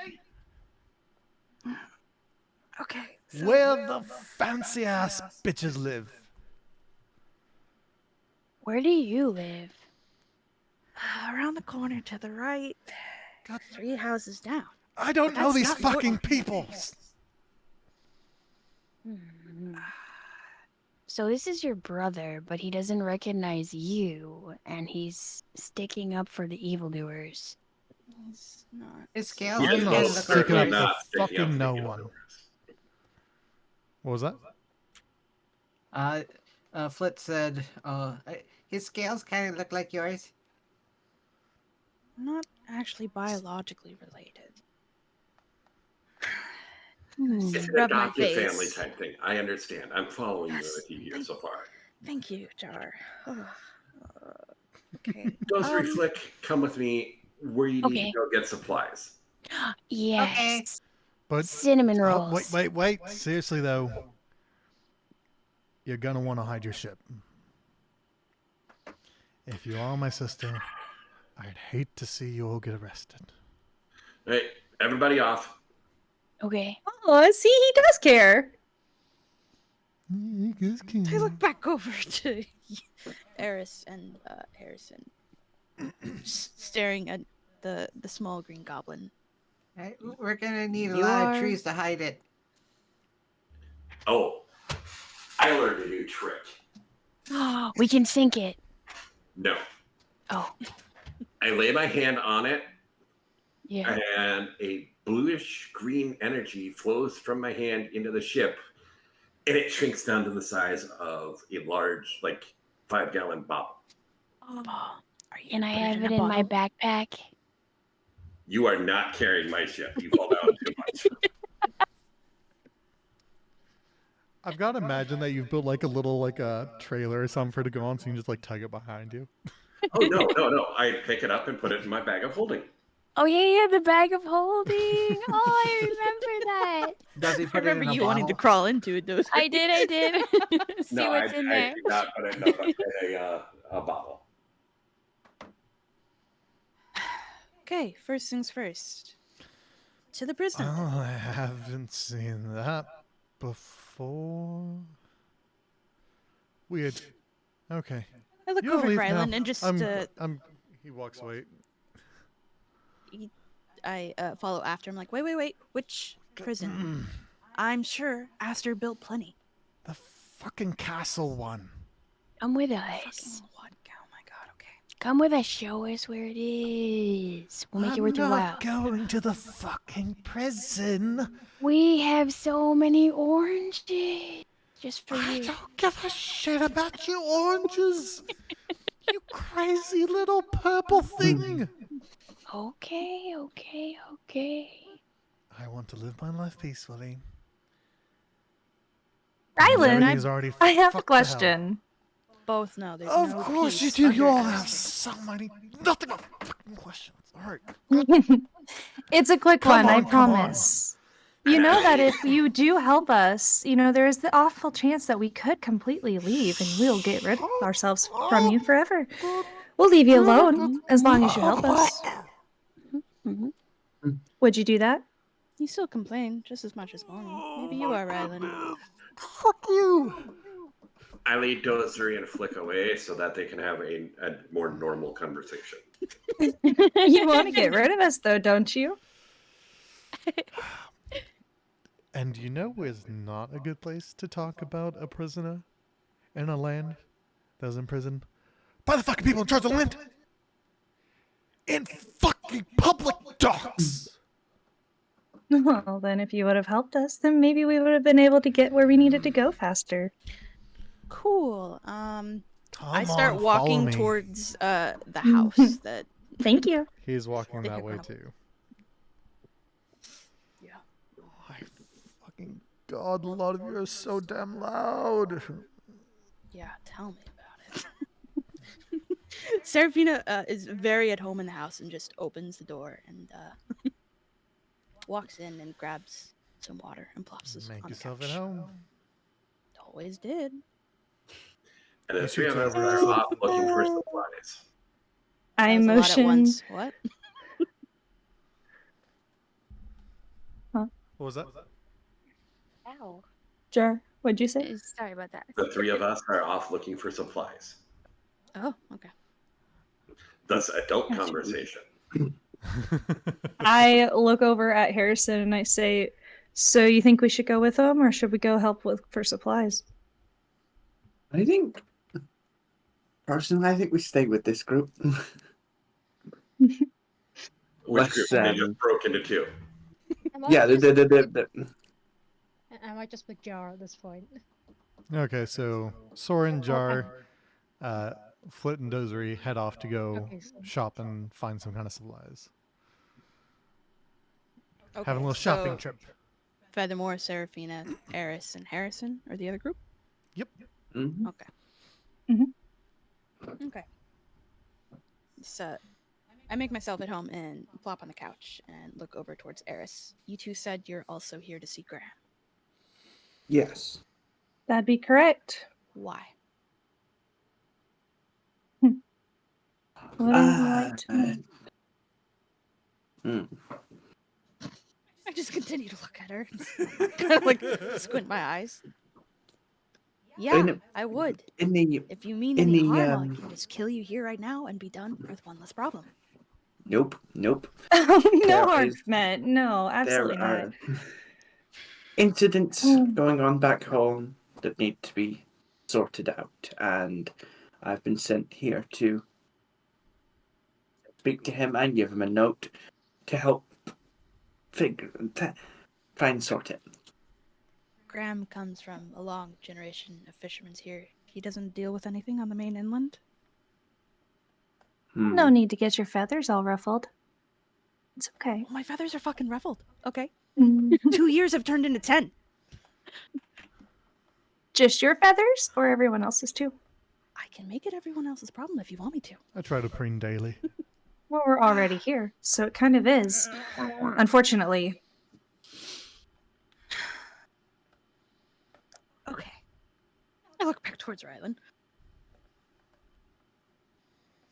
Okay. Where the fancy ass bitches live? Where do you live? Around the corner to the right. God. 3 houses down. I don't know That's these not fucking important. people. So this is your brother, but he doesn't recognize you, and he's sticking up for the evildoers. He's not. His scales I'm do not kind of look like sticking up yours. for not sticking up fucking for no the one. What was that? Flit said, his scales kind of look like yours. Not actually biologically related. It's an Rub my adoptive family face. type thing. I understand. I'm following Yes, you with you here so far. Thank you, Jar. Okay. Ghostry Flick, come with me where you need Okay. to go get supplies. Yes. But Cinnamon rolls. wait. Seriously though, you're gonna want to hide your ship. If you are my sister, I'd hate to see you all get arrested. Hey, everybody off. Okay. Oh, see, he does care. I look back over to Eris and Harrison, staring at the small green goblin. Right? We're gonna need a You lot are- of trees to hide it. Oh, I learned a new trick. We can sink it. No. Oh, I lay my hand on it, yeah. and a bluish green energy flows from my hand into the ship, and it shrinks down to the size of a large, like, 5-gallon bottle. Are you Can I gonna put have in it a in my bottle? backpack? You are not carrying my ship. You fall down too much. I've got to imagine that you've built like a little trailer or something for it to go on, so you can just like tug it behind you. Oh, no. I pick it up and put it in my bag of holding. Oh yeah, the bag of holding. Oh, I remember that. Does he I put it in remember a you wanting to bottle? crawl into it, though. I did. See No, what's in I there. did not put it in a bottle. Okay, first things first. To the prison. Oh, I haven't seen that before. Weird. Okay. I look You don't over at leave now. Rylan and just He walks away. I follow after him like, wait, which prison? I'm sure Aster built plenty. The fucking castle one. Come with us. Fucking what? Oh my god, okay. Come with us. Show us where it is. We'll make it worth your I'm while. not going to the fucking prison. We have so many oranges. Just for I you. don't give a shit about your oranges. You crazy little purple thing. Okay. I want to live my life peacefully. Rylan, Everything's already I have a fucked to hell. question. Both know there's Of no course you peace do. under You all Aster. have so many. Nothing but fucking questions. All right. It's a quick Come one, I on, come on. promise. You know that if you do help us, there is the awful chance that we could completely leave and we'll get rid of ourselves from you forever. We'll leave you alone as long as you help us. Mhm. Would you do that? You still complain just as much as Bonnie. Maybe you are, Rylan. Fuck you. I lead Dozer and Flick away so that they can have a more normal conversation. You want to get rid of us, though, don't you? And you know where's not a good place to talk about a prisoner in a land that was in prison by the fucking people in charge of the land? In fucking public docks! Well, then if you would have helped us, then maybe we would have been able to get where we needed to go faster. Cool. Come I start on, follow walking me. towards the house that. Thank you. He's walking They that could way probably- too. Yeah. My fucking god, a lot of you are so damn loud. Yeah, tell me about it. Serafina is very at home in the house and just opens the door and walks in and grabs some water and plops this Make on the yourself couch. at home. Always did. And the You three should of us tell are everybody. off looking for supplies. I That was a lot at motion. once. What? What was that? Ow. Jar, what'd you say? Sorry about that. The three of us are off looking for supplies. Oh, okay. That's adult Gotcha. conversation. I look over at Harrison and I say, "So you think we should go with them, or should we go help with for supplies?" I think, personally, I think we stay with this group. Which Let's, group? They just broke into two. yeah, I might just pick Jar at this point. Okay, so Soren, Jar, Flit, and Dozery head off to go Okay, so- shop and find some kind of supplies. Okay, Having a little shopping so trip. Furthermore, Serafina, Eris, and Harrison are the other group? Yep. Mhm. Okay. Mhm. Okay. So I make myself at home and plop on the couch and look over towards Eris. You two said you're also here to see Graham. Yes. That'd be correct. Why? Wouldn't you like to know? Hmm. I just continue to look at her. Kind of like squint my eyes. Yeah, In- I would. In the If you mean in any the, harm, I can just kill you here right now and be done with one less problem. nope. No There harm is- meant. No, absolutely there not. are incidents Oh. going on back home that need to be sorted out, and I've been sent here to speak to him and give him a note to help try and sort it. Graham comes from a long generation of fishermen here. He doesn't deal with anything on the main inland. Hmm. No need to get your feathers all ruffled. It's okay. Oh, my feathers are fucking ruffled. Okay. Mm. 2 years have turned into 10. Just your feathers, or everyone else's too? I can make it everyone else's problem if you want me to. I try to preen daily. Well, we're already here, so it kind of is. Unfortunately. Okay. I look back towards Rylan.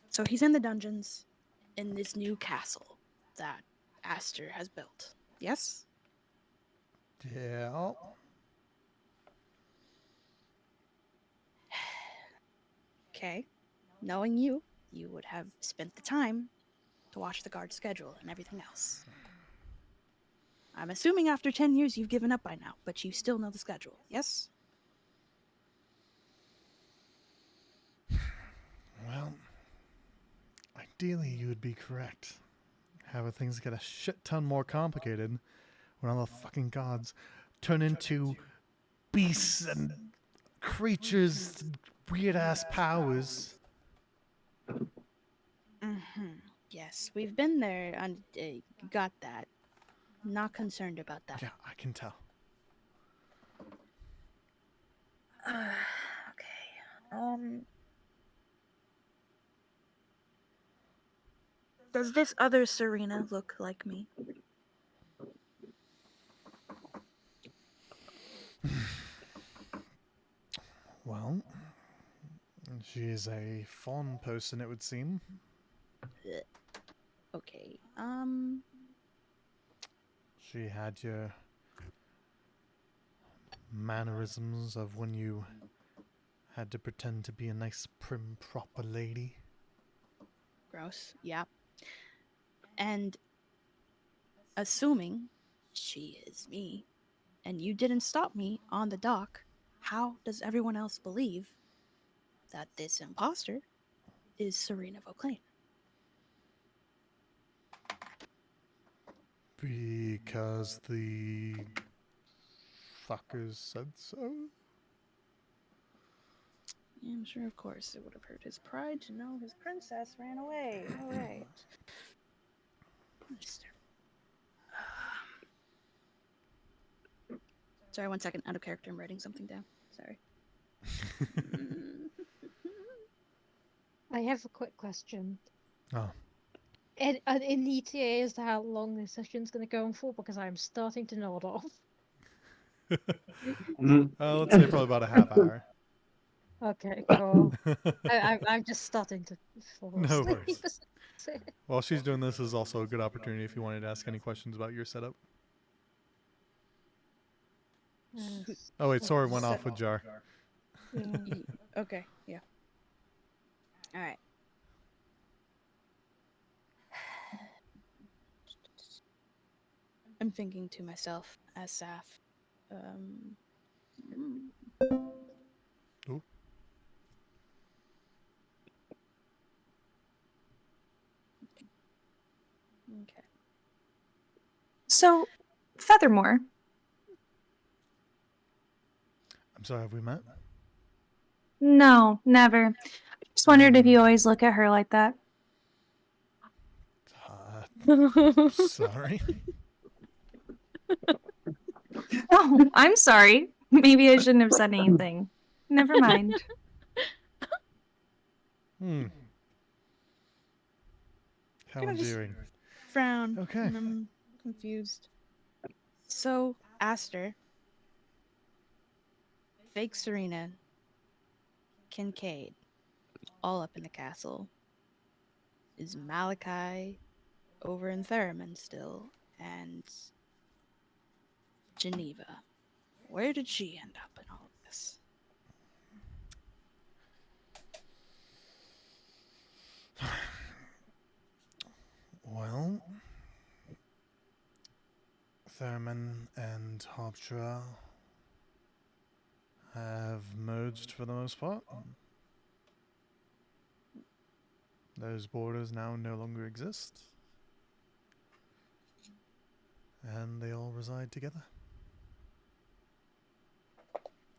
So he's in the dungeons in this new castle that Aster has built. Yes? Yeah. Okay. Knowing you, you would have spent the time to watch the guard schedule and everything else. I'm assuming after 10 years you've given up by now, but you still know the schedule, yes? Well, ideally you would be correct. However, things get a shit ton more complicated when all the fucking gods turn into beasts and creatures, weird ass powers. Mm-hmm. Yes, we've been there and got that. Not concerned about that. Yeah, I can tell. Okay. Does this other Serena look like me? Well, she is a fawn person, it would seem. Okay. She had your mannerisms of when you had to pretend to be a nice, prim, proper lady. Gross. Yeah. And assuming she is me, and you didn't stop me on the dock, how does everyone else believe that this imposter is Serena Vauclain? Because the fuckers said so? Yeah, I'm sure, of course, it would have hurt his pride to know his princess ran away. All right. Sorry, 1 second. Out of character. I'm writing something down. Sorry. I have a quick question. Oh. In ETA as to how long this session's going to go on for, because I'm starting to nod off. Let's say probably about a half hour. Okay, cool. I'm just starting to fall No asleep. worries. While she's doing this is also a good opportunity if you wanted to ask any questions about your setup. Oh wait, Sora went off with Jar. Okay, yeah. All right. I'm thinking to myself as Saf. Ooh. Okay. So, Feathermore, I'm sorry, have we met? no, never. Just wondered if you always look at her like that. Sorry. Oh, I'm sorry. Maybe I shouldn't have said anything. Never mind. How Can I just endearing. frown? Okay. And I'm confused. So, Aster, fake Serena, Kincaid, all up in the castle. Is Malachi over in Theremin still? And Geneva. Where did she end up in all of this? Well, Theremin and Harptra have merged for the most part. Those borders now no longer exist. And they all reside together.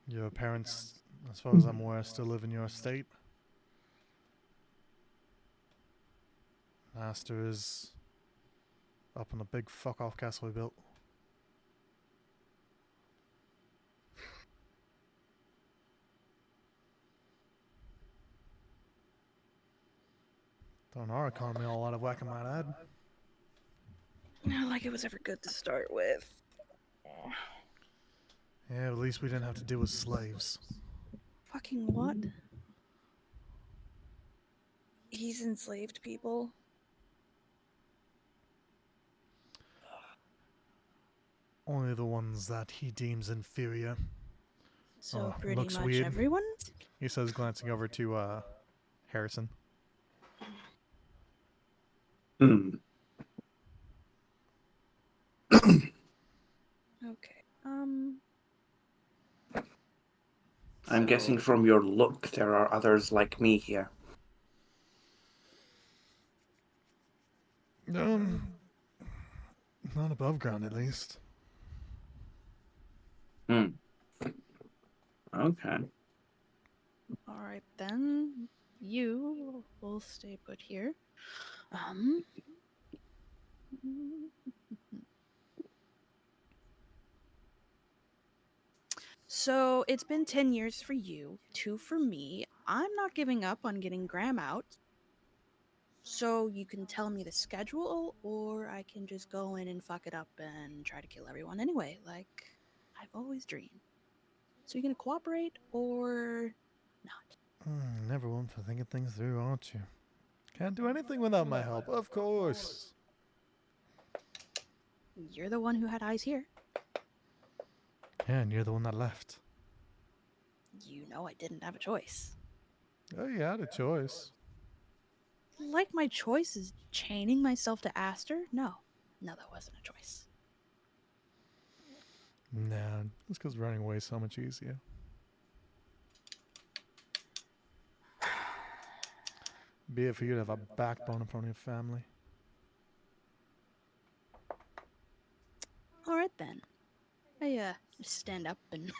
Your parents, as far as I'm aware, still live in your estate. Aster is up on the big fuck-off castle we built. Throwing our economy all out of whack, I might add. Not like it was ever good to start with. Yeah, at least we didn't have to deal with slaves. Fucking what? He's enslaved people. Only the ones that he deems inferior. So pretty looks much weird. everyone? He says, glancing over to Harrison. Okay. I'm guessing from your look there are others like me here. Not above ground, at least. Okay. All right then. You will stay put here. So it's been 10 years for you, 2 for me. I'm not giving up on getting Graham out. So you can tell me the schedule, or I can just go in and fuck it up and try to kill everyone anyway, like I've always dreamed. So you gonna cooperate or not? Never one for thinking things through, aren't you? Can't do anything without my help, of course. You're the one who had eyes here. Yeah, and you're the one that left. You know I didn't have a choice. Oh, you had a choice. like my choice is chaining myself to Aster? No, that wasn't a choice. Nah, it's because running away is so much easier. Be it for you to have a backbone in front of your family. All right then. I just stand up and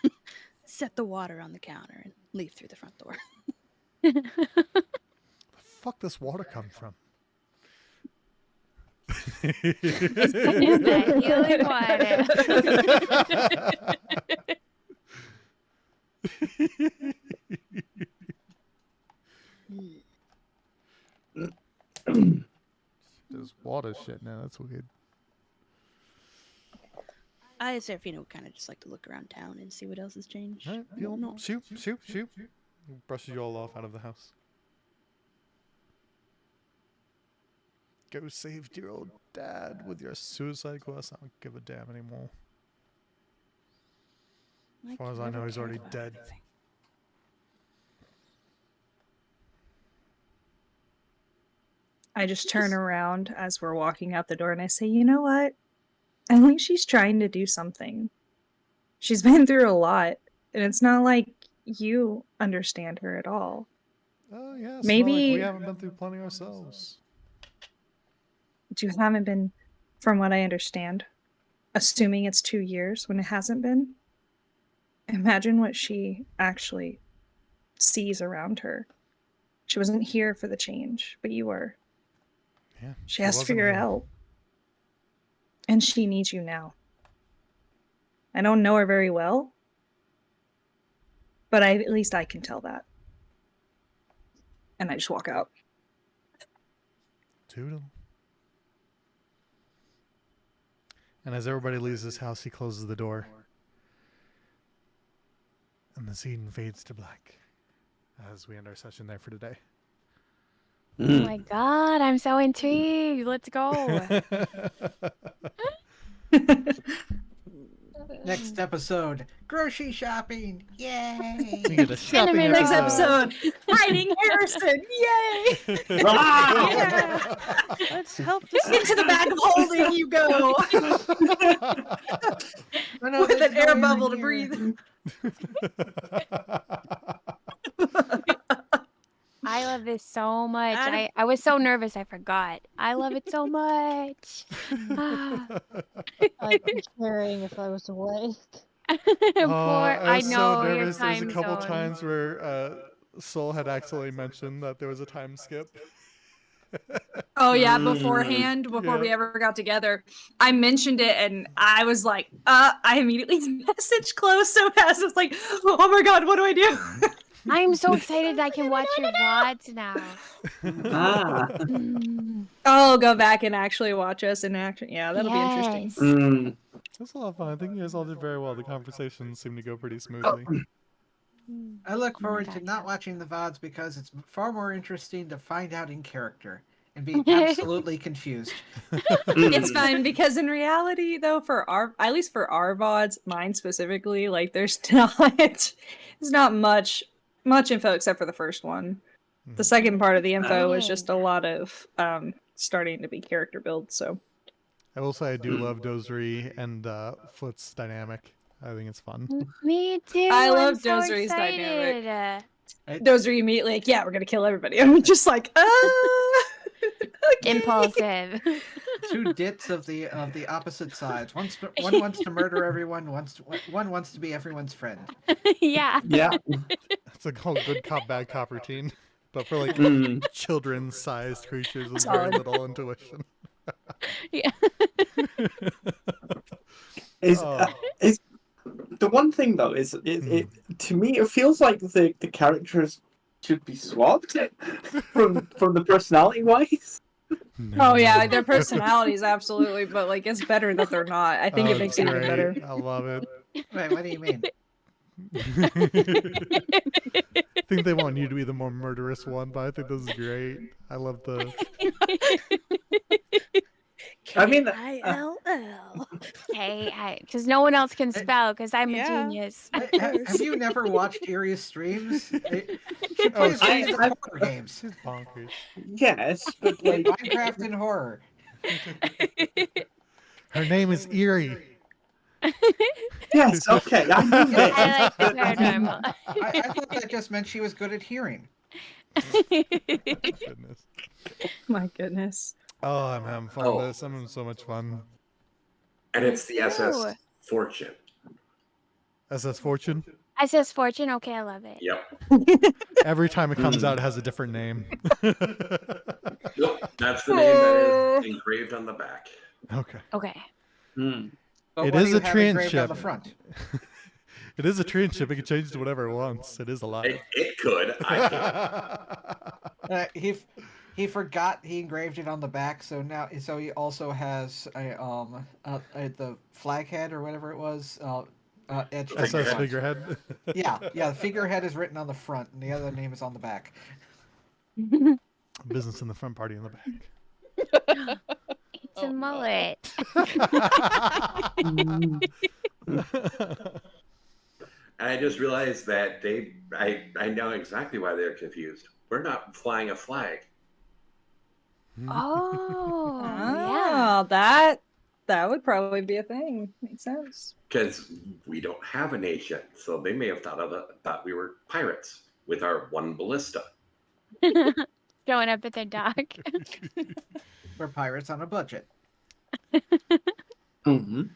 set the water on the counter and leave through the front door. The fuck this water come from? It's that healing water. There's water shit now. That's weird. I, as Serafina, would kind of just like to look around town and see what else has changed. All right, No. shoot. Brushes you all off out of the house. Go save dear old dad with your suicide quest. I don't give a damn anymore. As far as I know, he's already dead. I just turn around as we're walking out the door and I say, you know what? At least she's trying to do something. She's been through a lot, and it's not like you understand her at all. Oh, yeah. Maybe Like we haven't been through plenty ourselves. you haven't been, from what I understand, assuming it's 2 years when it hasn't been. Imagine what she actually sees around her. She wasn't here for the change, but you were. Yeah. She asked for your help. And she needs you now. I don't know her very well, but at least I can tell that. And I just walk out. Toodle. And as everybody leaves this house, he closes the door. And the scene fades to black as we end our session there for today. Oh my god, I'm so intrigued. Let's go. Next episode, grocery shopping. Yay! We get a shopping Next episode. episode, fighting Harrison. Yay! Yeah. Let's help this Into the bag of holding you go. With an air bubble to breathe. I love this so much. I was so nervous I forgot. I love it so much. I'd be sharing if I was awake. I was so know your nervous. There's a time couple zone. times where Soul had accidentally mentioned that there was a time skip. Oh yeah, beforehand, before we ever got together, I mentioned it and I was like, I immediately messaged Chloe so fast. I was like, oh my god, what do I do? I'm so excited I can watch your VODs now. I'll go back and actually watch us in action. Yeah, that'll be interesting. That's a lot of fun. I think you guys all did very well. The conversations seemed to go pretty smoothly. I look forward to not watching the VODs because it's far more interesting to find out in character and be absolutely confused. It's fun because in reality, though, at least for our VODs, mine specifically, like there's not much info except for the first one. The second part of the info is just a lot of starting to be character build. So I will say I do love Dozery and Foot's dynamic. I think it's fun. Me too. I love I'm so Dozery's excited. dynamic. Dozery immediately like, yeah, we're gonna kill everybody. I'm just like, okay. Impulsive. Two dits of the opposite sides. One wants to murder everyone. One wants to be everyone's friend. Yeah. Yeah. It's a whole good cop, bad cop routine, but for like children-sized creatures with very little intuition. Yeah. Is the one thing though is it to me it feels like the characters should be swapped from the personality wise. Oh yeah, their personalities absolutely, but like it's better that they're not. I think it makes it even better. I love it. Wait, what do you mean? I think they want you to be the more murderous one, but I think this is great. I love the I mean, K-I-L-L. Hey, because no one else can spell. Because I'm a Yeah. genius. Have you never watched Aria's streams? She Oh, plays I- games I- of horror games. She's bonkers. yes, but Like like, Minecraft and horror. Her name is Eerie. yes, okay, I knew this. I like the but I didn't- paranormal. I thought that just meant she was good at hearing. Goodness. My goodness. Oh, I'm having fun Oh. with this. I'm having so much fun. And it's the SS Ooh. Fortune. SS Fortune. SS Fortune. Okay, I love it. Yep. Every time it comes out, it has a different name. Nope. That's the name that is engraved on the back. Okay. Okay. Hmm. But It what is do you a have engraved on transship. the front? It is a tranship. It can change to whatever it wants. It is alive. It could. I can't. He forgot he engraved it on the back, so he also has the flag head or whatever it was etched on the SS front. figurehead. Yeah, the figurehead is written on the front, and the other name is on the back. Business in the front, party in the It's a mullet. back. I just realized that I know exactly why they're confused. We're not flying a flag. Oh, yeah. Oh, that would probably be a thing. Makes sense. Because we don't have a nation, so they may have thought we were pirates with our one ballista. Showing up at their dock. We're pirates on a budget. Mhm.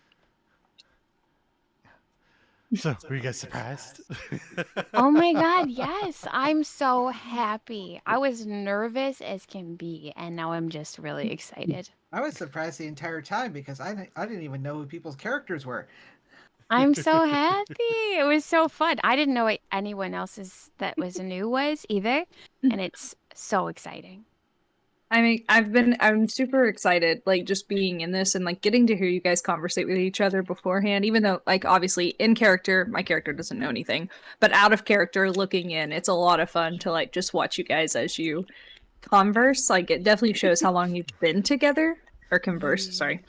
So, were you guys surprised? Oh my God, yes. I'm so happy. I was nervous as can be, and now I'm just really excited. I was surprised the entire time because I didn't even know who people's characters were. I'm so happy. It was so fun. I didn't know what anyone else's that was new was either, and it's so exciting. I mean, I'm super excited, like just being in this and like getting to hear you guys conversate with each other beforehand, even though like obviously in character, my character doesn't know anything, but out of character looking in, it's a lot of fun to like just watch you guys as you converse. Like it definitely shows how long you've been together or converse, sorry.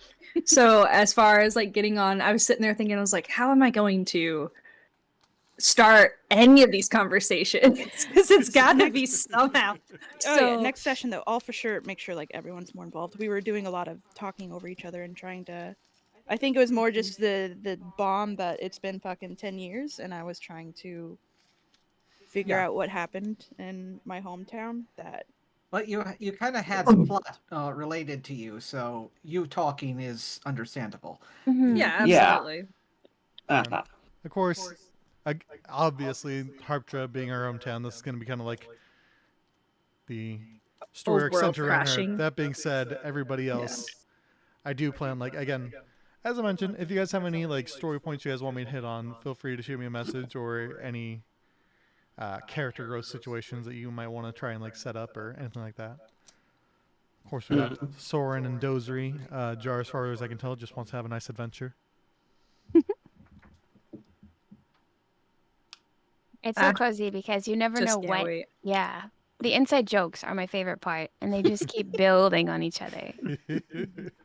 So as far as like getting on, I was sitting there thinking, I was like, how am I going to start any of these conversations? Because it's got to be somehow. Oh yeah, next session though, I'll for sure make sure like everyone's more involved. We were doing a lot of talking over each other and trying to. I think it was more just the bomb that it's been fucking 10 years, and I was trying to figure out what happened in my hometown. That But you kind of had some plot related to you, so you talking is understandable. Mhm. Yeah, Yeah. absolutely. Uh-huh. Of course, obviously, Harptra being our hometown, this is going to be kind of like the story Old arc world centered around her. crashing. That being said, everybody else, I do plan, like, again, as I mentioned, if you guys have any like story points you guys want me to hit on, feel free to shoot me a message, or any character growth situations that you might want to try and like set up or anything like that. Of course, we got Soren and Dozery. Jar, as far as I can tell, just wants to have a nice adventure. It's so cozy because you never know Just can't what. wait. Yeah. The inside jokes are my favorite part, and they just keep building on each other.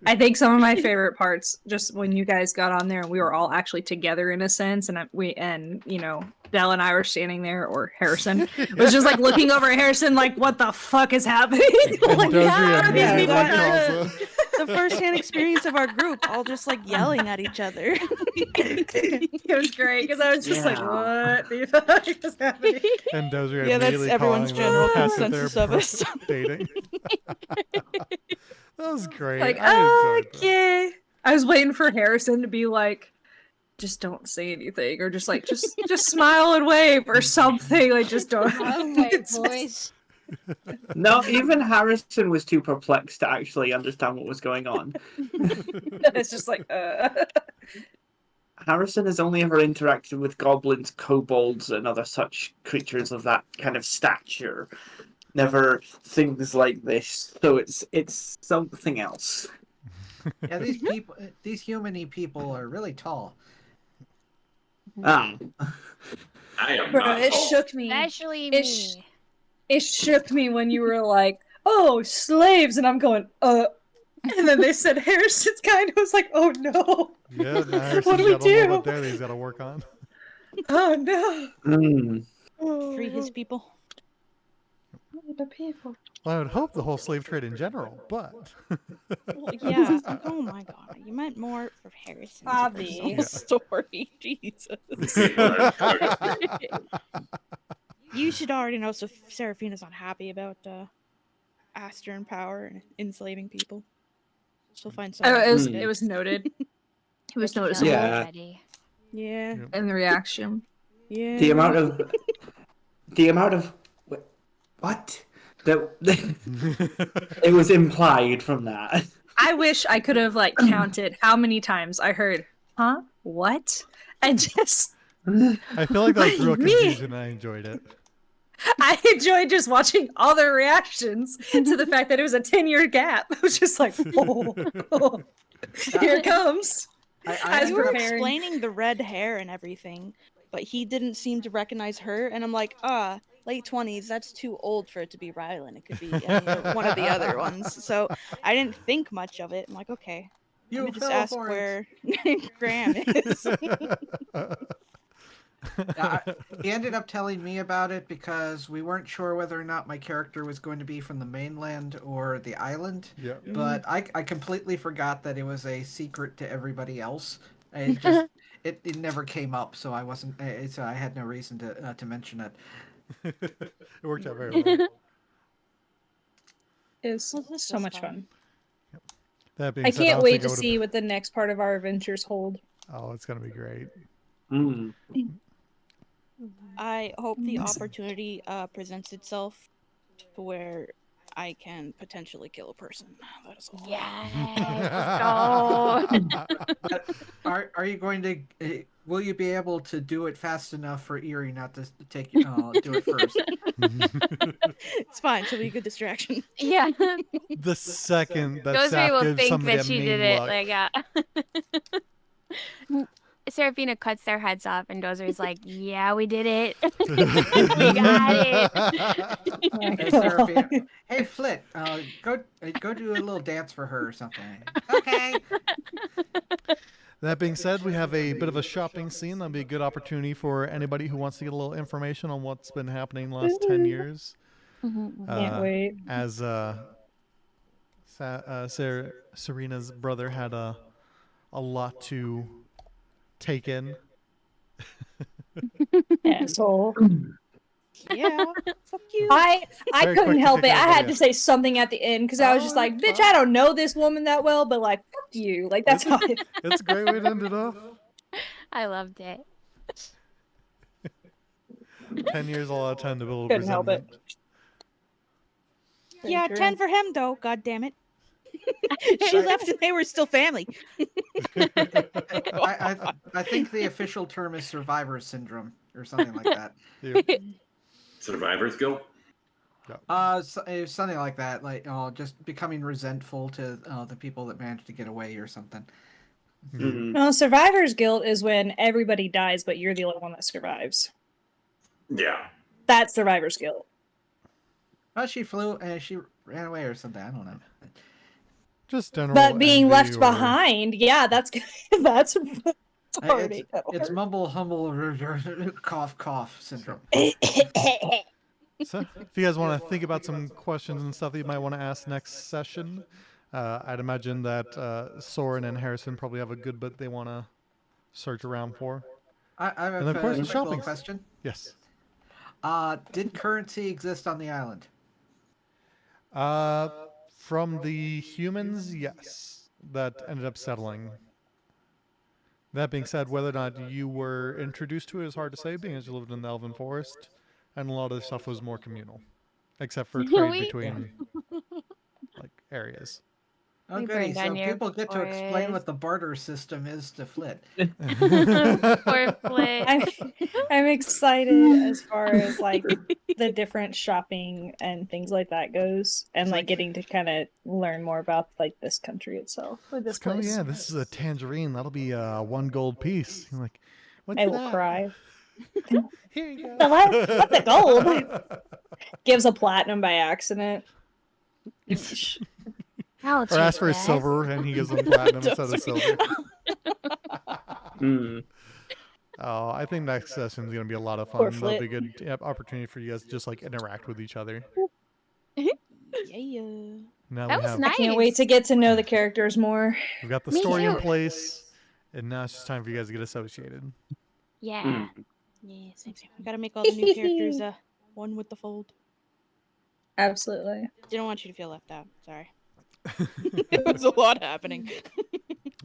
I think some of my favorite parts, just when you guys got on there and we were all actually together in a sense, and you know, Dell and I were standing there, or Harrison was just like looking over at Harrison, like, "What the fuck is happening?" And Like, Dozery "Ah, these immediately people are-" calls the first-hand experience of our group, all just like yelling at each other. It was great because I was just like, Yeah. "What the fuck is happening?" and Dozery Yeah, that's immediately everyone's calling them general as if consensus they're of us. dating. That was great. Like, I enjoyed that. okay. I was waiting for Harrison to be like, just don't say anything, or just like, just smile and wave or something. Like, just don't. Oh my It's just- voice. No, even Harrison was too perplexed to actually understand what was going on. It's just like, Harrison has only ever interacted with goblins, kobolds, and other such creatures of that kind of stature. Never things like this. So it's something else. Yeah, these human-y people are really tall. Ah. I am Bro, not it tall. shook me. Especially It me. sh- It shook me when you were like, "Oh, slaves," and I'm going, And then they said Harrison's kind. I was like, oh no. Yeah, now Harrison's What do we got a little do? bit there that he's got to work on. Oh no. Free his people. The people. Well, I would hope the whole slave trade in general, but Well, yeah. It's like, oh my god. You meant more for Harrison's Bobby. personal story. Jesus. You should already know so Seraphina's not happy about Aster and power and enslaving people. She'll find Oh, something. it was noted. It was Rich noticeable Joe Yeah. already. Yeah. in the reaction. Yeah. The amount of what? It was implied from that. I wish I could have like counted how many times I heard, huh? What? And just I feel like that was real What do you mean? confusion and I enjoyed it. I enjoyed just watching all their reactions to the fact that it was a 10-year gap. I was just like, oh, here it comes. I As You were preparing. explaining the red hair and everything, but he didn't seem to recognize her, and I'm like, late 20s, that's too old for it to be Rylan. It could be one of the other ones. So I didn't think much of it. I'm like, okay, let me just fell ask for it. where Graham is. He ended up telling me about it because we weren't sure whether or not my character was going to be from the mainland or the island. Yeah. But I completely forgot that it was a secret to everybody else. It just it never came up, so I wasn't. So I had no reason to mention it. It worked out very well. Is Well, this so was much fun. fun. That being I said, can't don't wait think I to would've- see what the next part of our adventures hold. Oh, it's gonna be great. Mm. I hope the opportunity presents itself to where I can potentially kill a person. That is all. Yes. Let's go. Are you going to? Will you be able to do it fast enough for Eerie not to take do it first? It's fine. She'll be a good distraction. Yeah. The second that Rosemary Sap will gives think somebody that a she mean did it. look, Like, Seraphina cuts their heads off, and Dozer's like, "Yeah, we did it. We got it." Hey, Seraphina. Hey, Flit. Go do a little dance for her or something. Okay. That being said, we have a bit of a shopping scene. That'll be a good opportunity for anybody who wants to get a little information on what's been happening the last 10 years. Can't wait. As Serena's brother had a lot to take in. Asshole. Yeah. Fuck you. I Very quick couldn't to help kick it. I had everybody to out. say something at the end because I was just like, it's bitch, fine. I don't know this woman that well, but like, fuck you. Like, that's how I It's a great way to end it off. I loved it. 10 years, a lot of time to build couldn't help it. resentment. Yeah, True. 10 for him though. God damn it. She left and they were still family. I think the official term is survivor syndrome or something like that. Yeah. Survivor's guilt. It was something like that, like just becoming resentful to the people that managed to get away or something. Mhm. No, survivor's guilt is when everybody dies, but you're the only one that survives. Yeah. That's survivor's guilt. Well, she flew and she ran away or something. I don't know. Just general. But being envy left or- behind, yeah, that's that's already It's mumble humble cough cough syndrome. So, if you guys want to think about some questions and stuff that you might want to ask next session, I'd imagine that Soren and Harrison probably have a good bit they want to search around for. I have And of course, a the quick little shopping. question. Yes. Did currency exist on the island? From the humans, yes, that ended up settling. That being said, whether or not you were introduced to it is hard to say, being as you lived in the Elven Forest, and a lot of the stuff was more communal, except for trade We- between like areas. Oh, We goody. burned down So your people get to explain forest. what the barter system is to Flit. Poor Flit. I'm excited as far as like the different shopping and things like that goes, and like getting to kind of learn more about like this country itself or this It's kind of, place. yeah, this is a tangerine. That'll be 1 gold piece. You're like, what's I will that? cry. Here you go. The what the gold? Gives a platinum by accident. I'll Or take ask for his that. silver and he gives them platinum instead of silver. Mm. Oh, I think next session is going to be a lot of Poor fun. That'll be a Flit. good opportunity for you guys to just like interact with each other. Yeah. Now That we was have I can't wait nice. to get to know the characters more. we've got the Me story in too. place, and now it's just time for you guys to get associated. Yeah. Mm. Yeah, same. We gotta make all the new characters one with the fold. Absolutely. Didn't want you to feel left out. Sorry. It was a lot happening.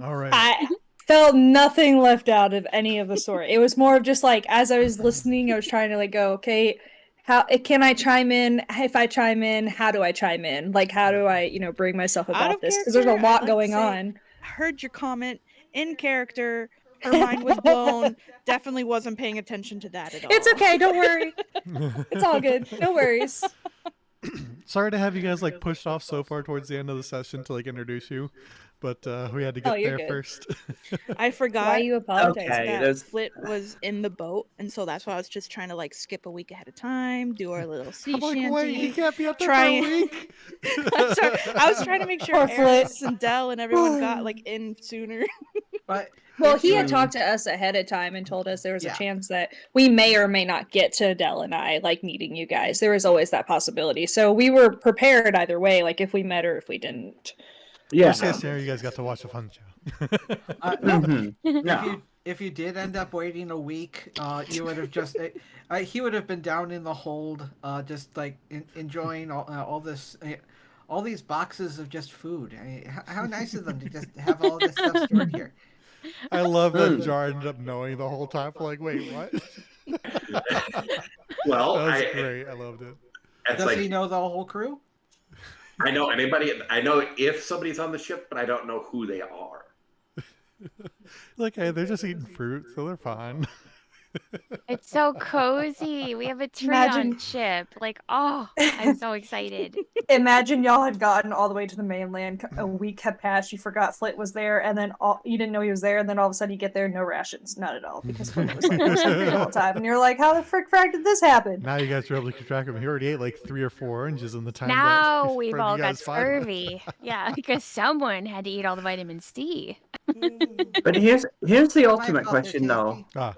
All right. I felt nothing left out of any of the story. It was more of just like, as I was listening, I was trying to like go, okay, how can I chime in? If I chime in, how do I chime in? Like, how do I, bring myself Out about of this? Because there's a character, I'd lot like to going say- on. Heard your comment. In character, her mind was blown. Definitely wasn't paying attention to that at all. It's okay, don't worry. It's all good. No worries. Sorry to have you guys like pushed off so far towards the end of the session to like introduce you, but we had to get you're there good. first. I forgot Why you apologize? Okay, that that's Flit was in the boat, and so that's why I was just trying to like skip a week ahead of time, do our little sea I'm like, wait, he shanty. can't be up there try- for a week. I'm sorry. I was trying to make sure Poor Flit. Eris and Dell and everyone got like in sooner. But Well, if he you- had talked to us ahead of time and told us there was Yeah. a chance that we may or may not get to Dell and I, like, meeting you guys. There was always that possibility. So we were prepared either way, like, if we met or if we didn't. yeah. Worst case scenario, you guys got to watch a fun show. No, Mhm. Yeah. if you did end up waiting a week, you would have just he would have been down in the hold, just like enjoying all this. All these boxes of just food. How nice of them to just have all this stuff stored here. I love that Mm. Jar ended up knowing the whole time. Like, wait, what? Well, That was great. I loved it. it's Does like he know the whole crew? I know anybody. I know if somebody's on the ship, but I don't know who they are. Like, hey, they're just eating fruit, so they're fine. It's so cozy. We have a tree Imagine- on ship. Like, oh, I'm so excited. Imagine y'all had gotten all the way to the mainland, a week had passed, you forgot Flit was there, and then you didn't know he was there, and then all of a sudden you get there, no rations. Not at all, because Flit was like the whole time. And you're like, how the frick frag did this happen? Now you guys are able to keep track of him. He already ate like 3 or 4 oranges in the time. that Now we've Fred, you all got guys find- scurvy. Yeah, because someone had to eat all the vitamin C. But here's the My ultimate fault, they're question, though. tasty. Ah,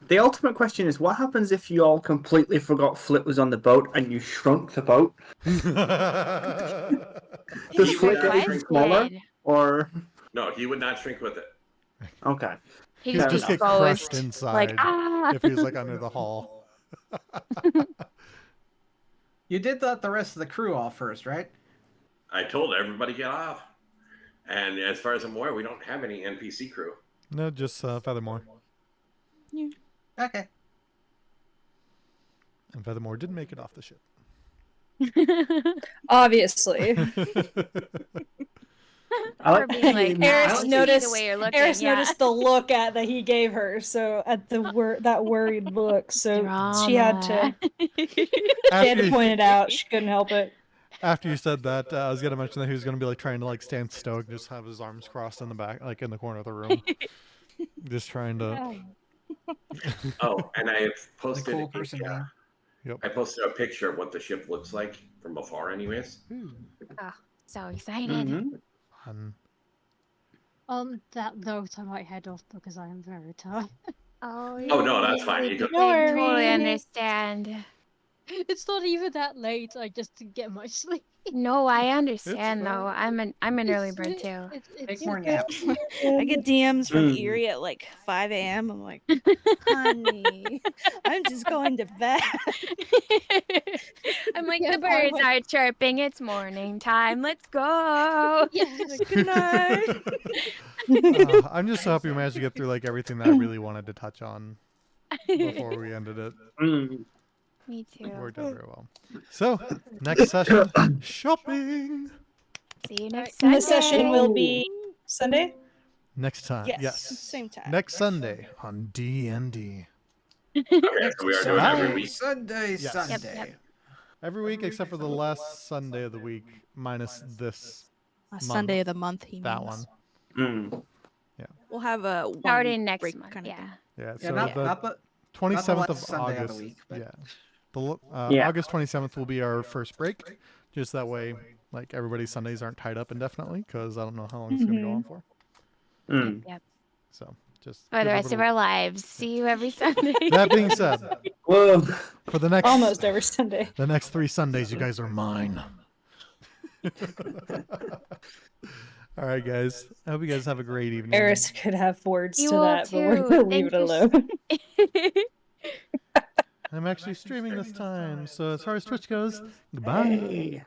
The ultimate question is, what happens if you all completely forgot Flit was on the boat and you shrunk the boat? Does Flit get even smaller? Question. Or No, he would not shrink with it. okay, He He'd just just get exposed. crushed inside Like, ah. if he was like under the hull. You did let the rest of the crew off first, right? I told everybody get off. And as far as I'm aware, we don't have any NPC crew. No, just Feathermore. Okay. And Feathermore didn't make it off the ship. Obviously. Or being like, Eris I see noticed- the way you're looking. Eris yeah. noticed the look that he gave her, so at the that worried look, so she had to After, point it out. She couldn't help it. after you said that, I was gonna mention that he was gonna be like trying to like stand stoic, just have his arms crossed in the back, like in the corner of the room, just trying to. Oh, and I The posted cool person man. I posted a picture of what the ship looks like from afar, anyways. So excited. Mhm. Fun. On that note, I might head off because I am very tired. Oh, Oh, no, that's fine. You I go- totally worries. understand. It's not even that late. I just to get my sleep. No, I understand fine. though. I'm an early bird too. Take more naps. I get DMs from Mm. Erie at like 5 a.m. I'm like, honey, I'm just going to bed. I'm like, Yeah, the birds I'm are chirping. It's morning time. Let's go. Yes. Good night. I'm just so happy we managed to get through like everything that I really wanted to touch on before we ended it. Mm. Me too. It worked out very well. So, next session, shopping. See you next And Sunday. the session will be Sunday. Next time, yes. Same time. Next Sunday on D&D. Okay, so we are doing it every week. Sunday, Yes. Sunday. Yep. Every week except for the last Sunday of the week, minus this, Last month. Sunday of the month. He that means. Mm. We'll have a Starting next break month. kind of Yeah. thing. Yeah, Yeah, so not the the 27th of last Sunday of the August. week, but- Yeah. The Yeah. August 27th will be our first break. Just that way Like everybody's Sundays aren't tied up indefinitely because I don't know how long it's going to go on for. Mm. Yep. So just For give the a rest of little- our lives. See you every Sunday. That being said, Whoa. for the next Almost every Sunday. the next 3 Sundays, you guys are mine. All right, guys. I hope you guys have a great evening. Eris could have words You to all that, but we're too. gonna leave Thank it you alone. I'm actually streaming this time, so as far as Twitch goes, goodbye. Hey.